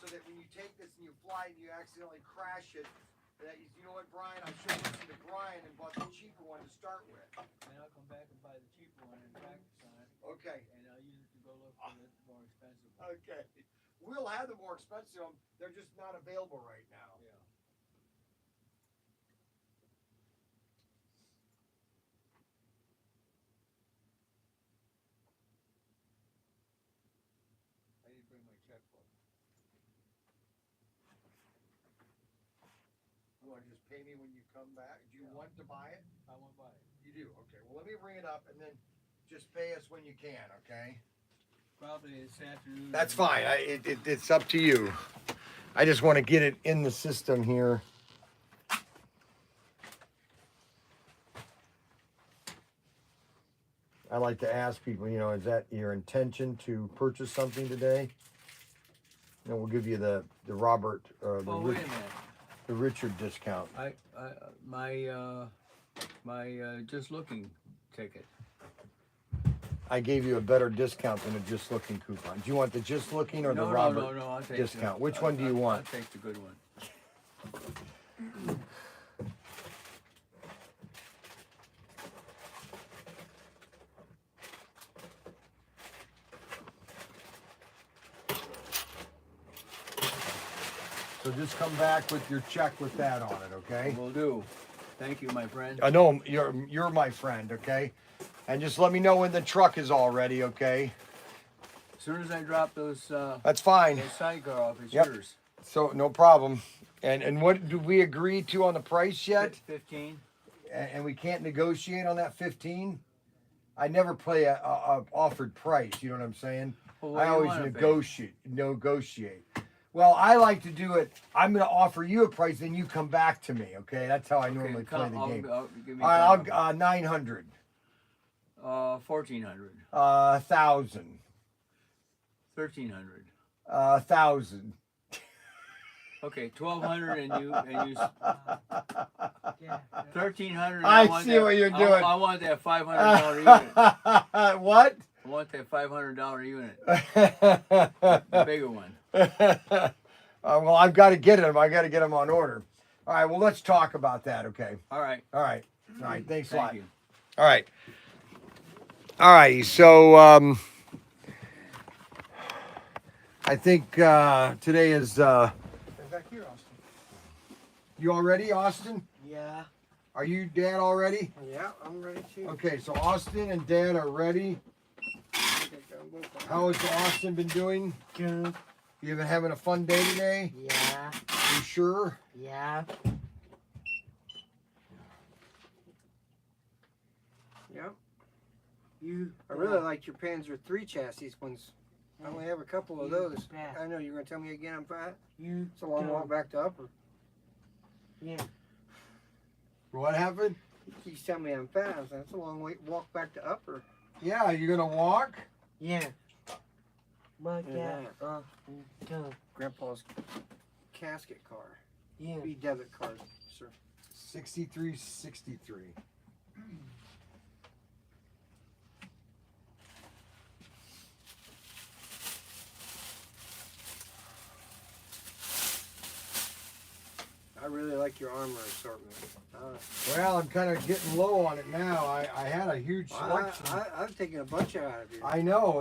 so that when you take this and you fly and you accidentally crash it, that you know what, Brian, I should listen to Brian and bought the cheaper one to start with. And I'll come back and buy the cheaper one and practice on it. Okay. And I'll use it to go look for the more expensive one. Okay. We'll have the more expensive ones. They're just not available right now. Yeah. I didn't bring my checkbook. You want to just pay me when you come back? Do you want to buy it? I won't buy it. You do? Okay. Well, let me bring it up and then just pay us when you can, okay? Probably this afternoon. That's fine. It's up to you. I just want to get it in the system here. I like to ask people, you know, is that your intention to purchase something today? And we'll give you the Robert, Oh, wait a minute. the Richard discount. My just looking ticket. I gave you a better discount than a just looking coupon. Do you want the just looking or the Robert No, I'll take discount? Which I'll- one do you want? I'll take the good one. So just come back with your check with that on it, okay? Will do. Thank you, my friend. I know you're my friend, okay? And just let me know when the truck is all ready, okay? As soon as I drop those That's fine. sidecar off, it's Yep. yours. So no problem. And what did we agree to on the price yet? 15. And we can't negotiate on that 15? I never play a offered price. You know what I'm saying? Well, what I do you always wanna pay? negotiate. Well, I like to do it. I'm going to offer you a price, then you come back to me. Okay, that's how I normally play the game. Give me All right, I'll 900, 1,400, 1,000, 1,300. 1,000. Okay, 1,200 and you 1,300. I want see that, what you're I doing. Want that $500 unit. What? I want that $500 unit, the bigger one. Well, I've got to get them. I got to get them on order. All right. Well, let's talk about that. Okay. All right. All right. All right. Thanks a Thank lot. you. All right. All right. So I think today is. Back here, Austin. You all ready, Austin? Yeah. Are you, Dad, all ready? Yeah, I'm ready too. Okay. So Austin and Dad are ready. How has Austin been doing? Good. You been having a fun day today? Yeah. You sure? Yeah. Yep. I really liked your Panzer III chassis ones. I only have a couple of those. I know you're gonna tell me again I'm fat. It's a long walk back to Upper. Yeah. What happened? He keeps telling me I'm fat. I was like, that's a long walk back to Upper. Yeah, you're gonna walk? Yeah. But Yeah. yeah. Grandpa's casket car. Yeah. Debit card, sir. 6363. I really like your armor assortment. Well, I'm kind of getting low on it now. I had a huge selection. I've taken a bunch out of here. I know.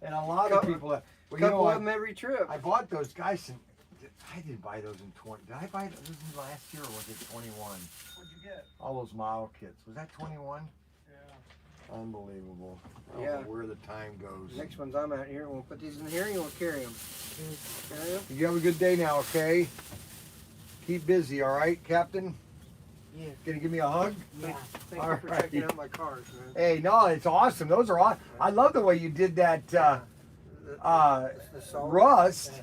And a lot of people. Well, you Couple know, of them every trip. I bought those guys. I didn't buy those in 20. Did I buy those in last year or was it 21? What'd you get? All those model kits. Was that 21? Yeah. Unbelievable. I don't Yeah. know where the time goes. Next ones I'm out here. We'll put these in here and you'll carry them. Carry them? You have a good day now, okay? Keep busy, all right, Captain? Yeah. Gonna give me a hug? Yeah. Thank All you for right. checking out my cars, man. Hey, no, it's awesome. Those are awesome. I love the way you did that The salt. rust.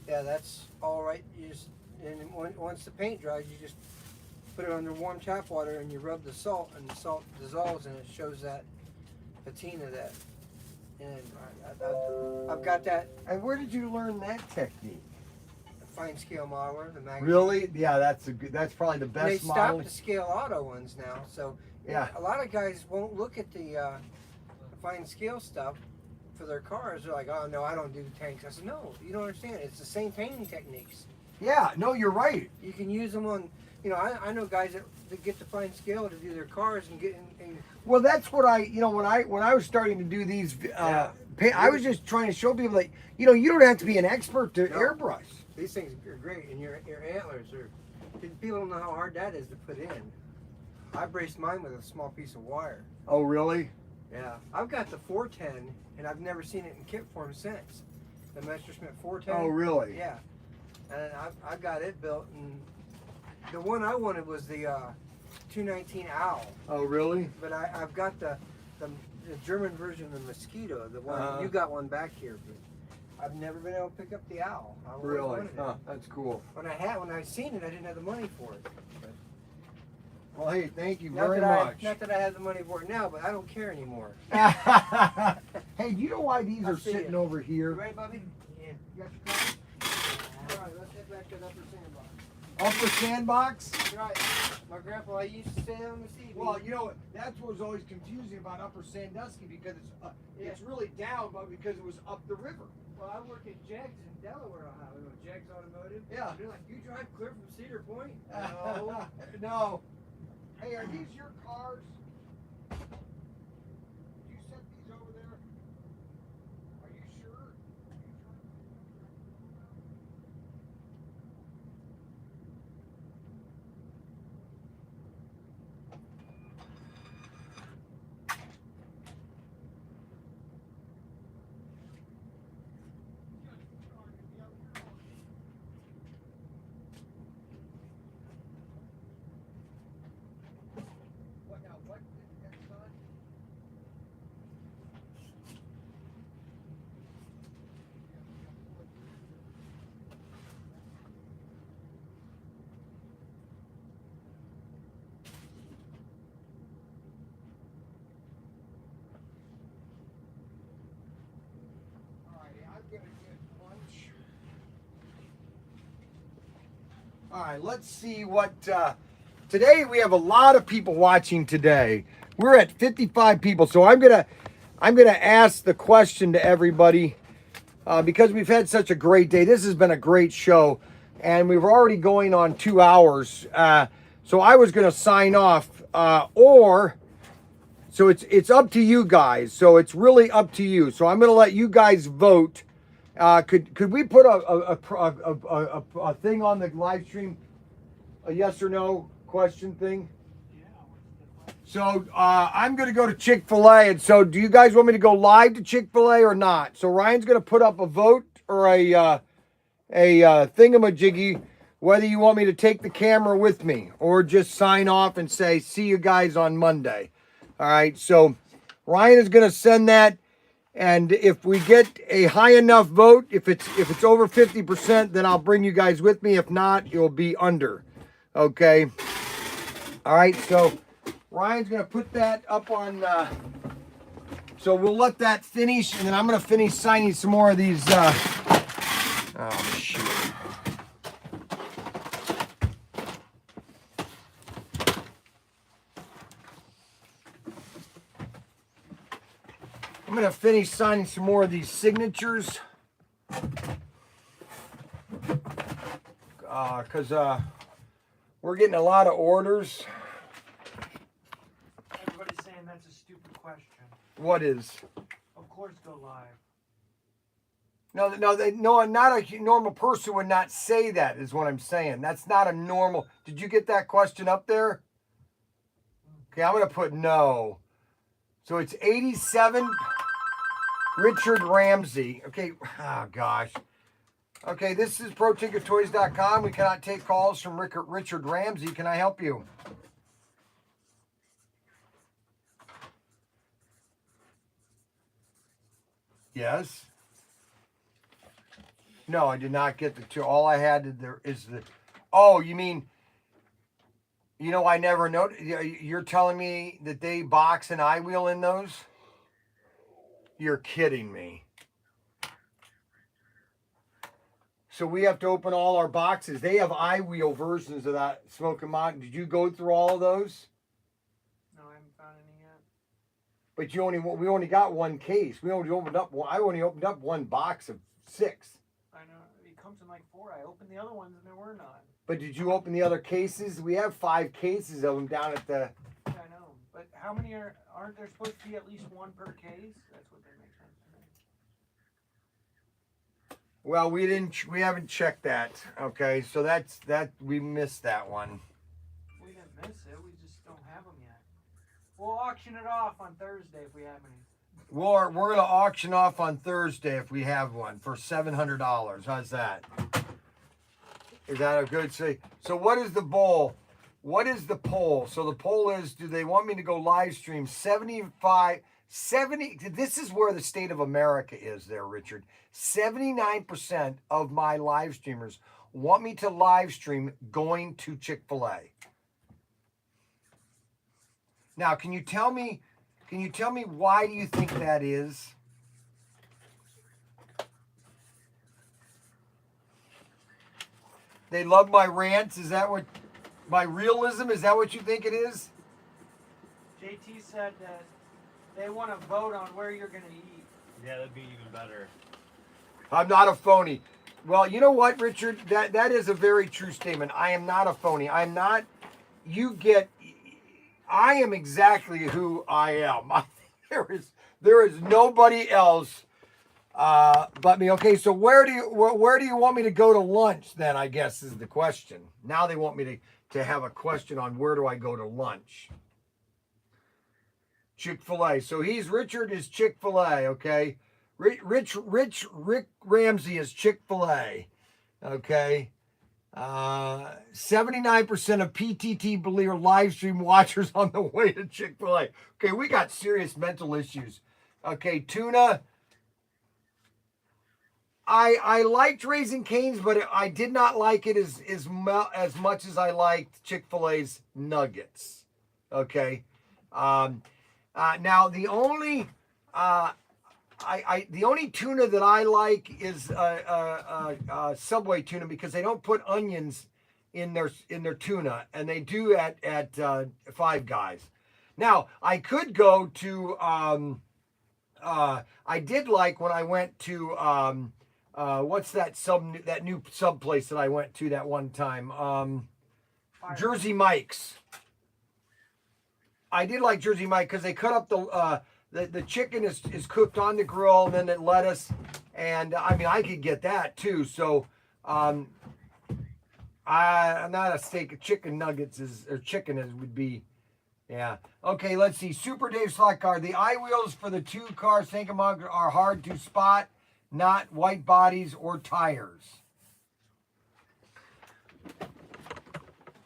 Yeah, that's all right. You just once the paint dries, you just put it under warm tap water and you rub the salt, and the salt dissolves and it shows that patina that. And I've got that And where did you learn that technique? fine scale modeler, the magazine. Really? Yeah, that's probably the They best model. stopped the scale auto ones now, so Yeah. a lot of guys won't look at the fine scale stuff, for their cars. They're like, oh no, I don't do tanks. I said, no, you don't understand. It's the same painting techniques. Yeah, no, you're right. You can use them on, you know, I know guys that get the fine skill to do their cars and get in. Well, that's what I, you know, when I was starting to do these, I was just trying to show people that, you know, you don't have to be an expert to No. airbrush. These things are great, and your antlers are. People don't know how hard that is to put in. I braced mine with a small piece of wire. Oh, really? Yeah, I've got the 410, and I've never seen it in kit form since. The Messerschmitt 410. Oh, really? Yeah, and I got it built, and the one I wanted was the 219 Owl. Oh, really? But I've got the German version of the Mosquito. The one you got one back here, but I've never been able to pick up the Owl. I always Really? wanted it. Huh, that's cool. When I seen it, I didn't have the money for it. But Well, hey, thank you not very that much. not that I have the money for it now, but I don't care anymore. Hey, do you know why these I'll are see sitting ya. over You here? ready, Bobby? Yeah. You got your car? All right, let's head back to the upper sandbox. Upper sandbox? That's right. My grandpa used to stay on the sea. Well, you know, that's what was always confusing about Upper Sandusky because it's really down, but because it was up the river. Well, I work at Jegs in Delaware, Ohio. You know, Jegs Automotive. Yeah. They're like, you drive clear from Cedar Point? No. No. Hey, are these your cars? Did you set these over there? Are you sure? What now? What? That's not. I'm gonna get lunch. All right, let's see what. Today we have a lot of people watching today. We're at 55 people, so I'm gonna ask the question to everybody because we've had such a great day. This has been a great show, and we're already going on 2 hours. So I was gonna sign off, so it's up to you guys. So it's really up to you. So I'm gonna let you guys vote. Could we put a thing on the live stream, a yes or no question thing? So I'm gonna go to Chick-fil-A, and so do you guys want me to go live to Chick-fil-A or not? So Ryan's gonna put up a vote or a thingamajiggy, whether you want me to take the camera with me or just sign off and say see you guys on Monday. All right, so Ryan is gonna send that. And if we get a high enough vote, if it's over 50%, then I'll bring you guys with me. If not, it'll be under. Okay. All right. So Ryan's gonna put that up on. So we'll let that finish, and then I'm gonna finish signing some more of these. Oh shoot. I'm going to finish signing some more of these signatures because we're getting a lot of orders. Everybody's saying that's a stupid question. What is? Of course, go live. No, not a normal person would not say that is what I'm saying. That's not a normal. Did you get that question up there? Okay, I'm going to put no. So it's 87. Richard Ramsey. Okay. Oh, gosh. Okay, this is ProTinkerToys.com. We cannot take calls from Richard Ramsey. Can I help you? Yes. No, I did not get the two. All I had there is the. Oh, you mean. You know, I never noticed. You're telling me that they box an eye wheel in those? You're kidding me. So we have to open all our boxes. They have eye wheel versions of that Smoking Mountain. Did you go through all of those? No, I haven't found any yet. But we only got one case. We only opened up one. I only opened up one box of 6. I know it comes in like 4. I opened the other ones and there were none. But did you open the other cases? We have 5 cases of them down at the. I know, but how many aren't there supposed to be at least one per case? That's what they make sense to me. Well, we haven't checked that. Okay, so that we missed that one. We didn't miss it. We just don't have them yet. We'll auction it off on Thursday if we have any. We're gonna auction off on Thursday if we have one for $700. How's that? Is that a good say? So what is the bowl? What is the poll? So the poll is, do they want me to go live stream 70? This is where the state of America is there, Richard. 79% of my live streamers want me to live stream going to Chick-fil-A. Now, can you tell me why do you think that is? They love my rants. Is that what my realism? Is that what you think it is? JT said that they want to vote on where you're going to eat. Yeah, that'd be even better. I'm not a phony. Well, you know what, Richard? That is a very true statement. I am not a phony. I'm not. I am exactly who I am. There is nobody else but me. Okay, so where do you want me to go to lunch then, I guess is the question. Now they want me to have a question on where do I go to lunch. Chick-fil-A. So Richard is Chick-fil-A, okay? Rick Ramsey is Chick-fil-A, okay? 79% of PTT believe live stream watchers on the way to Chick-fil-A. Okay, we got serious mental issues. Okay, tuna. I liked Raising Cane's, but I did not like it as much as I liked Chick-fil-A's nuggets. Okay. Now the only the only tuna that I like is Subway tuna because they don't put onions in their tuna, and they do at Five Guys. Now I could go to I did like when I went to what's that new sub place that I went to that one time? Jersey Mike's. I did like Jersey Mike because they cut up the chicken is cooked on the grill, and then the lettuce, and I mean I could get that too. So I'm not a steak of chicken nuggets would be. Yeah. Okay, let's see. Super Dave Slackard. The eye wheels for the 2 cars Sankamog are hard to spot, not white bodies or tires.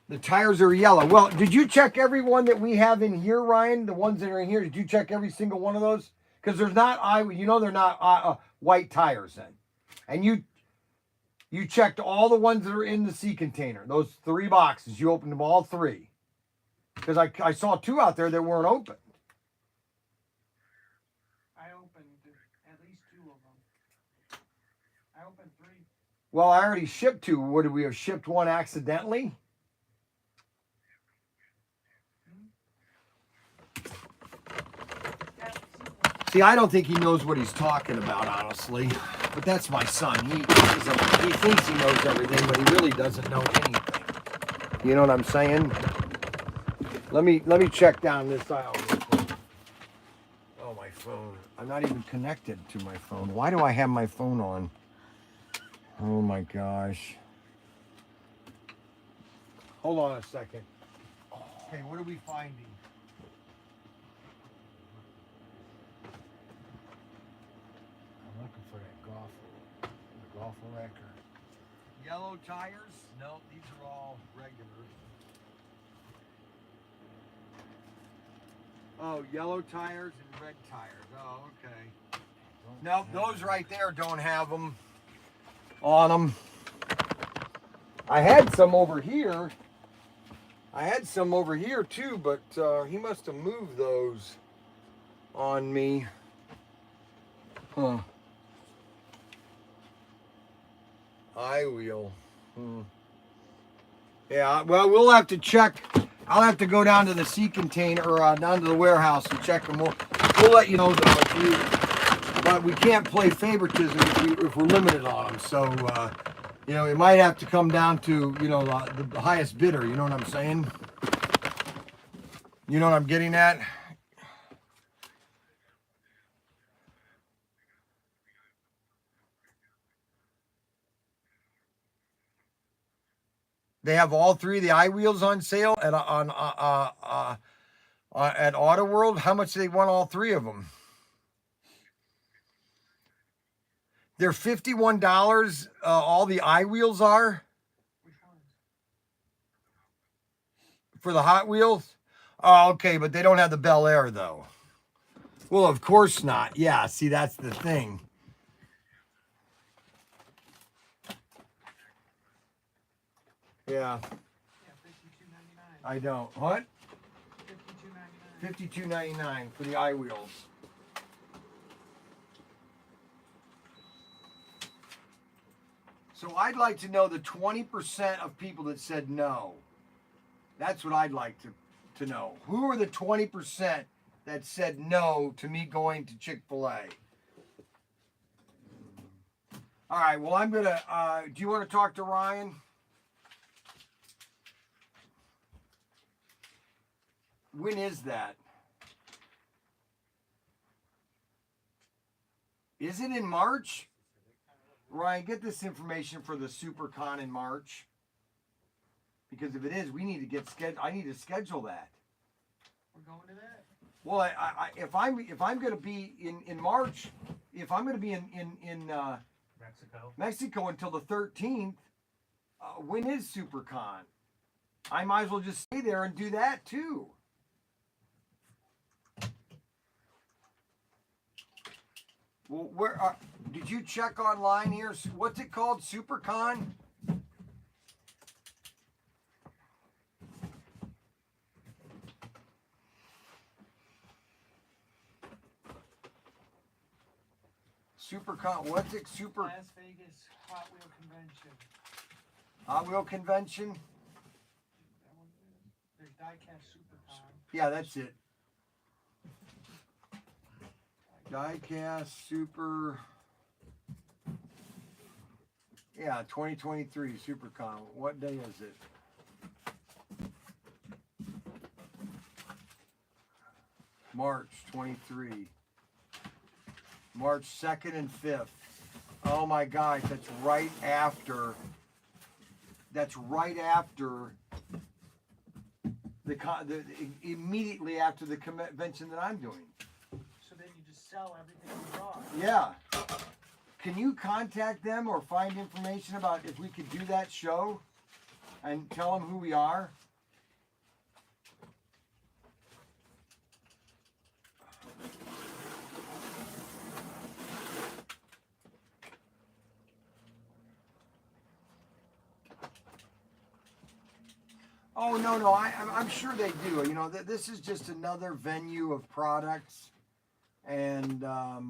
The tires are yellow. Well, did you check every one that we have in here, Ryan? The ones that are in here, did you check every single one of those? Because there's not they're not white tires then. And you checked all the ones that are in the sea container. Those 3 boxes, you opened them all 3. Because I saw 2 out there that weren't open. I opened at least 2 of them. I opened 3. Well, I already shipped 2. Would we have shipped 1 accidentally? See, I don't think he knows what he's talking about, honestly. But that's my son. He thinks he knows everything, but he really doesn't know anything. You know what I'm saying? Let me check down this aisle real quick. Oh, my phone. I'm not even connected to my phone. Why do I have my phone on? Oh my gosh. Hold on a second. Okay, what are we finding? I'm looking for that golf wrecker. Yellow tires? No, these are all regular. Oh, yellow tires and red tires. Oh, okay. Nope, those right there don't have them on them. I had some over here. I had some over here too, but he must have moved those on me. Huh. I wheel. Yeah, well, we'll have to check. I'll have to go down to the sea container or down to the warehouse and check them. We'll let you know though, but we can't play favoritism if we're limited on them. So, you know, it might have to come down to, you know, the highest bidder. You know what I'm saying? You know what I'm getting at? They have all three of the iWheels on sale at Auto World. How much do they want all three of them? They're $51. All the iWheels are for the Hot Wheels. Oh, okay, but they don't have the Bel Air though. Well, of course not. Yeah, see, that's the thing. Yeah. I don't. What? $52.99 for the iWheels. So I'd like to know the 20% of people that said no. That's what I'd like to know. Who are the 20% that said no to me going to Chick-fil-A? All right, well, I'm going to, do you want to talk to Ryan? When is that? Is it in March? Ryan, get this information for the SuperCon in March. Because if it is, we need to get I need to schedule that. We're going to that? Well, if I'm going to be in March, if I'm going to be in Mexico until the 13th, when is SuperCon? I might as well just stay there and do that too. Well, where did you check online here? What's it called? SuperCon? SuperCon, what's it? Las Vegas Hot Wheel Convention. Hot Wheel Convention? That one is. There's Diecast SuperCon. Yeah, that's it. Diecast Super. Yeah, 2023 SuperCon. What day is it? March 23. March 2nd and 5th. Oh my gosh, that's right after. That's right after the immediately after the convention that I'm doing. So then you just sell everything you brought. Yeah. Can you contact them or find information about if we could do that show and tell them who we are? Oh, no, I'm sure they do. You know, this is just another venue of products. And, I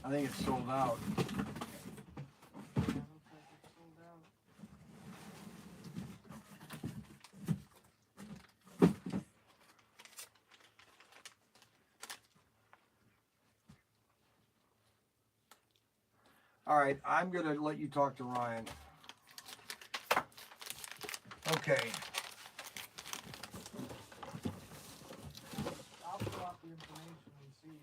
think it's sold out. All right, I'm going to let you talk to Ryan. Okay. I'll fill out the information and see.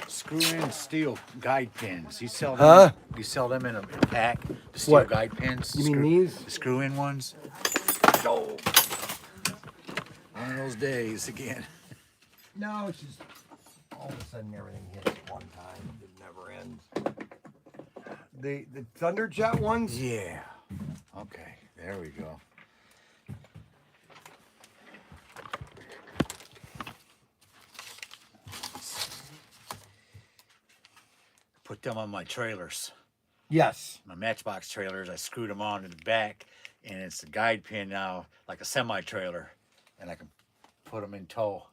Screw-in steel guide pins. You sell them. Huh? You sell them in a pack. The steel What? guide pins. You mean these? The screw-in ones. No. One of those days again. No, it's just all of a sudden everything hits at one time. It never ends. The Thunderjet ones? Yeah. Okay. There we go. Put them on my trailers. Yes. My Matchbox trailers. I screwed them on in the back, and it's a guide pin now, like a semi trailer, and I can put them in tow.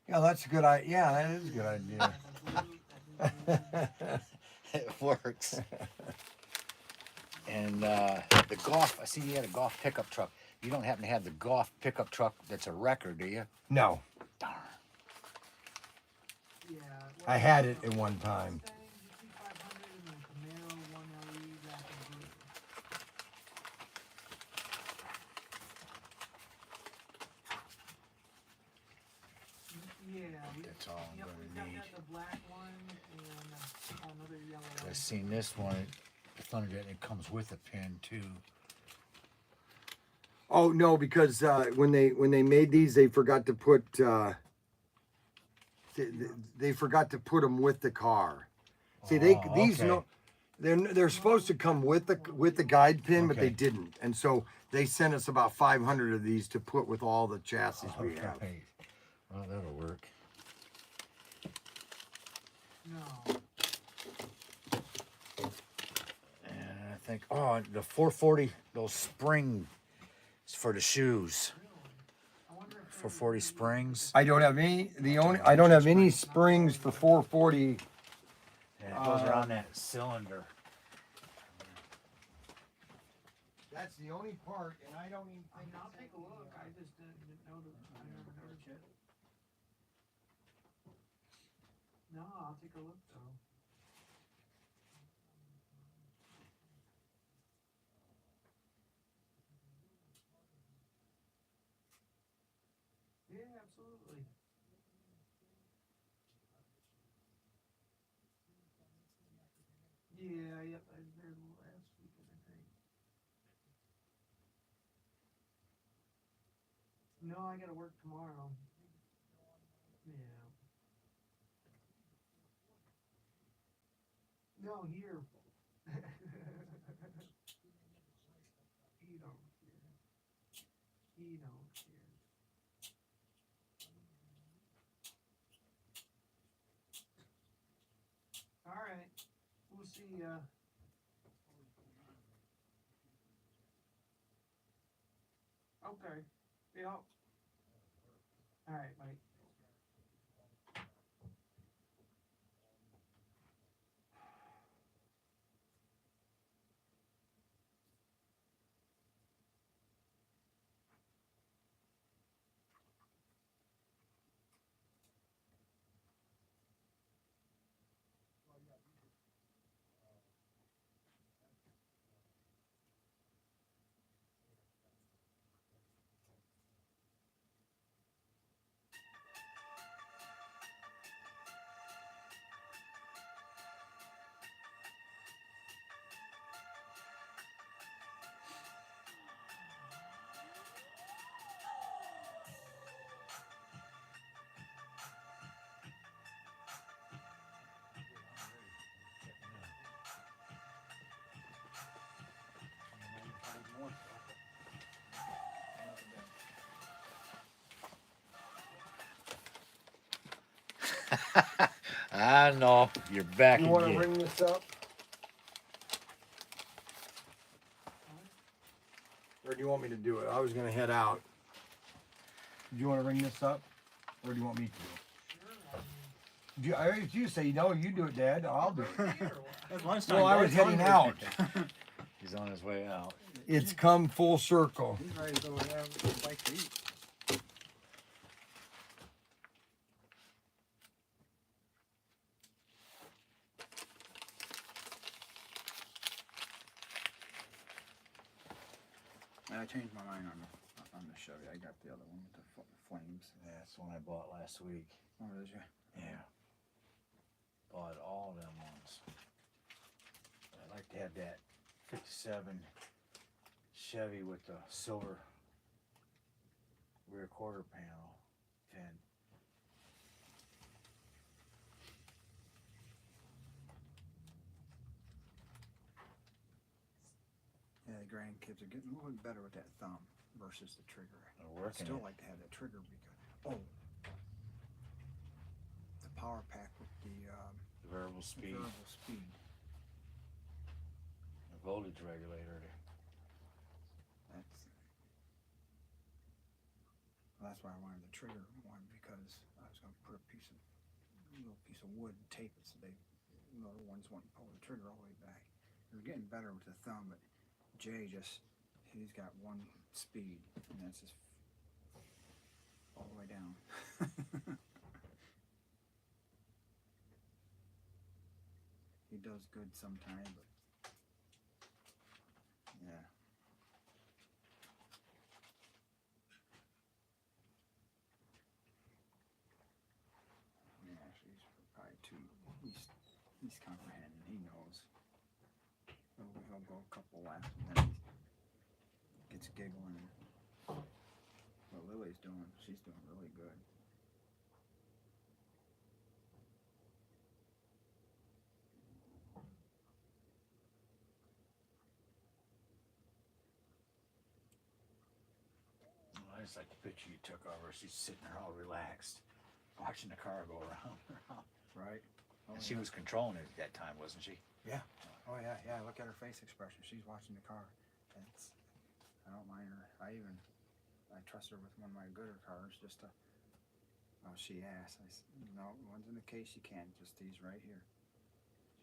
Yeah, that's a good idea. Yeah, that is a good idea. It works. And the golf, I see you had a golf pickup truck. You don't happen to have the golf pickup truck that's a wrecker, do you? No, Darn. Yeah. I had it at one time. Yeah, That's all I'm yep, gonna we've got need. that, the black one and another yellow one. I've seen this one, the Thunderjet, it comes with a pin too. Oh no, because when they made these, they forgot to put they forgot to put them with the car. See, these okay. no, they're supposed to come with the guide pin, but they Okay. didn't, and so they sent us about 500 of these to put with all the chassis we have. Okay. Well, that'll work. No. And I think, oh, the 440, those springs for the shoes. 440 springs. I don't have any. I don't have any springs for 440. And it goes around that cylinder. That's the only part, and I don't even think. I'll take a look. I just didn't know I never noticed it. No, I'll take a look though. Yeah, absolutely. Yeah, yep, I was there last weekend, I think. No, I gotta work tomorrow. Yeah. No, here. He don't care. He don't care. All right. We'll see. Okay. Yeah. All right, Mike. I know. You're back You want to again. ring this up? Or do you want me to do it? I was going to head out. Do you want to ring this up? Or do you want me to? Do you, I heard you say, no, you do it, Dad. I'll do it. Well, I was heading out. He's on his way out. It's come full circle. He's ready to go have a bite to eat. I changed my mind on the Chevy. I got the other one with the flames. Yeah, that's the one I bought last week. Oh, did you? Yeah. Bought all them ones. I'd like to have that 57 Chevy with the silver rear quarter panel fin. Yeah, the grandkids are getting a little bit better with that thumb versus the trigger. They're I'd working still it. like to have that trigger because the power pack with the The variable speed, variable speed. the voltage regulator. that's why I wanted the trigger one, because I was gonna put a little piece of wood and tape it so the other ones wouldn't pull the trigger all the way back. It was getting better with the thumb, but Jay he's got one speed, and that's just all the way down. He does good sometimes, but yeah. Yeah, she's probably too. He's comprehending. He knows. He'll go a couple laps and then he gets giggling. What Lily's doing, she's doing really good. I just like the picture you took of her. She's sitting there all relaxed, watching the car go around and around. Right? Oh, And she was controlling it at that time, wasn't she? Yeah. Oh yeah, yeah. Look at her face expression. She's watching the car. I don't mind her. I trust her with one of my gooder cars just to. Oh, she asked. No, one's in the case. You can't. Just these right here.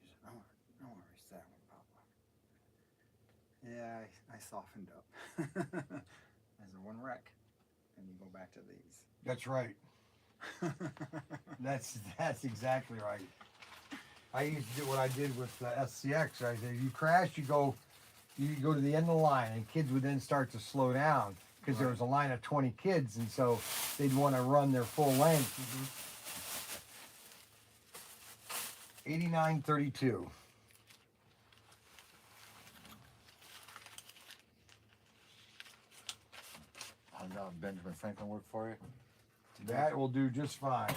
She said, no worries, that one, Papa. Yeah, I softened up. I said, one wreck, and you go back to these. That's right. That's exactly right. I used to do what I did with the SCX. Right there, you crash, you go to the end of the line, and kids would then start to slow down because there was a line of 20 kids, and so they'd want to run their full length. 89.32. How's Benjamin Franklin work for you? That will do just fine.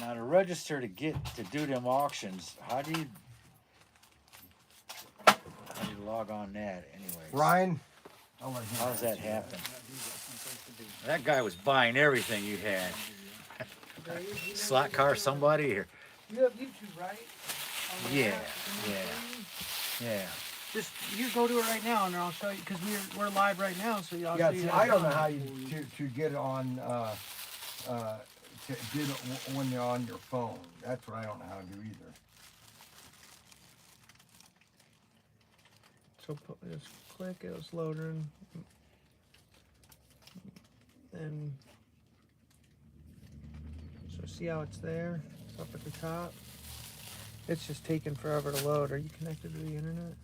Now to register to do them auctions, how do you log on that anyways? Ryan, How does that happen? That guy was buying everything you had. Slot car somebody or You have YouTube, right? yeah. Just you go to it right now, and I'll show you because we're live right now. So I'll yeah, show you. see, how I to don't know do it. how you to get it on to get it when you're on your phone. That's what I don't know how to do either. So just click, it's loading, and so see how it's there. It's up at the top. It's just taking forever to load. Are you connected to the internet?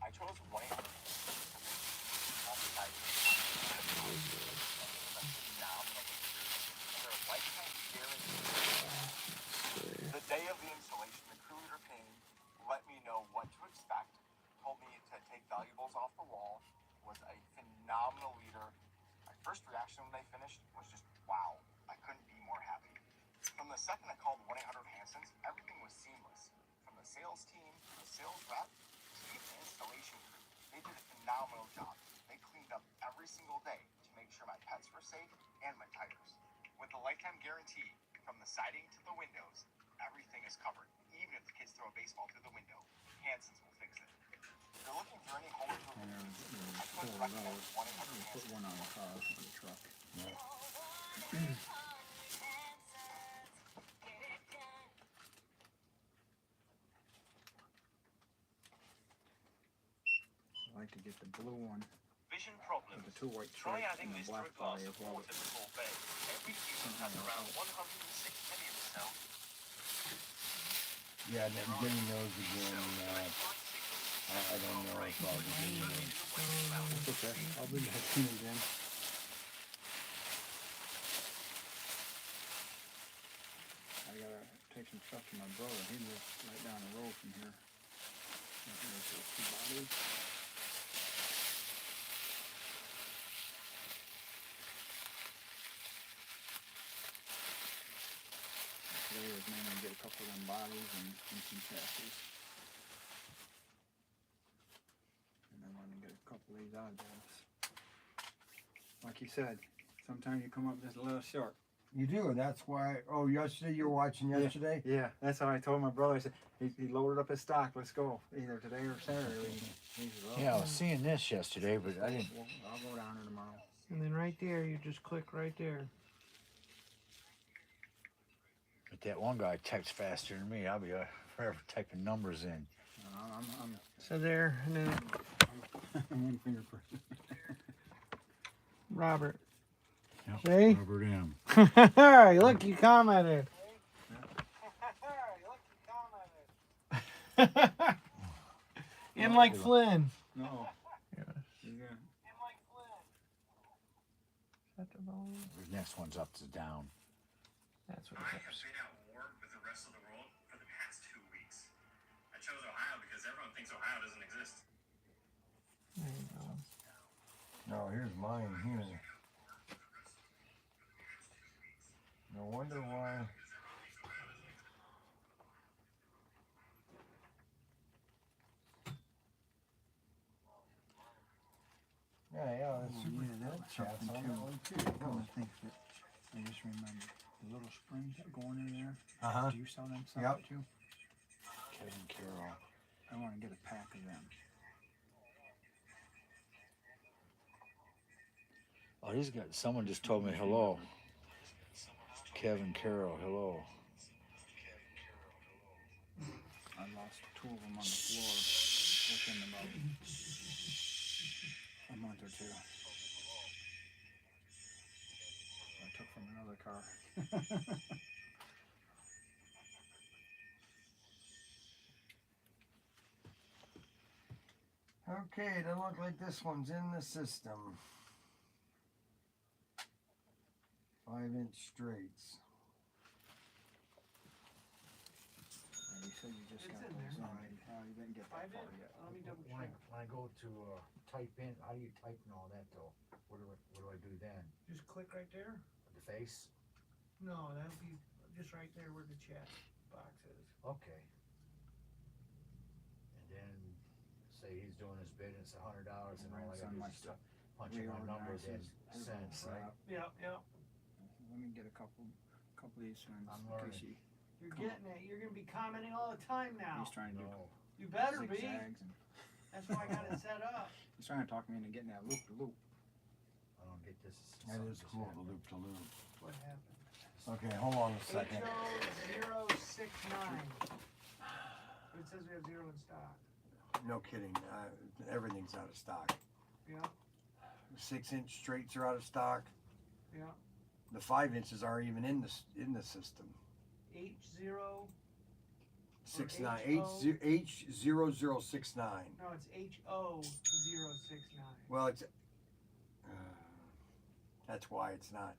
I chose 1-800. The day of the installation, the crew leader came, let me know what to expect, told me to take valuables off the wall, was a phenomenal leader. My first reaction when they finished was just, wow, I couldn't be more happy. From the second I called 1-800 Hanson's, everything was seamless. From the sales team, to the sales rep, to even the installation crew, they did a phenomenal job. They cleaned up every single day to make sure my pets were safe and my tires. With the lifetime guarantee, from the siding to the windows, everything is covered. Even if the kids throw a baseball through the window, Hanson's will fix it. If you're looking for any home improvement needs, I couldn't recommend 1-800 Put Hanson's. one on the car, on the truck. I like to get the blue one Vision with problems. the 2 white Try stripes adding and the this black through glass body as well. support in the full bay. Every unit has around 106 million cells. Yeah, and then getting those again. I don't know if I'll be getting those. It's okay. I'll be back soon again. I gotta take some stuff to my brother. He lives right down the road from here. There's those 2 bodies. Today was mainly to get a couple of them bodies and some chassis. And I want to get a couple of these oddballs. Like you said, sometimes you come up just a little short. You do, and that's why. Oh, yesterday you were watching yesterday. Yeah, that's how I told my brother. I said he loaded up his stock. Let's go either today or Saturday. He said, oh, Yeah, I was seeing this yesterday, but I didn't. well, I'll go down there tomorrow. And then right there, you just click right there. But that one guy types faster than me. I'll be forever typing numbers in. So there, and then I'm one fingerprint. Robert. Yep, See? Robert M. Look, you commented. In like Flynn. No. Yes. Yeah. The next one's up to down. That's what I it have is. been at war with the rest of the world for the past 2 weeks. I chose Ohio because everyone thinks Ohio doesn't exist. There you go. No, here's mine here. No wonder why. Yeah, that's super. That chat's on that one too. I think that I just remember the little springs that go in there. Uh-huh. Do you sell them some Yep. too? Kevin Carroll. I want to get a pack of them. Oh, he's got. Someone just told me hello. Kevin Carroll, hello. I lost 2 of them on the floor within about a month or 2. I took from another car. Okay, it doesn't look like this one's in the system. 5-inch straights. And you said you just It's got in those there. in. You didn't get that far yet. Let me double When check. I go to type in, how do you type in all that though? What do I do then? Just click right there. The face? No, that'll be just right there where the chat box is. Okay. And then say he's doing his bid and it's $100 and all I gotta Send do my is just stuff. punch in my number then Reorganize send, this. right? Yep, yep. Let me get a couple of these ones. I'm in learning. case You're getting it. You're gonna be commenting all the time now. he's trying to do No. You better be. zigzags and That's why I got it set up. he's trying to talk me into getting that loop to loop. I don't get this. That something is just cool, the happened. loop to loop. What happened? Okay, hold on a second. HO069. It says we have 0 in stock. No kidding. Everything's out of stock. Yep, The 6-inch straights are out of stock. yep. The 5 inches aren't even in the system. H0. 69 H-O? H0069. No, it's HO069. Well, it's that's why it's not.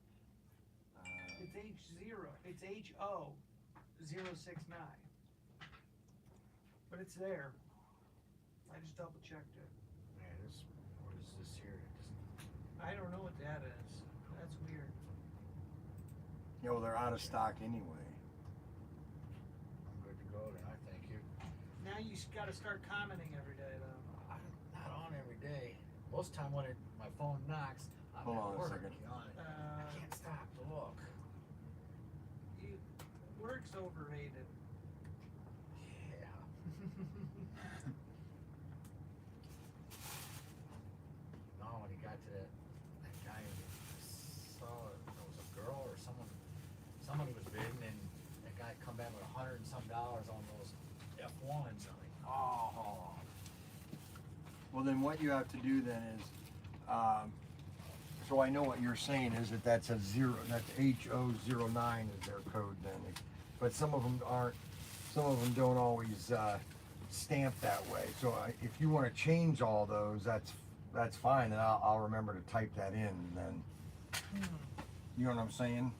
It's H0. It's HO069. But it's there. I just double checked it. Man, what is this here? I don't know what that is. That's weird. You know, they're out of stock anyway. I'm good to go then, I thank you. Now you got to start commenting every day, though. I'm not on every day. Most time when my phone knocks, I'm Hold at on a work second. on it. I can't stop to look. Work's overrated. Yeah. No, when he got to that guy, saw it was a girl or somebody was bidding, and that guy come back with $100 and some on those F1s. I'm like, oh. Well, then what you have to do then is, so I know what you're saying is that's a 0. That's HO09 is their code then. But some of them aren't. Some of them don't always stamp that way. So if you want to change all those, that's fine. And I'll remember to type that in then. You know what I'm saying?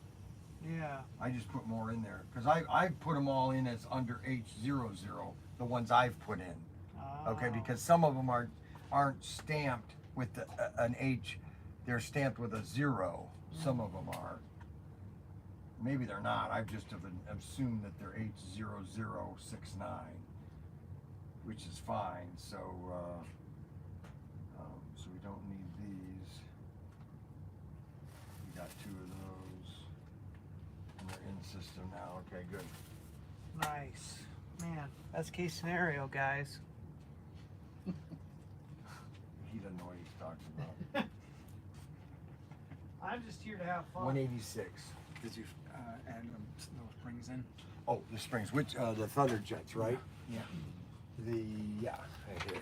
Yeah. I just put more in there because I put them all in as under H00, the ones I've put in. Okay, because some of them aren't stamped with an H. They're stamped with a 0. Some of them are. Maybe they're not. I've just assumed that they're H0069, which is fine. So, so we don't need these. We got 2 of those. they're in the system now. Okay, good. Nice. Man, that's case scenario, guys. He doesn't know what he's talking about. I'm just here to have fun. 186. Did you add those springs in? Oh, the springs, which the Thunder Jets, right? Yeah. Right here.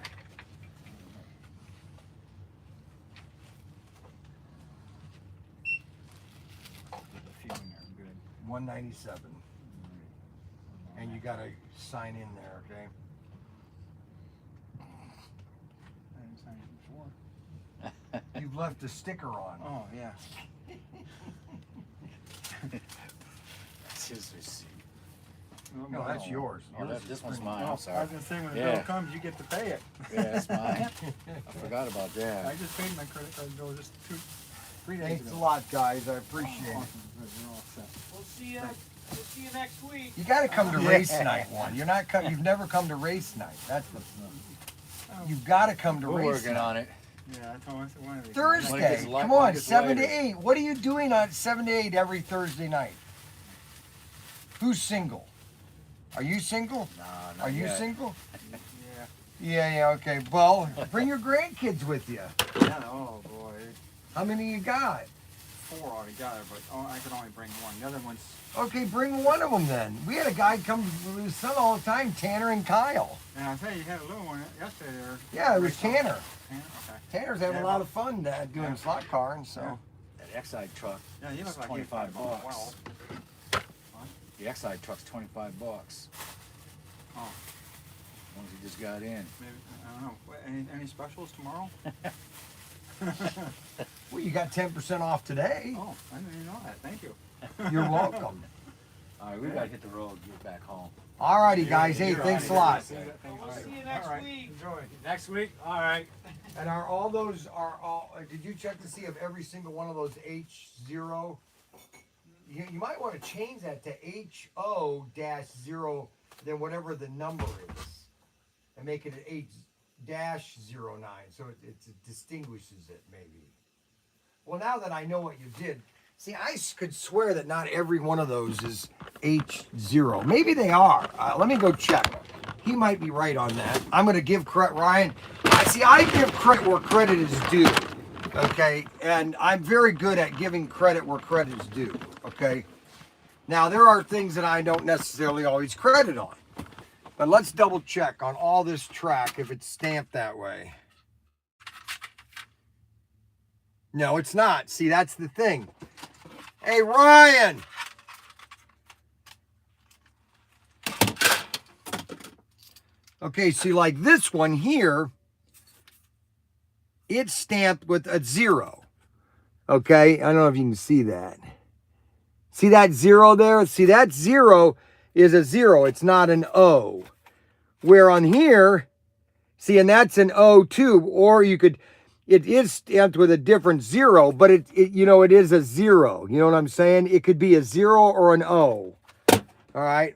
There's a few in there. Good. 197. And you gotta sign in there, okay? I didn't sign it before. You've left a sticker on. Oh, yeah. That's his receipt. No, that's yours. Oh, Yours this is one's printed. mine. Oh, I'm I sorry. was gonna say when the Yeah. bill comes, you get to pay it. Yeah, that's mine. I forgot about I that. just paid my credit card bill just 3 days Thanks ago. a lot, guys. I appreciate it. Awesome. Good, you're all set. We'll see you. We'll see you next week. You gotta come to race night one. You're not. You've never come to race night. That's the. You've gotta come to We're race working night. on it. Yeah, I told him, I said, one of these. When it Thursday. gets light- Come when it on, gets 7 to lighter. 8. What are you doing on 7 to 8 every Thursday night? Who's single? Are you single? Nah, not Are you yet. single? Yeah. Yeah, okay. Well, bring your grandkids with you. Yeah, oh boy. How many you got? 4 altogether, but I could only bring one. The other one's, Okay, bring one of them then. We had a guy come with his son all the time, Tanner and Kyle. and I tell you, you had a little one yesterday there. Yeah, it was Tanner. Tanner? Okay. Tanner's having Yeah. a lot of fun doing Yeah. slot car, and so. Yeah. That Excite truck. Yeah, he is looked like he was 25 about bucks. 12. The Excite truck's 25 bucks. Oh, Ones he just got in. maybe, I don't know. What, any specials tomorrow? Well, you got 10% off today. Oh, I didn't even know that. Thank you. You're welcome. All right, we gotta hit the road, get back home. Alrighty, guys. Hey, You're thanks a outta lot. here. We'll see you next All right. week. Enjoy. Next week? All right. And are all those did you check to see if every single one of those H0? You might want to change that to HO-0, then whatever the number is, and make it an H-09, so it distinguishes it maybe. Well, now that I know what you did, see, I could swear that not every one of those is H0. Maybe they are. Let me go check. He might be right on that. I'm going to give credit, Ryan. I give credit where credit is due. Okay, and I'm very good at giving credit where credit is due. Okay, now there are things that I don't necessarily always credit on, but let's double check on all this track if it's stamped that way. No, it's not. See, that's the thing. Hey, Ryan. Okay, see, like this one here, it's stamped with a 0. Okay, I don't know if you can see that. See that 0 there? See, that 0 is a 0. It's not an O. Where on here, see, and that's an O too, or you could, it is stamped with a different 0, but it is a 0. You know what I'm saying? It could be a 0 or an O. All right.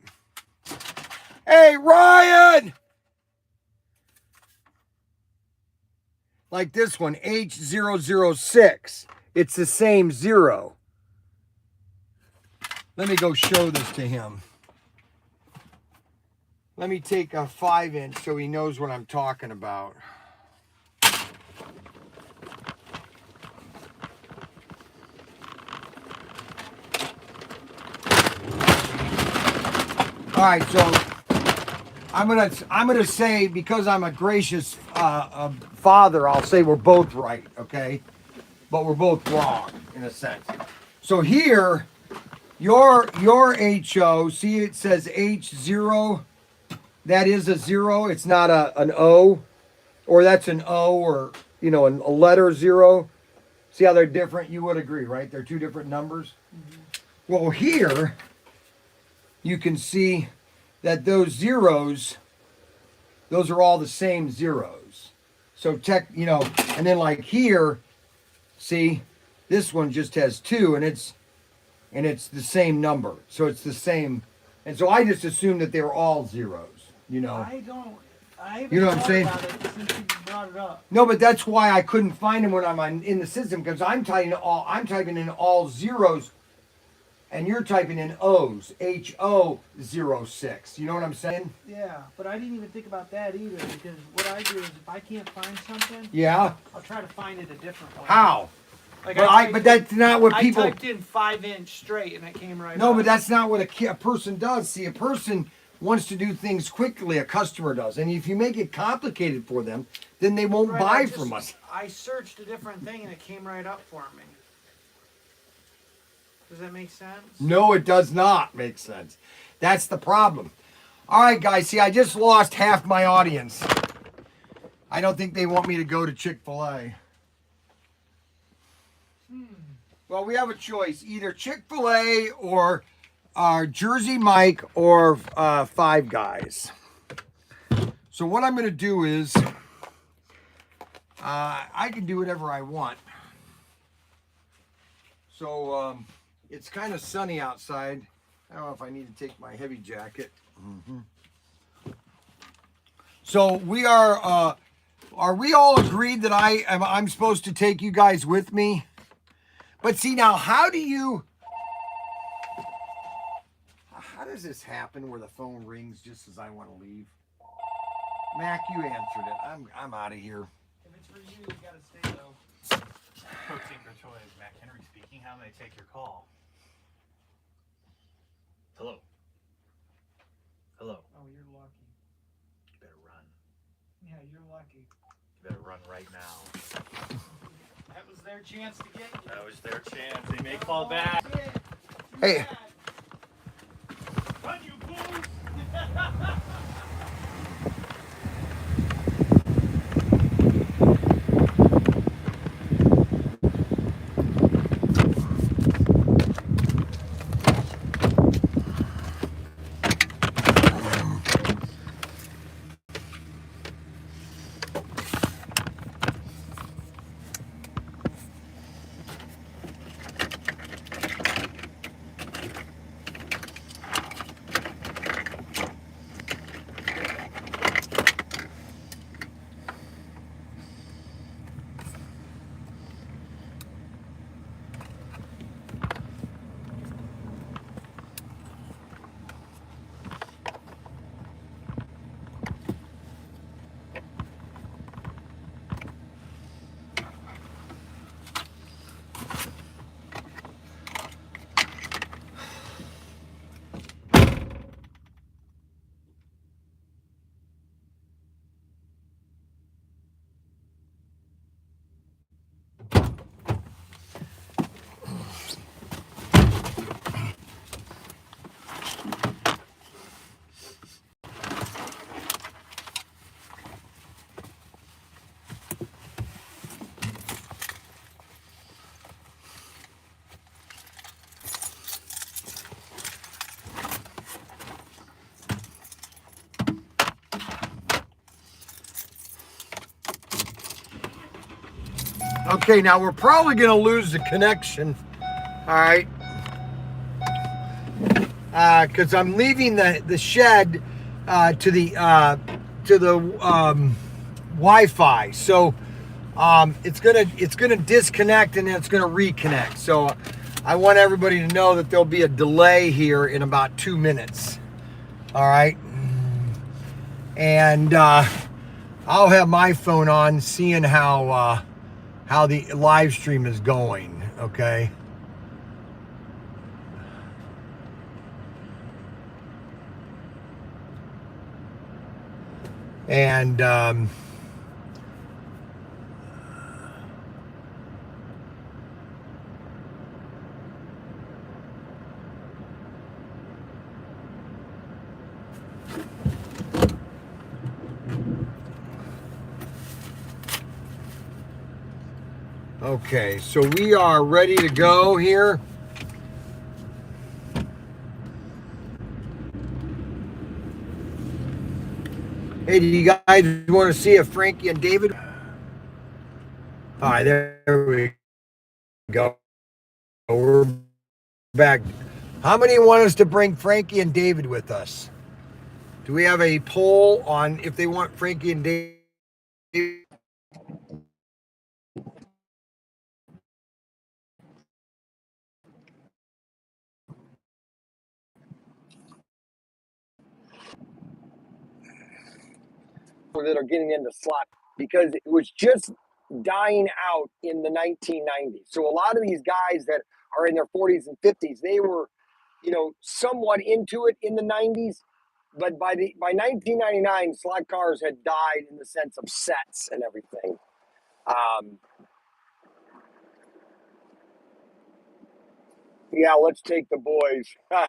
Hey, Ryan! Like this one, H006. It's the same 0. Let me go show this to him. Let me take a 5-inch so he knows what I'm talking about. All right, so I'm gonna say, because I'm a gracious father, I'll say we're both right, okay? But we're both wrong in a sense. So here, your HO, see it says H0. That is a 0. It's not an O, or that's an O, or a letter 0. See how they're different? You would agree, right? They're two different numbers. Mm-hmm. Well, here you can see that those zeros, those are all the same zeros. So and then like here, see, this one just has 2, and it's the same number. So it's the same, and so I just assumed that they were all zeros. I haven't You know what I'm thought saying? about it since you brought it up. No, but that's why I couldn't find them when I'm in the system, because I'm typing in all zeros, and you're typing in O's, HO06. You know what I'm saying? Yeah, but I didn't even think about that either, because what I do is if I can't find something, Yeah. I'll try to find it a different way. How? Like But that's not what people. I typed in 5-inch straight and it came right No, up. but that's not what a person does. See, a person wants to do things quickly. A customer does, and if you make it complicated for them, then they won't buy from us. I searched a different thing and it came right up for me. Does that make sense? No, it does not make sense. That's the problem. All right, guys. See, I just lost half my audience. I don't think they want me to go to Chick-fil-A. Well, we have a choice: either Chick-fil-A or Jersey Mike or Five Guys. So what I'm going to do is I can do whatever I want. So it's kind of sunny outside. I don't know if I need to take my heavy jacket. So we are we all agreed that I'm supposed to take you guys with me? But see, now, how does this happen where the phone rings just as I want to leave? Mac, you answered it. I'm out of here. If it's for you, you gotta stay though. ProTinkerToys, Matt Henry speaking. How may I take your call? Hello. Hello. Oh, you're lucky. You better run. Yeah, you're lucky. You better run right now. That was their chance to get you. That was their chance. They may call back. Hey. Run, you fools! Okay, now we're probably going to lose the connection. All right. Because I'm leaving the shed to the Wi-Fi. So it's gonna disconnect and then it's gonna reconnect. So I want everybody to know that there'll be a delay here in about 2 minutes. All right. And I'll have my phone on, seeing how the live stream is going. Okay. And okay, so we are ready to go here. Hey, do you guys want to see if Frankie and David? All right, there we go. We're back. How many want us to bring Frankie and David with us? Do we have a poll on if they want Frankie and David? that are getting into slot because it was just dying out in the 1990s. So a lot of these guys that are in their 40s and 50s, they were, somewhat into it in the 90s. But by 1999, slot cars had died in the sense of sets and everything. Yeah, let's take the boys. I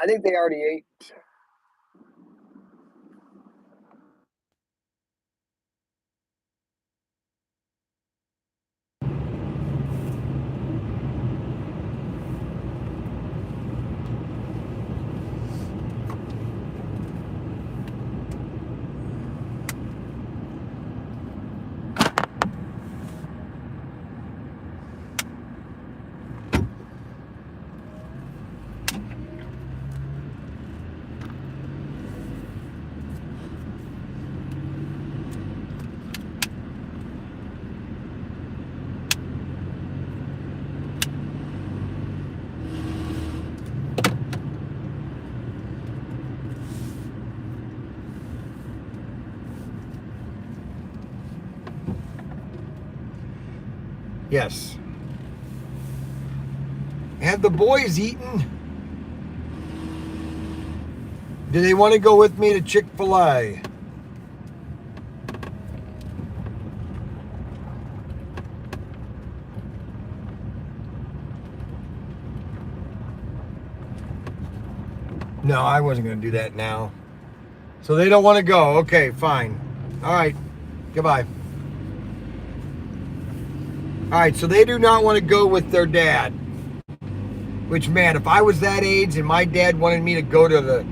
think they already ate. Yes. Have the boys eaten? Do they want to go with me to Chick-fil-A? No, I wasn't going to do that now. So they don't want to go. Okay, fine. All right. Goodbye. All right, so they do not want to go with their dad. Which, man, if I was that age and my dad wanted me to go to the,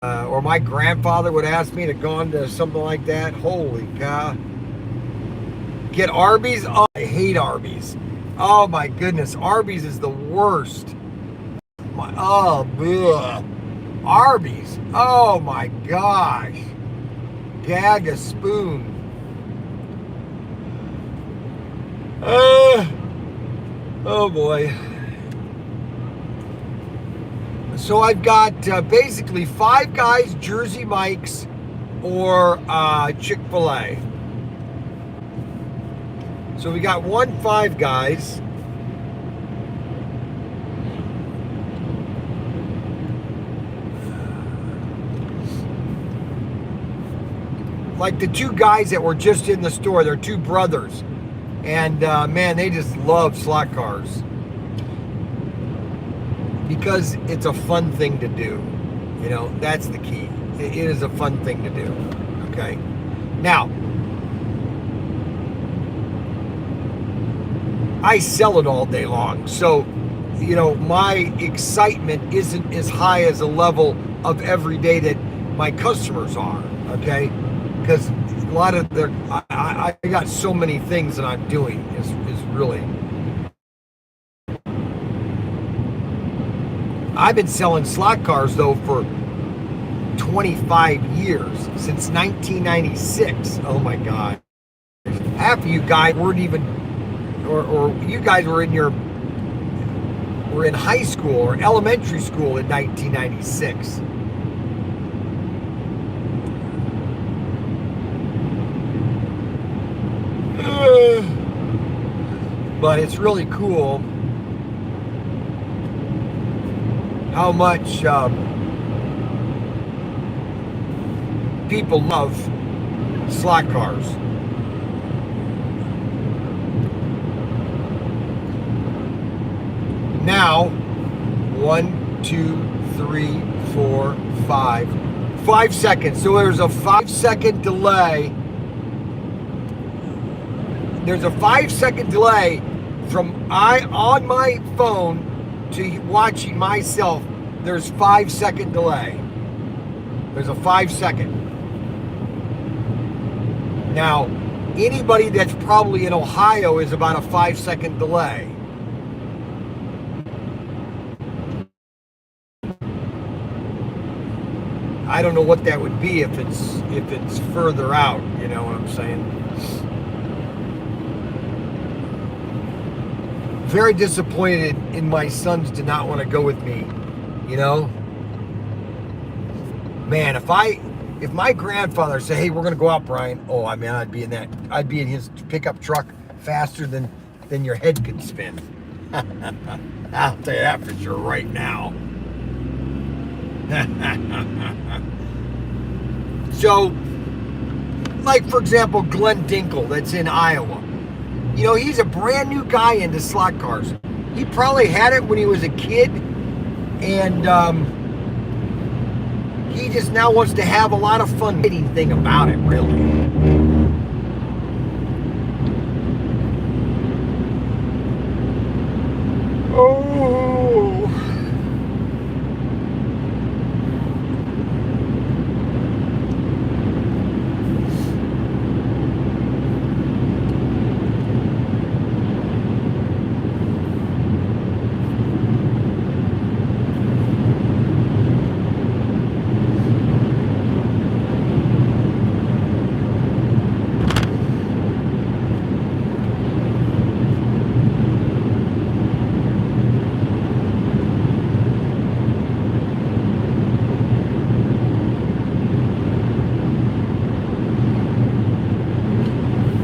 or my grandfather would ask me to go on to something like that, holy cow. Get Arby's? Oh, I hate Arby's. Oh, my goodness. Arby's is the worst. Bleh. Arby's. Oh, my gosh. Gag a spoon. Oh boy. So I've got basically Five Guys, Jersey Mike's, or Chick-fil-A. So we got one Five Guys. Like the two guys that were just in the store, they're two brothers. And man, they just love slot cars because it's a fun thing to do. That's the key. It is a fun thing to do. Okay. Now, I sell it all day long. So, my excitement isn't as high as a level of every day that my customers are. Okay. Because a lot of I got so many things that I'm doing is really. I've been selling slot cars though for 25 years, since 1996. Oh my God. Half of you guys weren't even, or you guys were in high school or elementary school in 1996. But it's really cool how much people love slot cars. Now, 1, 2, 3, 4, 5. 5 seconds. So there's a 5-second delay. There's a 5-second delay from on my phone to watching myself. There's 5-second delay. There's a 5-second. Now, anybody that's probably in Ohio is about a 5-second delay. I don't know what that would be if it's further out, you know what I'm saying? Very disappointed in my sons to not want to go with me, you know? Man, if I if my grandfather said, "Hey, we're gonna go out, Brian," oh, I mean, I'd be in his pickup truck faster than your head could spin. I'll tell you that for sure right now. So, like for example, Glenn Dinkle, that's in Iowa. You know, he's a brand new guy into slot cars. He probably had it when he was a kid, and he just now wants to have a lot of fun. Thing about it, really. Oh.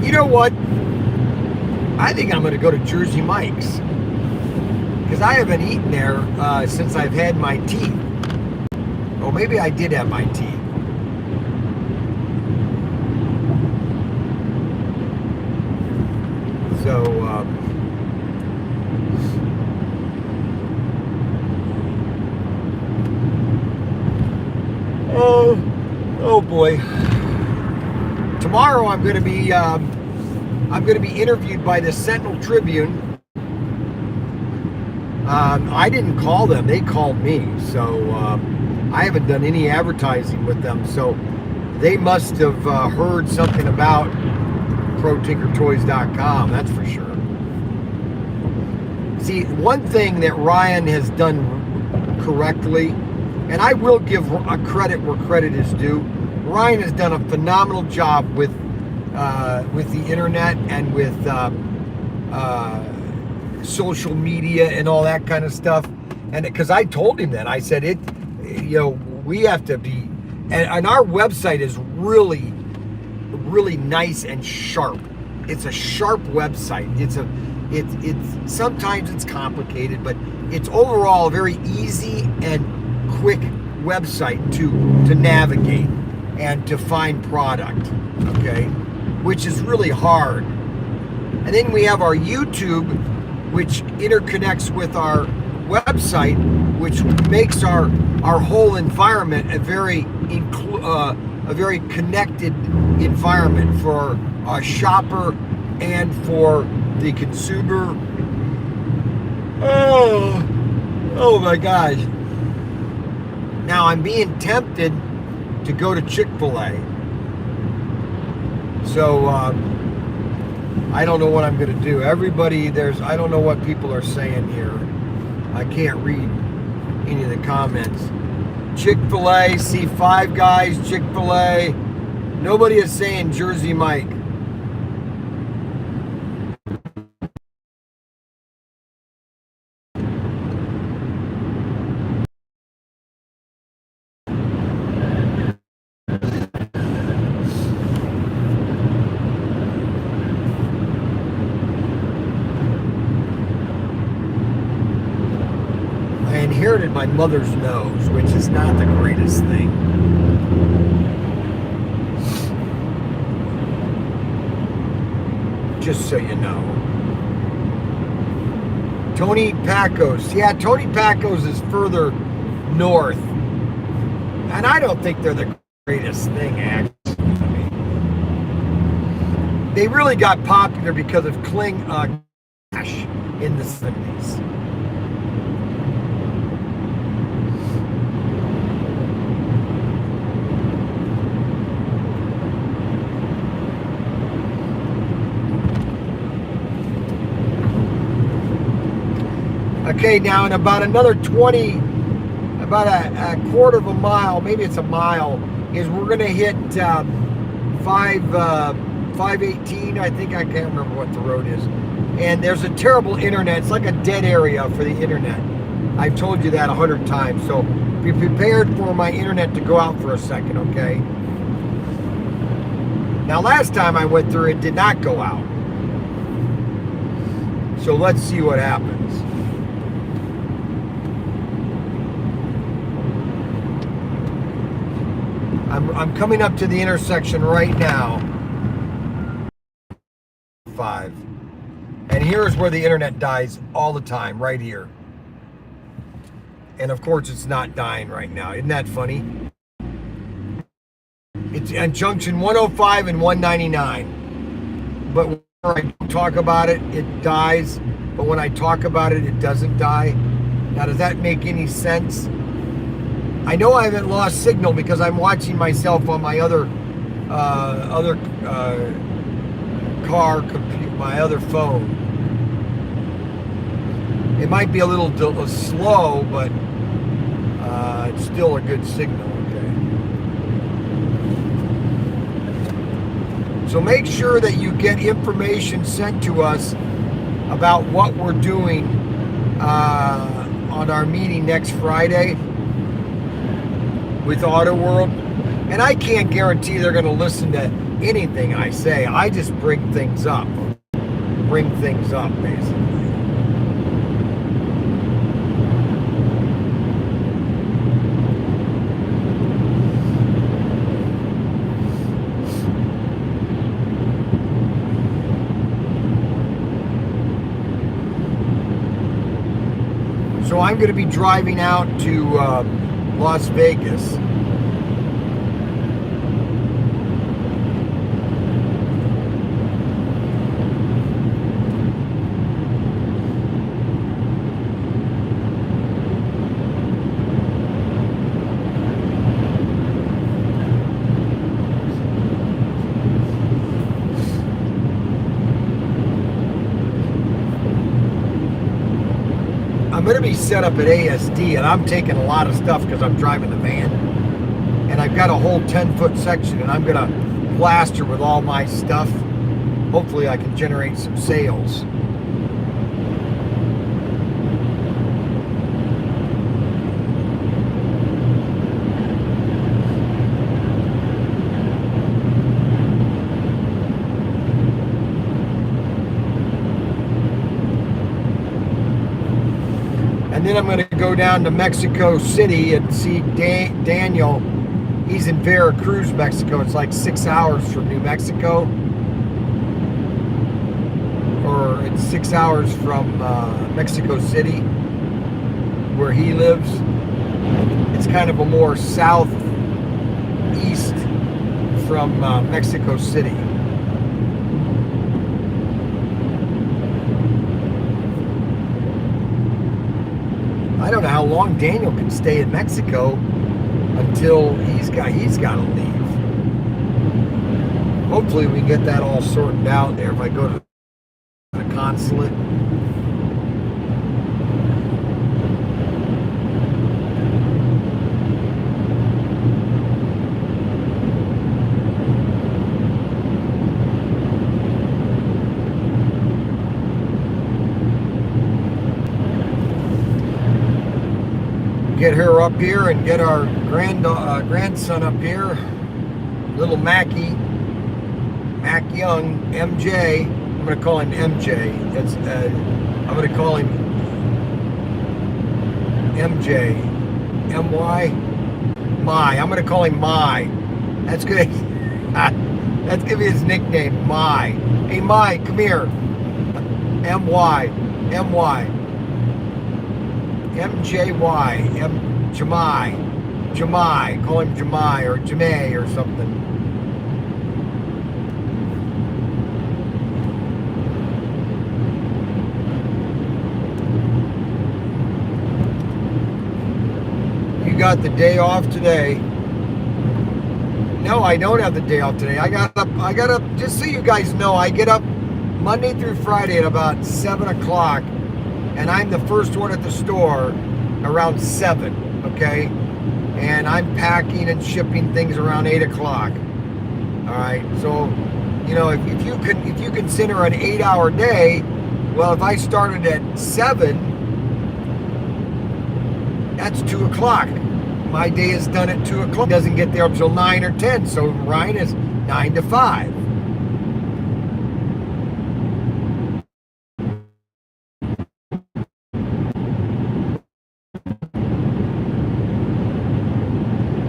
You know what? I think I'm going to go to Jersey Mike's because I haven't eaten there since I've had my teeth. Or maybe I did have my teeth. So, oh boy. Tomorrow I'm going to be interviewed by the Sentinel Tribune. I didn't call them; they called me. So I haven't done any advertising with them. So they must have heard something about ProTinkerToys.com. That's for sure. See, one thing that Ryan has done correctly, and I will give credit where credit is due. Ryan has done a phenomenal job with the internet and with social media and all that kind of stuff. And because I told him that, I said we have to be, and our website is really, really nice and sharp. It's a sharp website. It's sometimes it's complicated, but it's overall a very easy and quick website to navigate and to find product, okay, which is really hard. And then we have our YouTube, which interconnects with our website, which makes our whole environment a very connected environment for our shopper and for the consumer. Oh my gosh. Now I'm being tempted to go to Chick-fil-A. So I don't know what I'm going to do. I don't know what people are saying here. I can't read any of the comments. Chick-fil-A, see Five Guys, Chick-fil-A. Nobody is saying Jersey Mike. I inherited my mother's nose, which is not the greatest thing. Just so you know. Tony Pacos. Yeah, Tony Pacos is further north. And I don't think they're the greatest thing, actually. They really got popular because of Kling Cash in the 70s. Okay, now in about another 20, about a quarter of a mile, maybe it's a mile, is we're going to hit 518, I think. I can't remember what the road is. And there's a terrible internet. It's like a dead area for the internet. I've told you that 100 times. So be prepared for my internet to go out for a second, okay? Now, last time I went through, it did not go out. So let's see what happens. I'm coming up to the intersection right now. 5. And here's where the internet dies all the time, right here. And of course it's not dying right now. Isn't that funny? It's at junction 105 and 199. But when I talk about it, it dies. But when I talk about it, it doesn't die. Now, does that make any sense? I know I haven't lost signal because I'm watching myself on my other car, my other phone. It might be a little slow, but it's still a good signal. Okay. So make sure that you get information sent to us about what we're doing on our meeting next Friday with Auto World. And I can't guarantee they're going to listen to anything I say. I just bring things up. Basically. So I'm going to be driving out to Las Vegas. I'm going to be set up at ASD, and I'm taking a lot of stuff because I'm driving the van. And I've got a whole 10-foot section, and I'm going to plaster with all my stuff. Hopefully I can generate some sales. And then I'm going to go down to Mexico City and see Daniel. He's in Veracruz, Mexico. It's like 6 hours from New Mexico. Or it's 6 hours from Mexico City, where he lives. It's kind of a more southeast from Mexico City. I don't know how long Daniel can stay in Mexico until he's got to leave. Hopefully we can get that all sorted out there if I go to the consulate. Get her up here and get our grandson up here, little Mac Young, MJ. I'm going to call him MJ. I'm going to call him MJ, M-Y, My. I'm going to call him My. That's good. That's going to be his nickname, My. Hey, My, come here. M-Y, M-Y. M-J-Y, Jamai, call him Jamai or Jamay or something. You got the day off today. No, I don't have the day off today. I got up, just so you guys know, I get up Monday through Friday at about 7 o'clock. And I'm the first one at the store around 7, okay? And I'm packing and shipping things around 8 o'clock. All right, so, you know, if you consider an 8-hour day, well, if I started at 7, that's 2 o'clock. My day is done at 2 o'clock. Doesn't get there until 9 or 10, so Ryan is 9 to 5.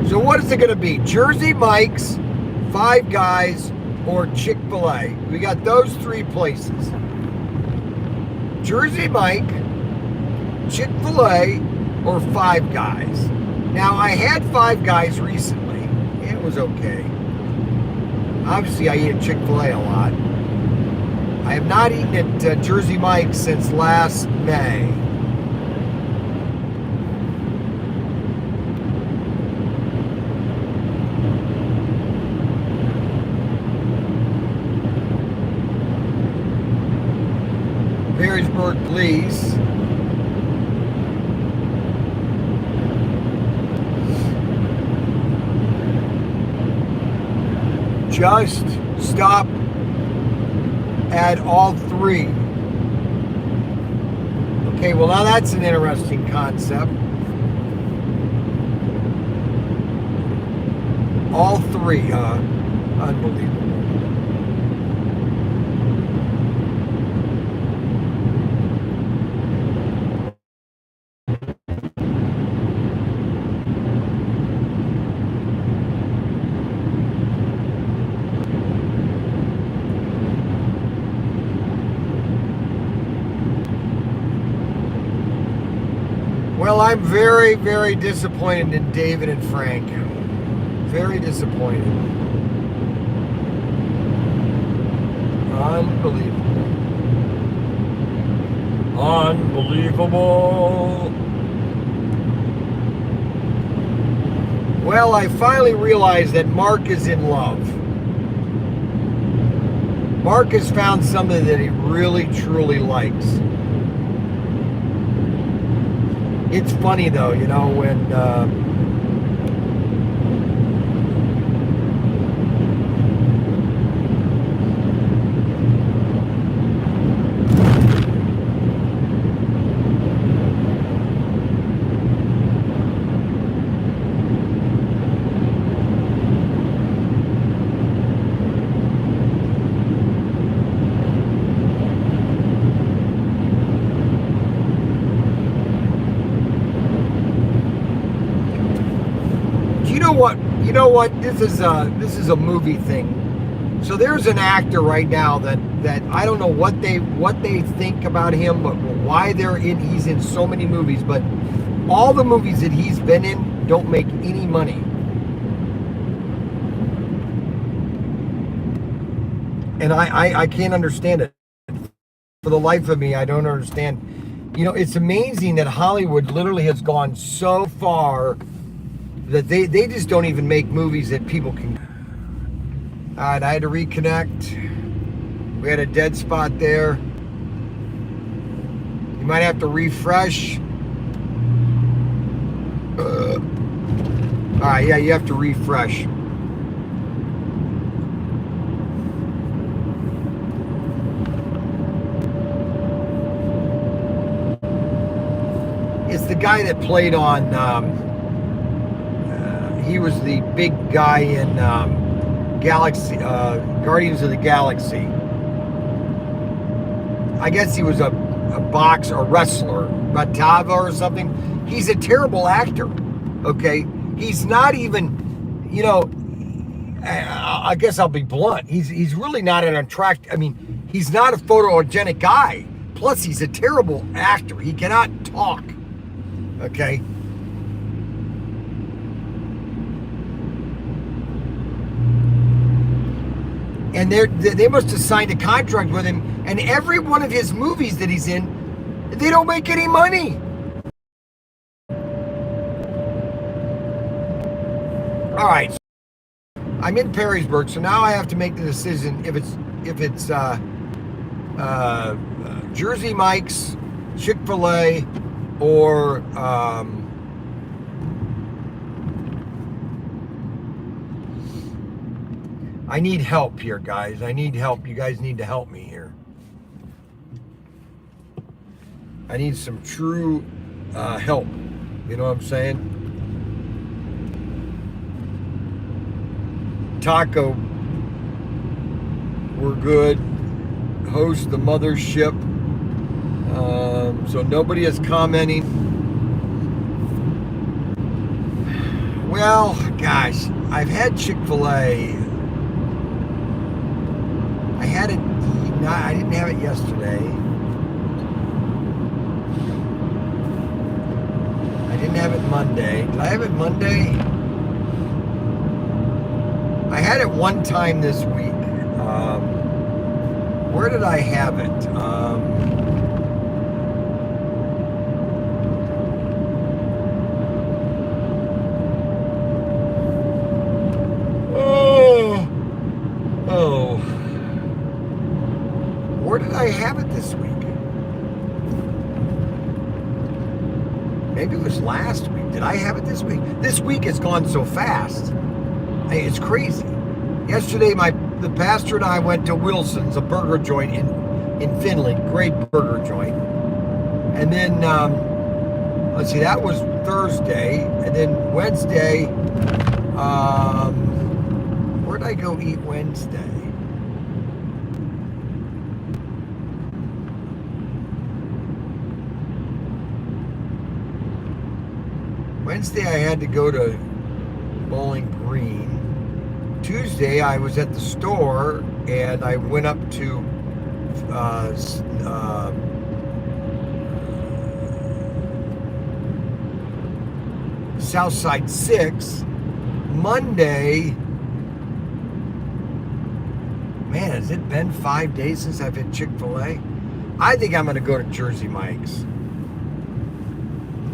So what is it going to be? Jersey Mike's, Five Guys, or Chick-fil-A? We got those three places. Jersey Mike, Chick-fil-A, or Five Guys. Now, I had Five Guys recently. It was okay. Obviously, I eat at Chick-fil-A a lot. I have not eaten at Jersey Mike's since last May. Perrysburg, please. Just stop at all three. Okay, well now that's an interesting concept. All three, huh? Unbelievable. Well, I'm very, very disappointed in David and Frank. Very disappointed. Unbelievable. Unbelievable. Well, I finally realized that Mark is in love. Mark has found something that he really, truly likes. It's funny though, you know, when you know what? This is a movie thing. So there's an actor right now that I don't know what they think about him, but why he's in so many movies, but all the movies that he's been in don't make any money. And I can't understand it. For the life of me, I don't understand. You know, it's amazing that Hollywood literally has gone so far that they just don't even make movies that people can. All right, I had to reconnect. We had a dead spot there. You might have to refresh. All right, yeah, you have to refresh. It's the guy that played on he was the big guy in Galaxy, Guardians of the Galaxy. I guess he was a boxer, a wrestler, Batava or something. He's a terrible actor, okay? He's not even, you know, I guess I'll be blunt. He's really not an I mean, he's not a photogenic guy. Plus, he's a terrible actor. He cannot talk, okay? And they must have signed a contract with him, and every one of his movies that he's in, they don't make any money. All right, I'm in Perrysburg, so now I have to make the decision if it's Jersey Mike's, Chick-fil-A, or I need help here, guys. I need help. You guys need to help me here. I need some true help. You know what I'm saying? Taco, we're good. Host the mothership. So nobody is commenting. Well, Gosh, I've had Chick-fil-A. I had it. I didn't have it yesterday. I didn't have it Monday. Did I have it Monday? I had it one time this week. Where did I have it? Oh. Where did I have it this week? Maybe it was last week. Did I have it this week? This week has gone so fast. It's crazy. Yesterday, the pastor and I went to Wilson's, a burger joint in Findlay. Great burger joint. And then, let's see, that was Thursday. And then Wednesday, where'd I go eat Wednesday? Wednesday I had to go to Bowling Green. Tuesday I was at the store and I went up to Southside 6. Monday, man, has it been 5 days since I've had Chick-fil-A? I think I'm going to go to Jersey Mike's.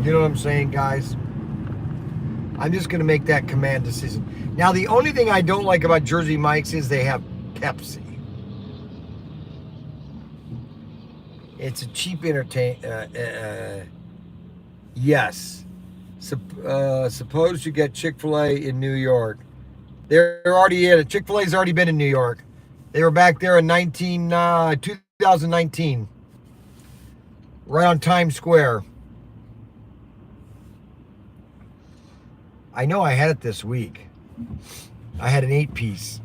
You know what I'm saying, guys? I'm just going to make that command decision. Now, the only thing I don't like about Jersey Mike's is they have Pepsi. It's a cheap yes. Suppose you get Chick-fil-A in New York. They're already in it. Chick-fil-A's already been in New York. They were back there in 2019. Right on Times Square. I know I had it this week. I had an 8-piece.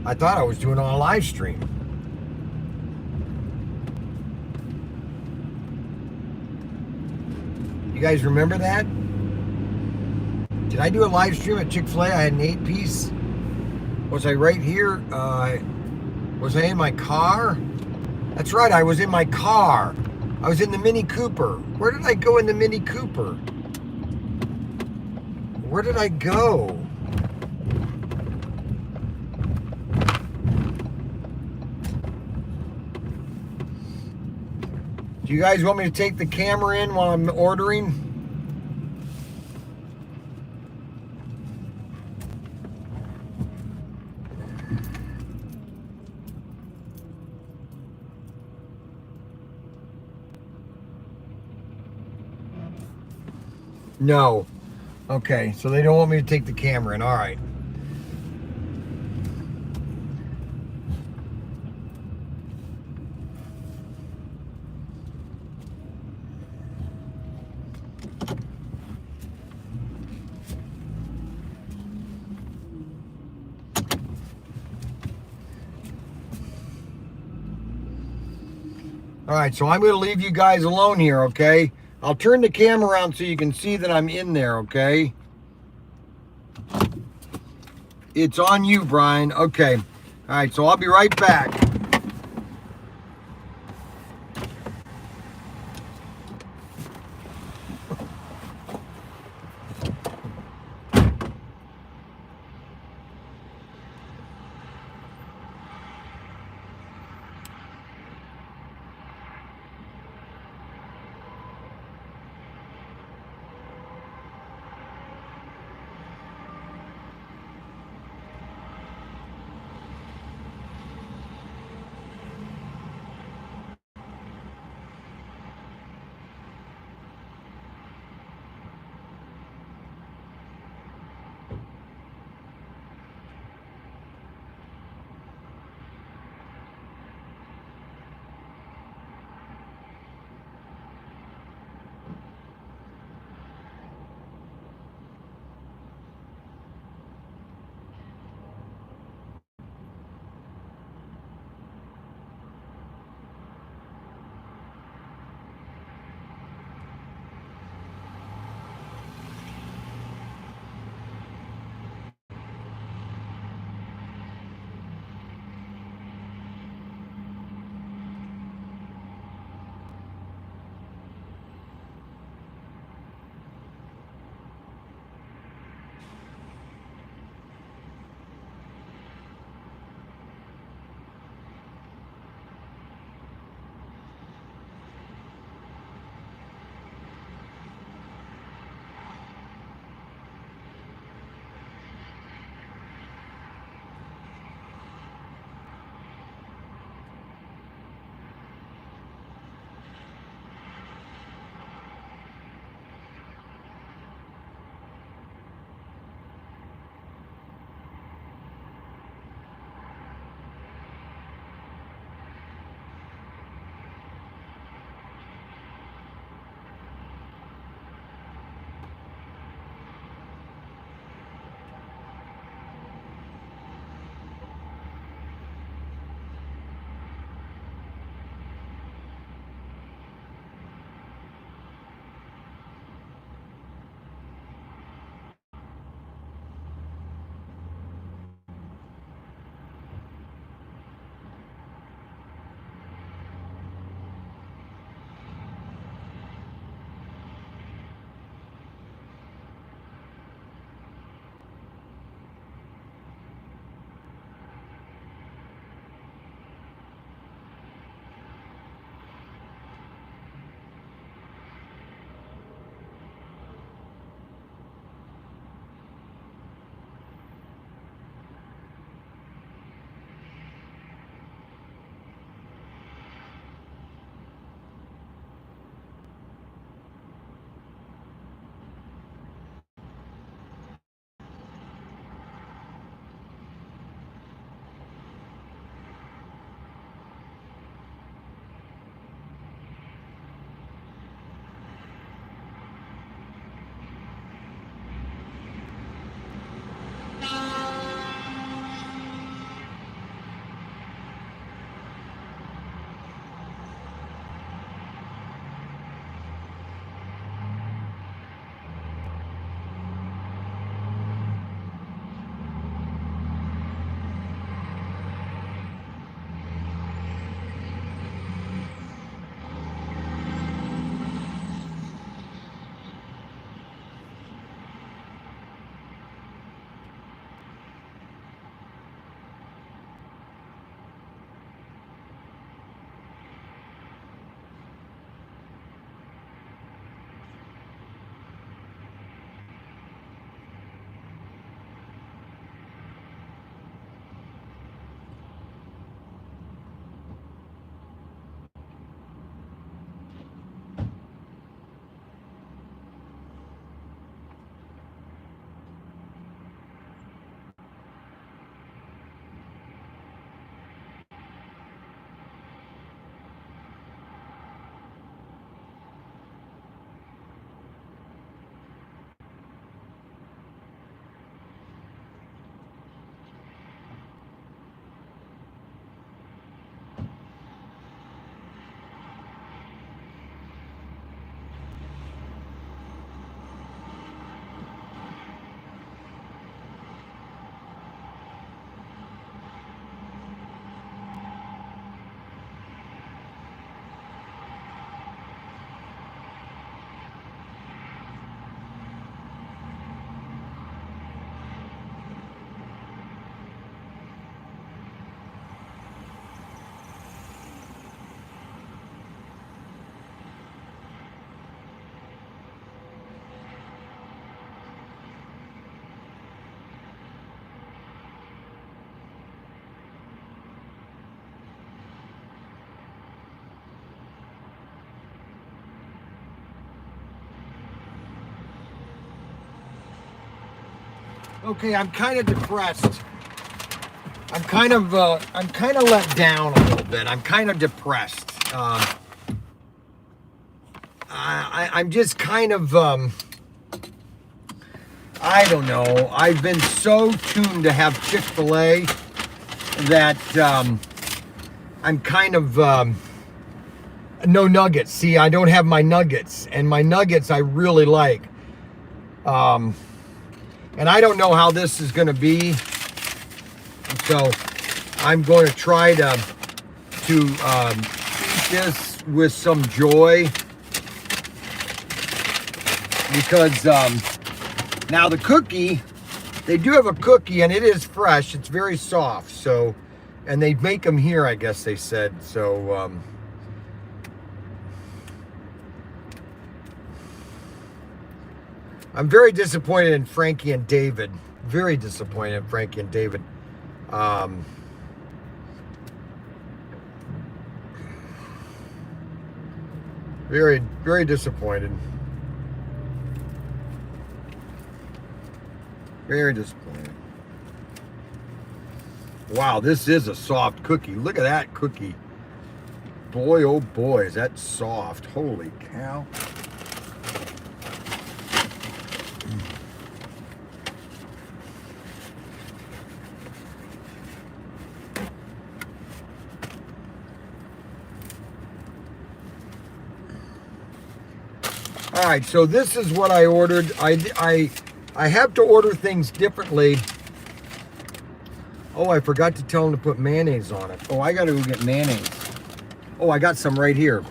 I thought I was doing it on a live stream. You guys remember that? Did I do a live stream at Chick-fil-A? I had an 8-piece. Was I right here? Was I in my car? That's right, I was in my car. I was in the Mini Cooper. Where did I go in the Mini Cooper? Where did I go? Do you guys want me to take the camera in while I'm ordering? No. Okay, so they don't want me to take the camera in. All right. All right, so I'm going to leave you guys alone here, okay? I'll turn the camera around so you can see that I'm in there, okay? It's on you, Brian. Okay. All right, so I'll be right back. Okay, I'm kind of depressed. I'm kind of let down a little bit. I'm kind of depressed. I'm just kind of, I don't know. I've been so tuned to have Chick-fil-A that I'm kind of, no nuggets. See, I don't have my nuggets, and my nuggets I really like. And I don't know how this is going to be. So I'm going to try to eat this with some joy, because now the cookie, they do have a cookie and it is fresh. It's very soft. So, and they make them here, I guess they said. So I'm very disappointed in Frankie and David. Very disappointed in Frankie and David. Very, very disappointed. Very disappointed. Wow, this is a soft cookie. Look at that cookie. Boy, oh boy, is that soft. Holy cow. All right, so this is what I ordered. I have to order things differently. Oh, I forgot to tell them to put mayonnaise on it. Oh, I got to go get mayonnaise. Oh, I got some right here.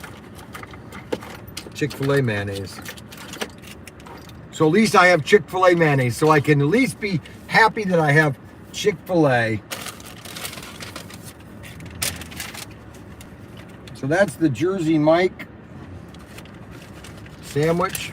Chick-fil-A mayonnaise. So at least I have Chick-fil-A mayonnaise, so I can at least be happy that I have Chick-fil-A. So that's the Jersey Mike sandwich.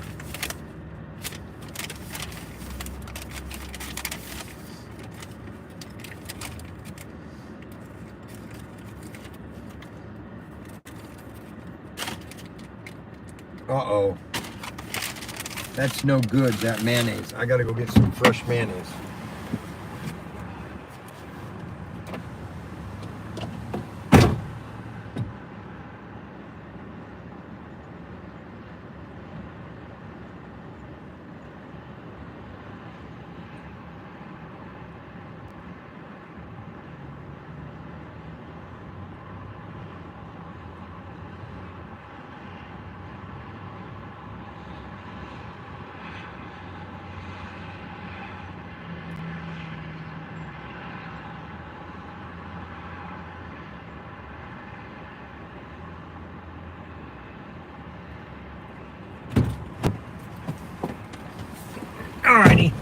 Uh-oh. That's no good, that mayonnaise. I gotta go get some fresh mayonnaise. Alrighty.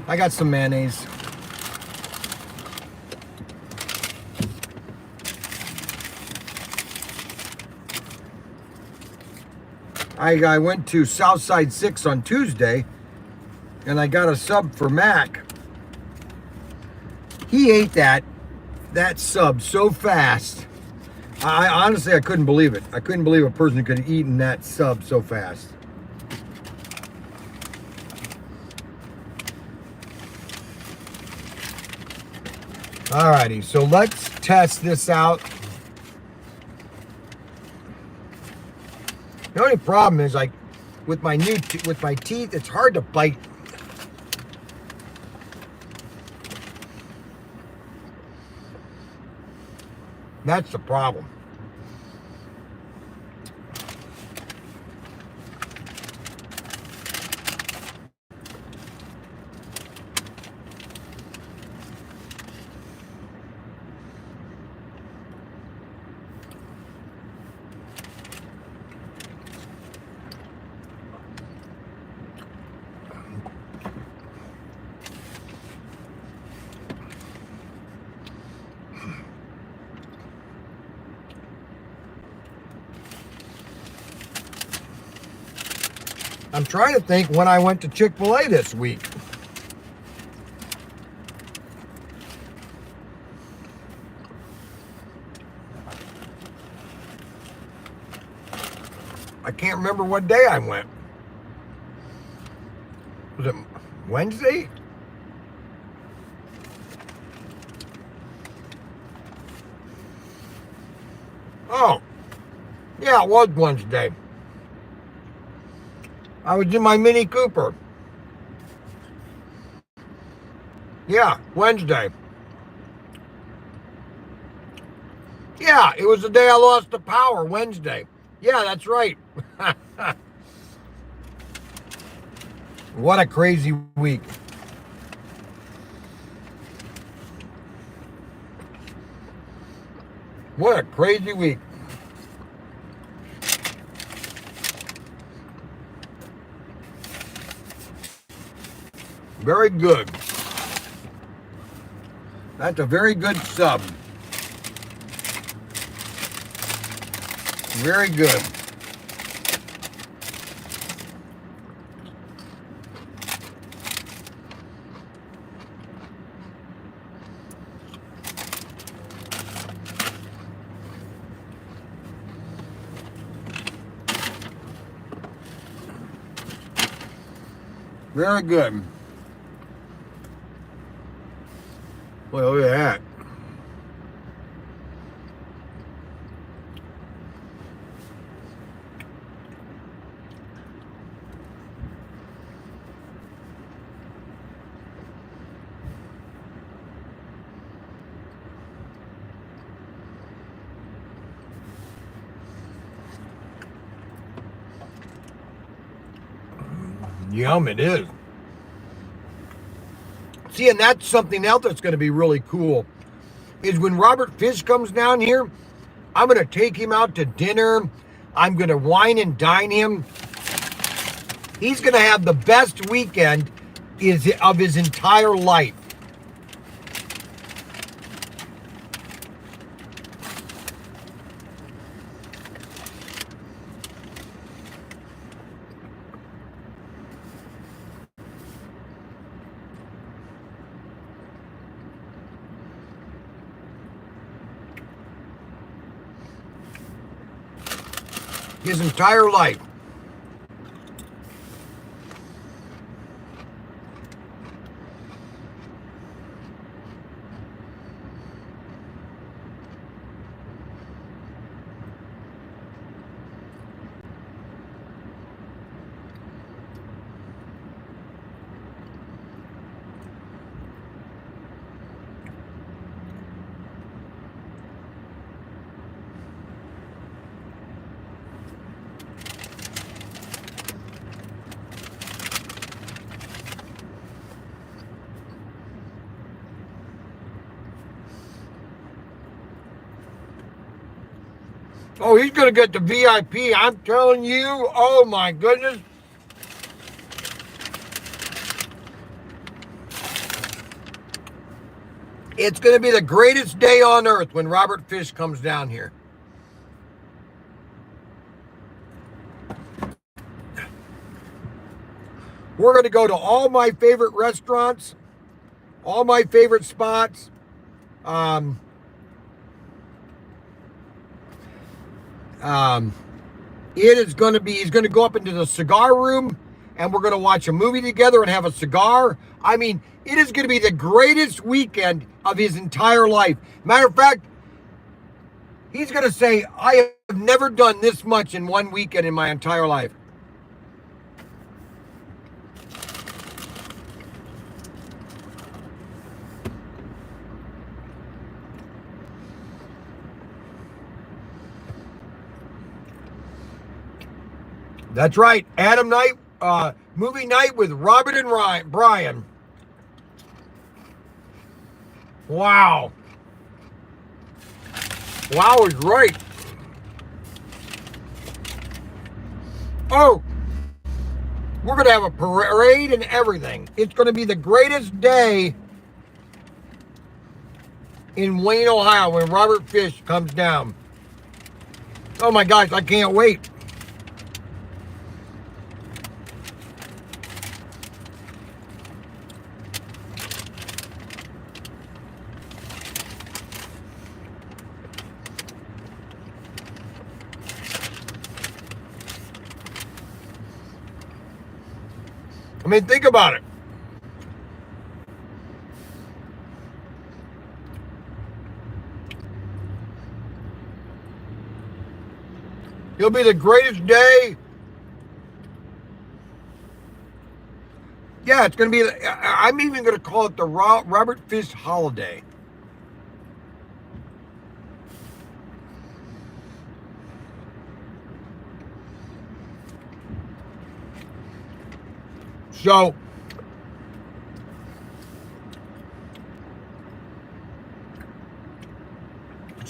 I got some mayonnaise. I went to Southside 6 on Tuesday and I got a sub for Mac. He ate that sub so fast. I honestly, I couldn't believe it. I couldn't believe a person could have eaten that sub so fast. Alrighty, so let's test this out. The only problem is, like, with my teeth, it's hard to bite. That's the problem. I'm trying to think when I went to Chick-fil-A this week. I can't remember what day I went. Was it Wednesday? Oh, yeah, it was Wednesday. I was in my Mini Cooper. Yeah, Wednesday. Yeah, it was the day I lost the power, Wednesday. Yeah, that's right. What a crazy week. What a crazy week. Very good. That's a very good sub. Very good. Very good. Well, look at that. Yum, it is. See, and that's something else that's going to be really cool, is when Robert Fish comes down here, I'm going to take him out to dinner. I'm going to wine and dine him. He's going to have the best weekend of his entire life. His entire life. Oh, he's going to get the VIP. I'm telling you. Oh, my goodness. It's going to be the greatest day on earth when Robert Fish comes down here. We're going to go to all my favorite restaurants, all my favorite spots. It is going to be, he's going to go up into the cigar room and we're going to watch a movie together and have a cigar. I mean, it is going to be the greatest weekend of his entire life. Matter of fact, he's going to say, I have never done this much in one weekend in my entire life. That's right, Adam night, movie night with Robert and Brian. Wow. Wow is right. Oh, we're going to have a parade and everything. It's going to be the greatest day in Wayne, Ohio when Robert Fish comes down. Oh my gosh, I can't wait. I mean, think about it. It'll be the greatest day. Yeah, it's going to be, I'm even going to call it the Robert Fish holiday. So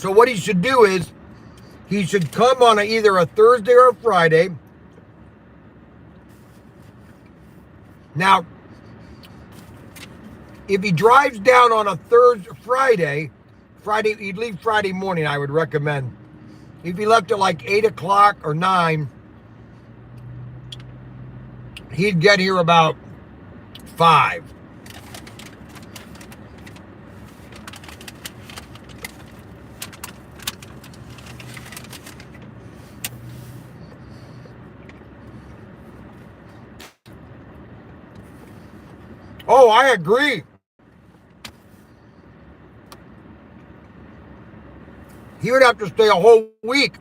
what he should do is he should come on either a Thursday or a Friday. Now, if he drives down on a Friday, he'd leave Friday morning, I would recommend. If he left at like 8 o'clock or 9, he'd get here about 5. Oh, I agree. He would have to stay a whole week.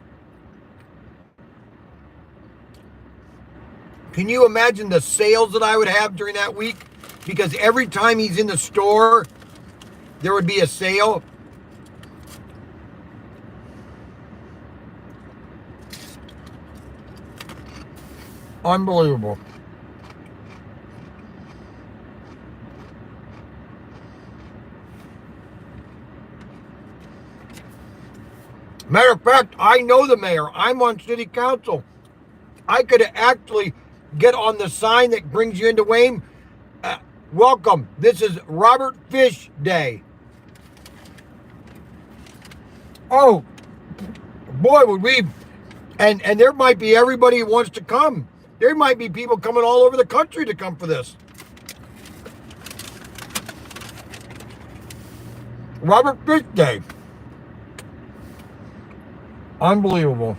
Can you imagine the sales that I would have during that week? Because every time he's in the store, there would be a sale. Unbelievable. Matter of fact, I know the mayor. I'm on city council. I could actually get on the sign that brings you into Wayne. Welcome. This is Robert Fish Day. Oh, boy, would we. And there might be everybody who wants to come. There might be people coming all over the country to come for this. Robert Fish Day. Unbelievable.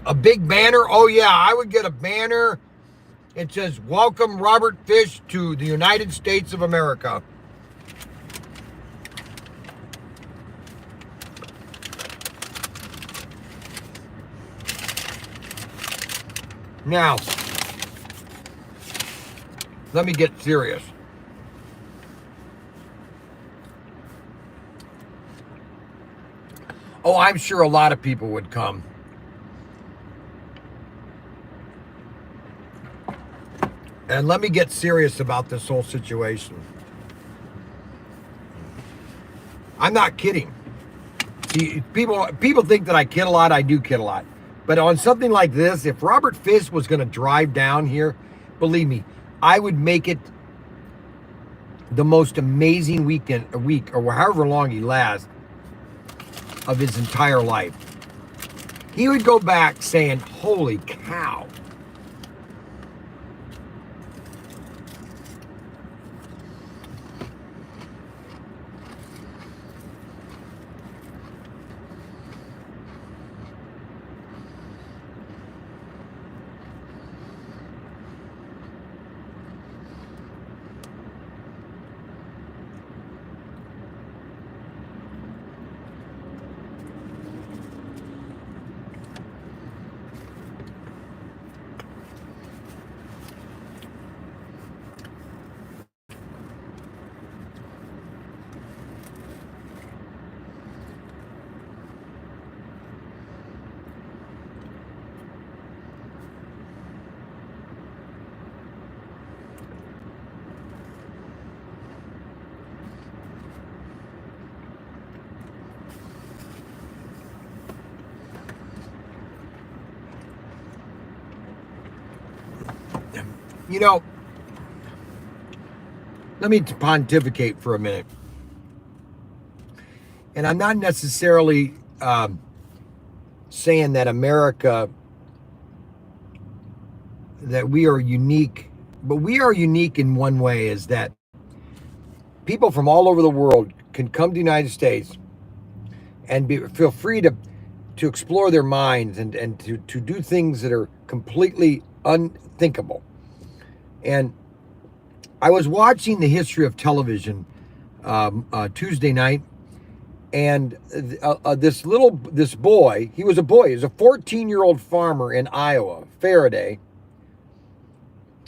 A big banner? Oh yeah, I would get a banner. It says, "Welcome Robert Fish to the United States of America." Now, let me get serious. Oh, I'm sure a lot of people would come. And let me get serious about this whole situation. I'm not kidding. See, people think that I kid a lot. I do kid a lot. But on something like this, if Robert Fish was going to drive down here, believe me, I would make it the most amazing a week, or however long he lasts, of his entire life. He would go back saying, "Holy cow." You know, let me pontificate for a minute. And I'm not necessarily saying that America, that we are unique But we are unique in one way, is that people from all over the world can come to the United States and feel free to explore their minds and to do things that are completely unthinkable. And I was watching the history of television Tuesday night, and this boy, he was a 14-year-old farmer in Iowa, Faraday.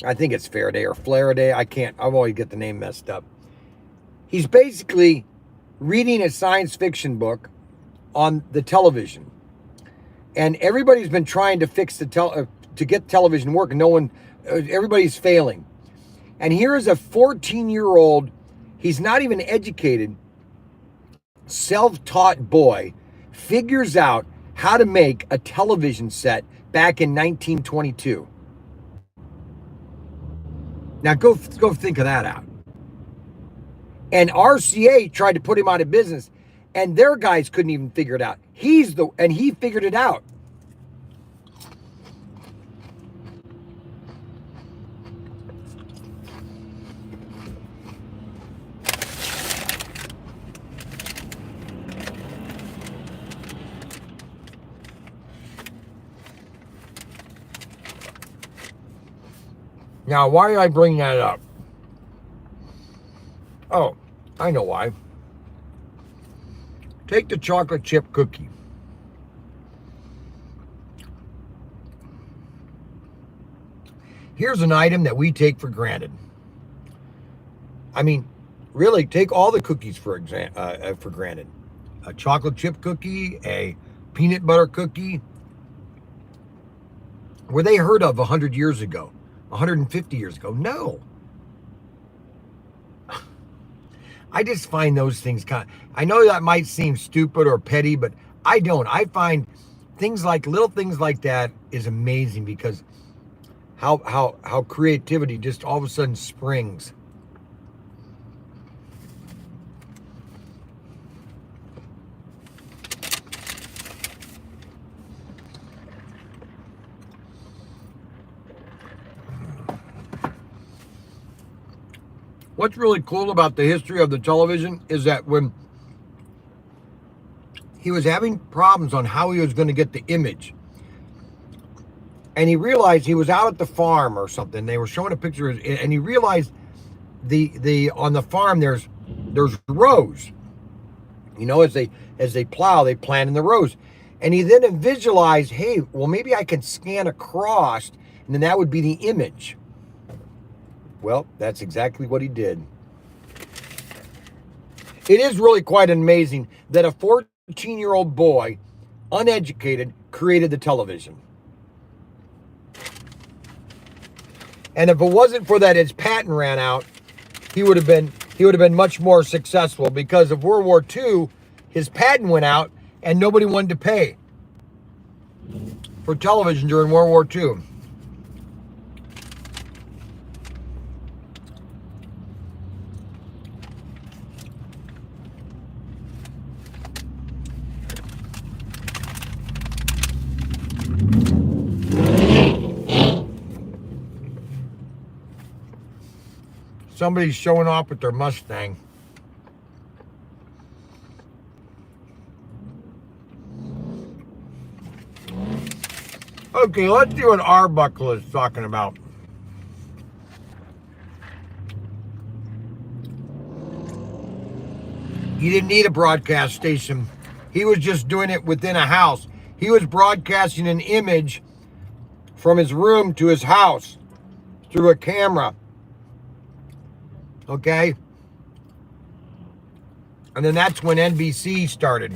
I think it's Faraday or Flaraday. I always get the name messed up. He's basically reading a science fiction book on the television. And everybody's been trying to fix to get television work, and everybody's failing. And here is a 14-year-old, he's not even educated, self-taught boy, figures out how to make a television set back in 1922. Now go think of that out. And RCA tried to put him out of business, and their guys couldn't even figure it out. He figured it out. Now, why did I bring that up? Oh, I know why. Take the chocolate chip cookie. Here's an item that we take for granted. I mean, really, take all the cookies for granted. A chocolate chip cookie, a peanut butter cookie. Were they heard of 100 years ago? 150 years ago? No. I just find those things I know that might seem stupid or petty, but I don't. I find little things like that is amazing, because how creativity just all of a sudden springs. What's really cool about the history of the television is that when he was having problems on how he was going to get the image, and he realized he was out at the farm or something, they were showing a picture, and he realized on the farm there's rows. You know, as they plow, they plant in the rows. And he then visualized, hey, well, maybe I can scan across, and then that would be the image. Well, that's exactly what he did. It is really quite amazing that a 14-year-old boy, uneducated, created the television. And if it wasn't for that his patent ran out, he would have been much more successful, because of World War II, his patent went out and nobody wanted to pay for television during World War II. Somebody's showing off with their Mustang. Okay, let's see what Arbuckle is talking about. He didn't need a broadcast station. He was just doing it within a house. He was broadcasting an image from his room to his house through a camera. Okay? And then that's when NBC started.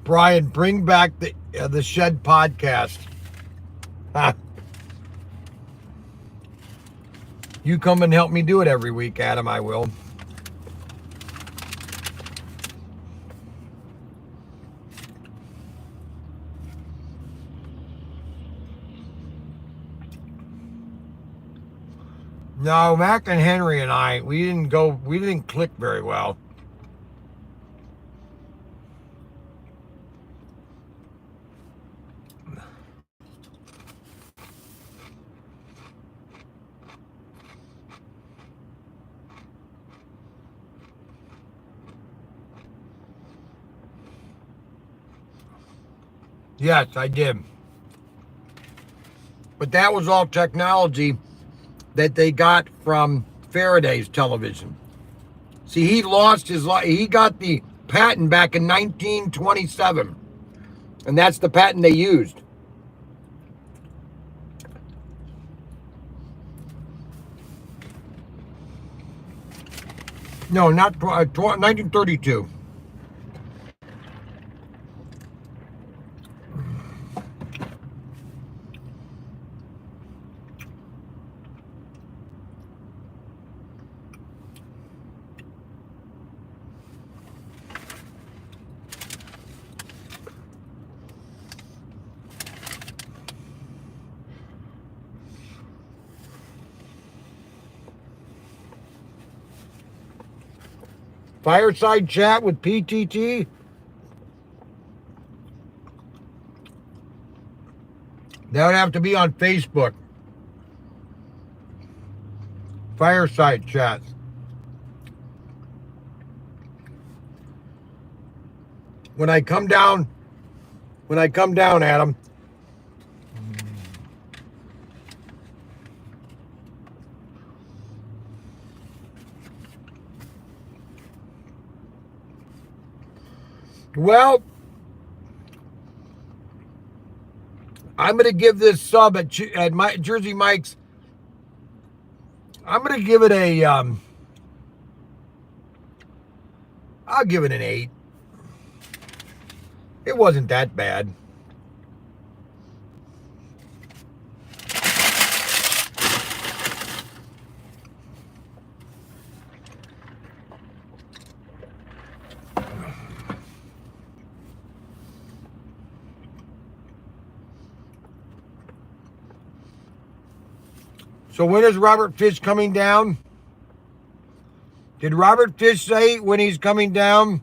Brian, bring back the Shed podcast. You come and help me do it every week, Adam, I will. No, Mac and Henry and I, we didn't click very well. Yes, I did. But that was all technology that they got from Faraday's television. See, he lost his life. He got the patent back in 1927. And that's the patent they used. No, not 1932. Fireside chat with PTT. That would have to be on Facebook. Fireside chat. When I come down, Adam. Well, I'm going to give this sub at my Jersey Mike's. I'm going to give it a. I'll give it an 8. It wasn't that bad. So when is Robert Fish coming down? Did Robert Fish say when he's coming down?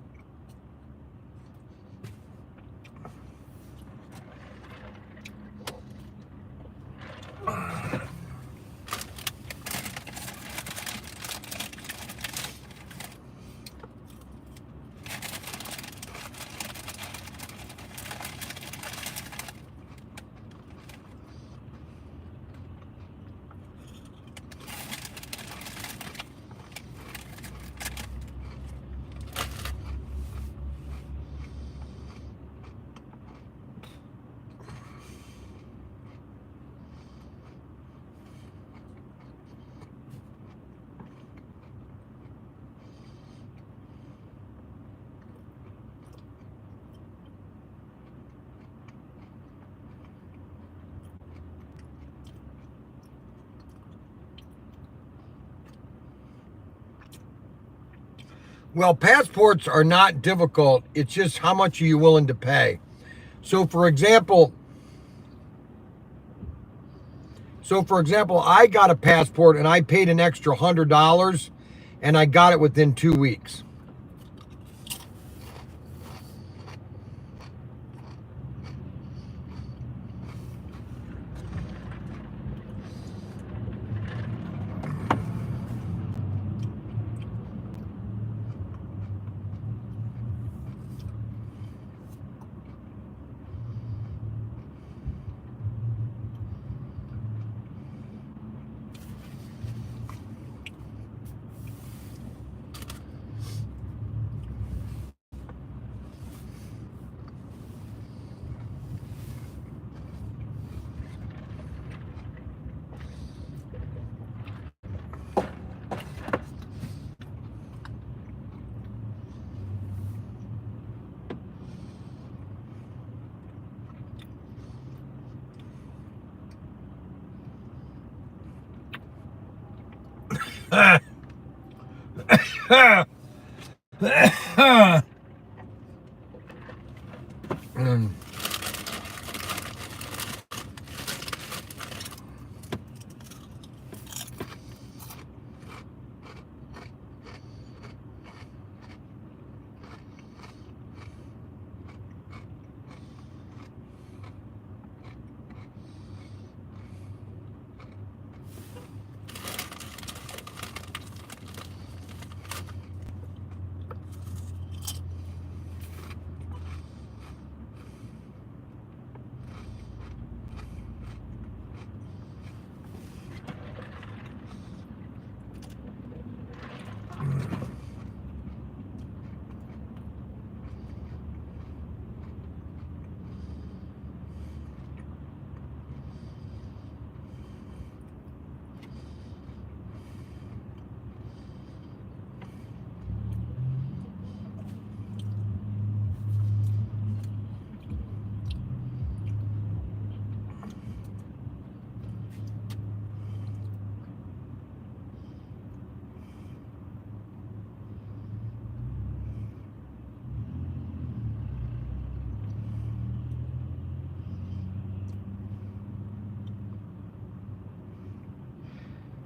Well, passports are not difficult. It's just how much are you willing to pay. So for example, I got a passport and I paid an extra $100 and I got it within 2 weeks.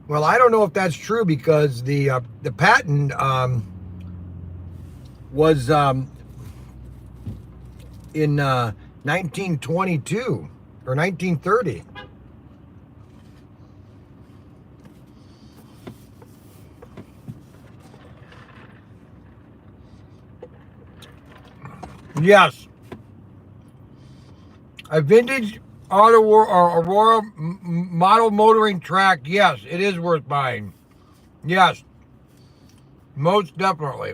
Well, I don't know if that's true because the patent was in 1922 or 1930. Yes. A vintage Aurora model motoring track, yes, it is worth buying. Yes, most definitely.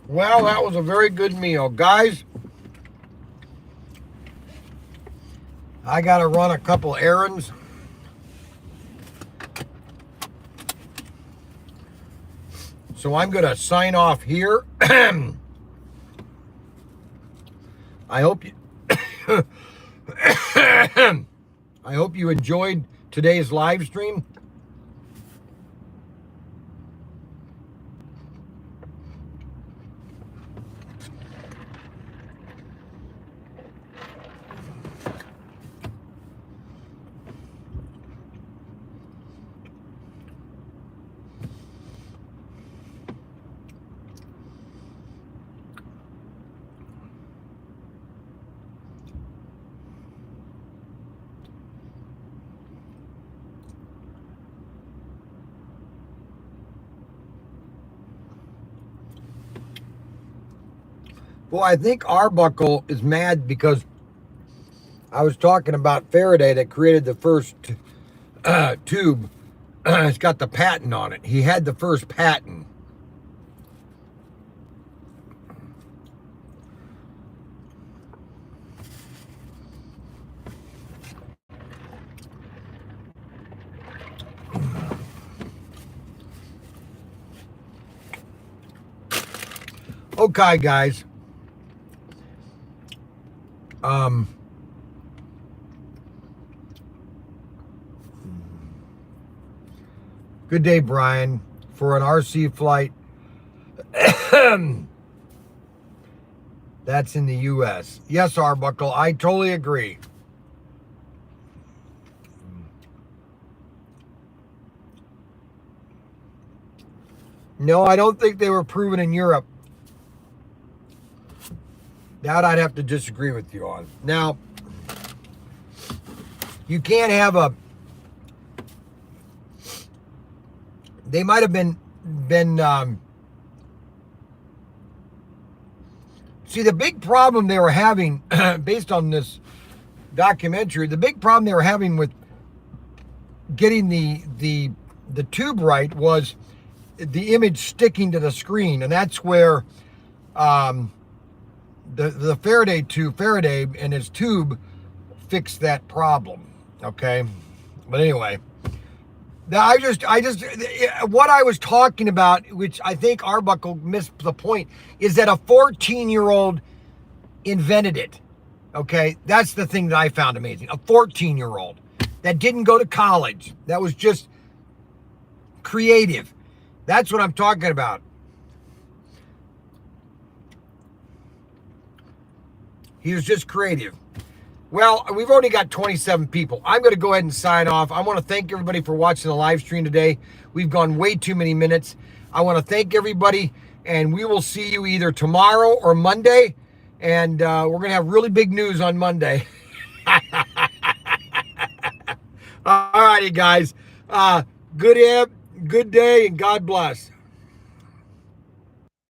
Well, that was a very good meal. Guys, I got to run a couple errands. So I'm going to sign off here. I hope you I hope you enjoyed today's live stream. Well, I think Arbuckle is mad because I was talking about Faraday that created the first tube. It's got the patent on it. He had the first patent. Okay, guys. Good day, Brian. For an RC flight, that's in the U.S. Yes, Arbuckle, I totally agree. No, I don't think they were proven in Europe. That I'd have to disagree with you on. Now, you can't have a... They might have been See, the big problem they were having, based on this documentary, the big problem they were having with getting the tube right was the image sticking to the screen, and that's where the Faraday and his tube fixed that problem. Okay, but anyway, I just what I was talking about, which I think Arbuckle missed the point, is that a 14-year-old invented it. Okay, that's the thing that I found amazing. A 14-year-old that didn't go to college, that was just creative. That's what I'm talking about. He was just creative. Well, we've already got 27 people. I'm going to go ahead and sign off. I want to thank everybody for watching the live stream today. We've gone way too many minutes. I want to thank everybody, and we will see you either tomorrow or Monday. And we're going to have really big news on Monday. All righty, guys. Good day, and God bless.